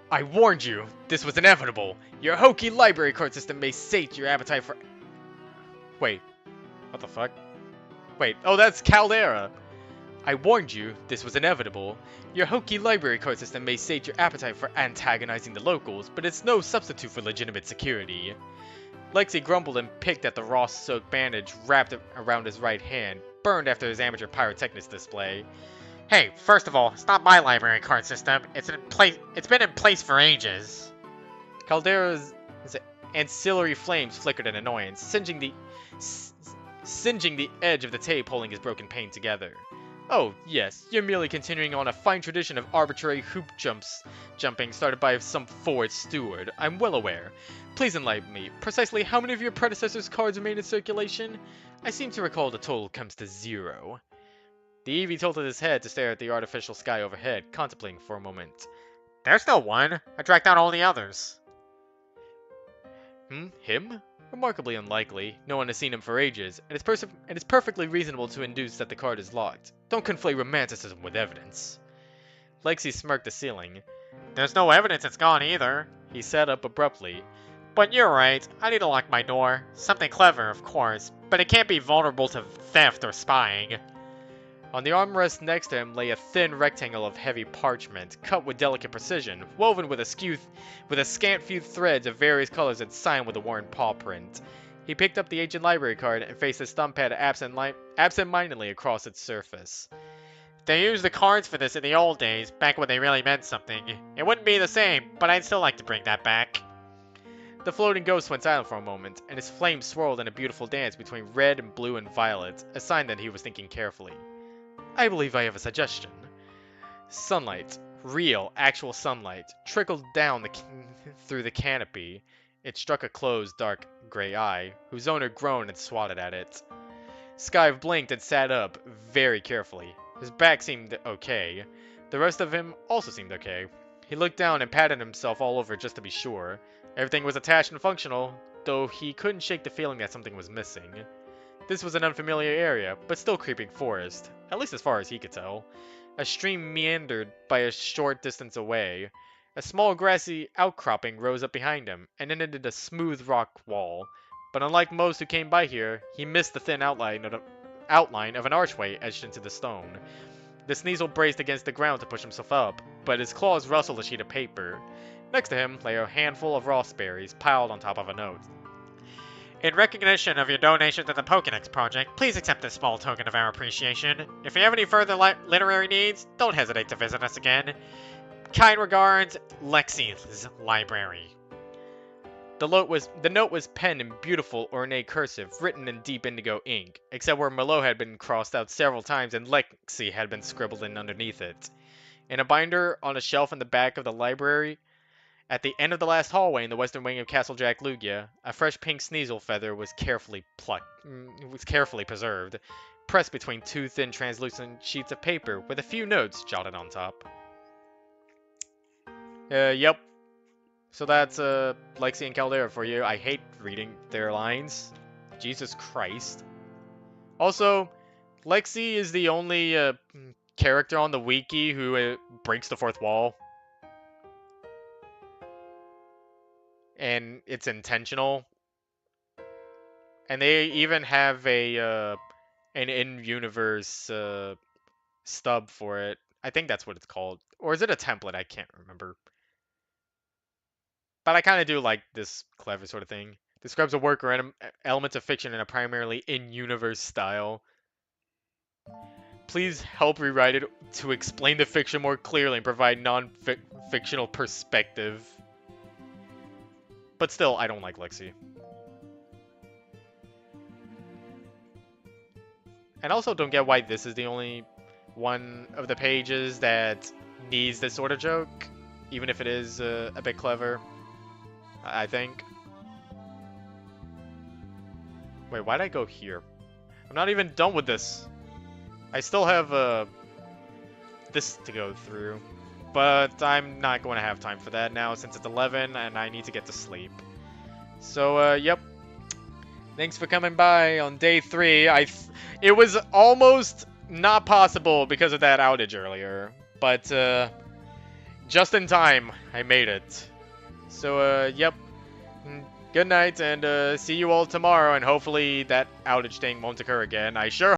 I warned you! This was inevitable! Your hokey library card system may sate your appetite for... Wait. What the fuck? Wait, oh, that's Caldera! I warned you, this was inevitable. Your hokey library card system may sate your appetite for antagonizing the locals, but it's no substitute for legitimate security. Lexi grumbled and picked at the raw-soaked bandage wrapped around his right hand, burned after his amateur pyrotechnics display. Hey, first of all, it's not my library card system. It's been in place for ages. Caldera's ancillary flames flickered in annoyance, singeing the edge of the tape holding his broken pane together. Oh, yes, you're merely continuing on a fine tradition of arbitrary hoop jumping started by some forward steward. I'm well aware. Please enlighten me. Precisely how many of your predecessors' cards remain in circulation? I seem to recall the total comes to 0. The Eevee tilted his head to stare at the artificial sky overhead, contemplating for a moment. There's no one. I tracked down all the others. Him? Remarkably unlikely. No one has seen him for ages, and it's perfectly reasonable to induce that the card is locked. Don't conflate romanticism with evidence. Lexi smirked the ceiling. There's no evidence it's gone either. He sat up abruptly. But you're right. I need to lock my door. Something clever, of course, but it can't be vulnerable to theft or spying. On the armrest next to him lay a thin rectangle of heavy parchment, cut with delicate precision, woven with a scant few threads of various colors and signed with a worn paw print. He picked up the ancient library card and faced his thumb pad absent-mindedly across its surface. They used the cards for this in the old days, back when they really meant something. It wouldn't be the same, but I'd still like to bring that back. The floating ghost went silent for a moment, and his flame swirled in a beautiful dance between red and blue and violet, a sign that he was thinking carefully. I believe I have a suggestion. Sunlight, real, actual sunlight, trickled down through the canopy. It struck a closed, dark, gray eye, whose owner groaned and swatted at it. Skive blinked and sat up, very carefully. His back seemed okay. The rest of him also seemed okay. He looked down and patted himself all over just to be sure. Everything was attached and functional, though he couldn't shake the feeling that something was missing. This was an unfamiliar area, but still creeping forest, at least as far as he could tell. A stream meandered by a short distance away. A small grassy outcropping rose up behind him, and ended in a smooth rock wall. But unlike most who came by here, he missed the thin outline of an archway etched into the stone. The Sneasel braced against the ground to push himself up, but his claws rustled a sheet of paper. Next to him lay a handful of raspberries piled on top of a note. In recognition of your donation to the Pokédex project, please accept this small token of our appreciation. If you have any further literary needs, don't hesitate to visit us again. Kind regards, Lexi's Library. The note was penned in beautiful, ornate cursive, written in deep indigo ink, except where Merlot had been crossed out several times and Lexi had been scribbled in underneath it. In a binder on a shelf in the back of the library, at the end of the last hallway in the western wing of Castle Jack Lugia, a fresh pink Sneasel feather was carefully preserved. pressed between two thin translucent sheets of paper with a few notes jotted on top. Yep. So that's Lexi and Caldera for you. I hate reading their lines. Jesus Christ. Also, Lexi is the only character on the wiki who breaks the fourth wall. And it's intentional. And they even have an in-universe stub for it. I think that's what it's called. Or is it a template? I can't remember. But I kind of do like this clever sort of thing. Describes a work or elements of fiction in a primarily in-universe style. Please help rewrite it to explain the fiction more clearly and provide non-fictional perspective. But still, I don't like Lexi. And also don't get why this is the only one of the pages that needs this sort of joke, even if it is a bit clever, I think. Wait, why'd I go here? I'm not even done with this. I still have this to go through, but I'm not going to have time for that now since it's 11 and I need to get to sleep. So, yep. Thanks for coming by on day 3. It was almost not possible because of that outage earlier, but just in time, I made it. So, yep. Good night, and see you all tomorrow, and hopefully that outage thing won't occur again. I sure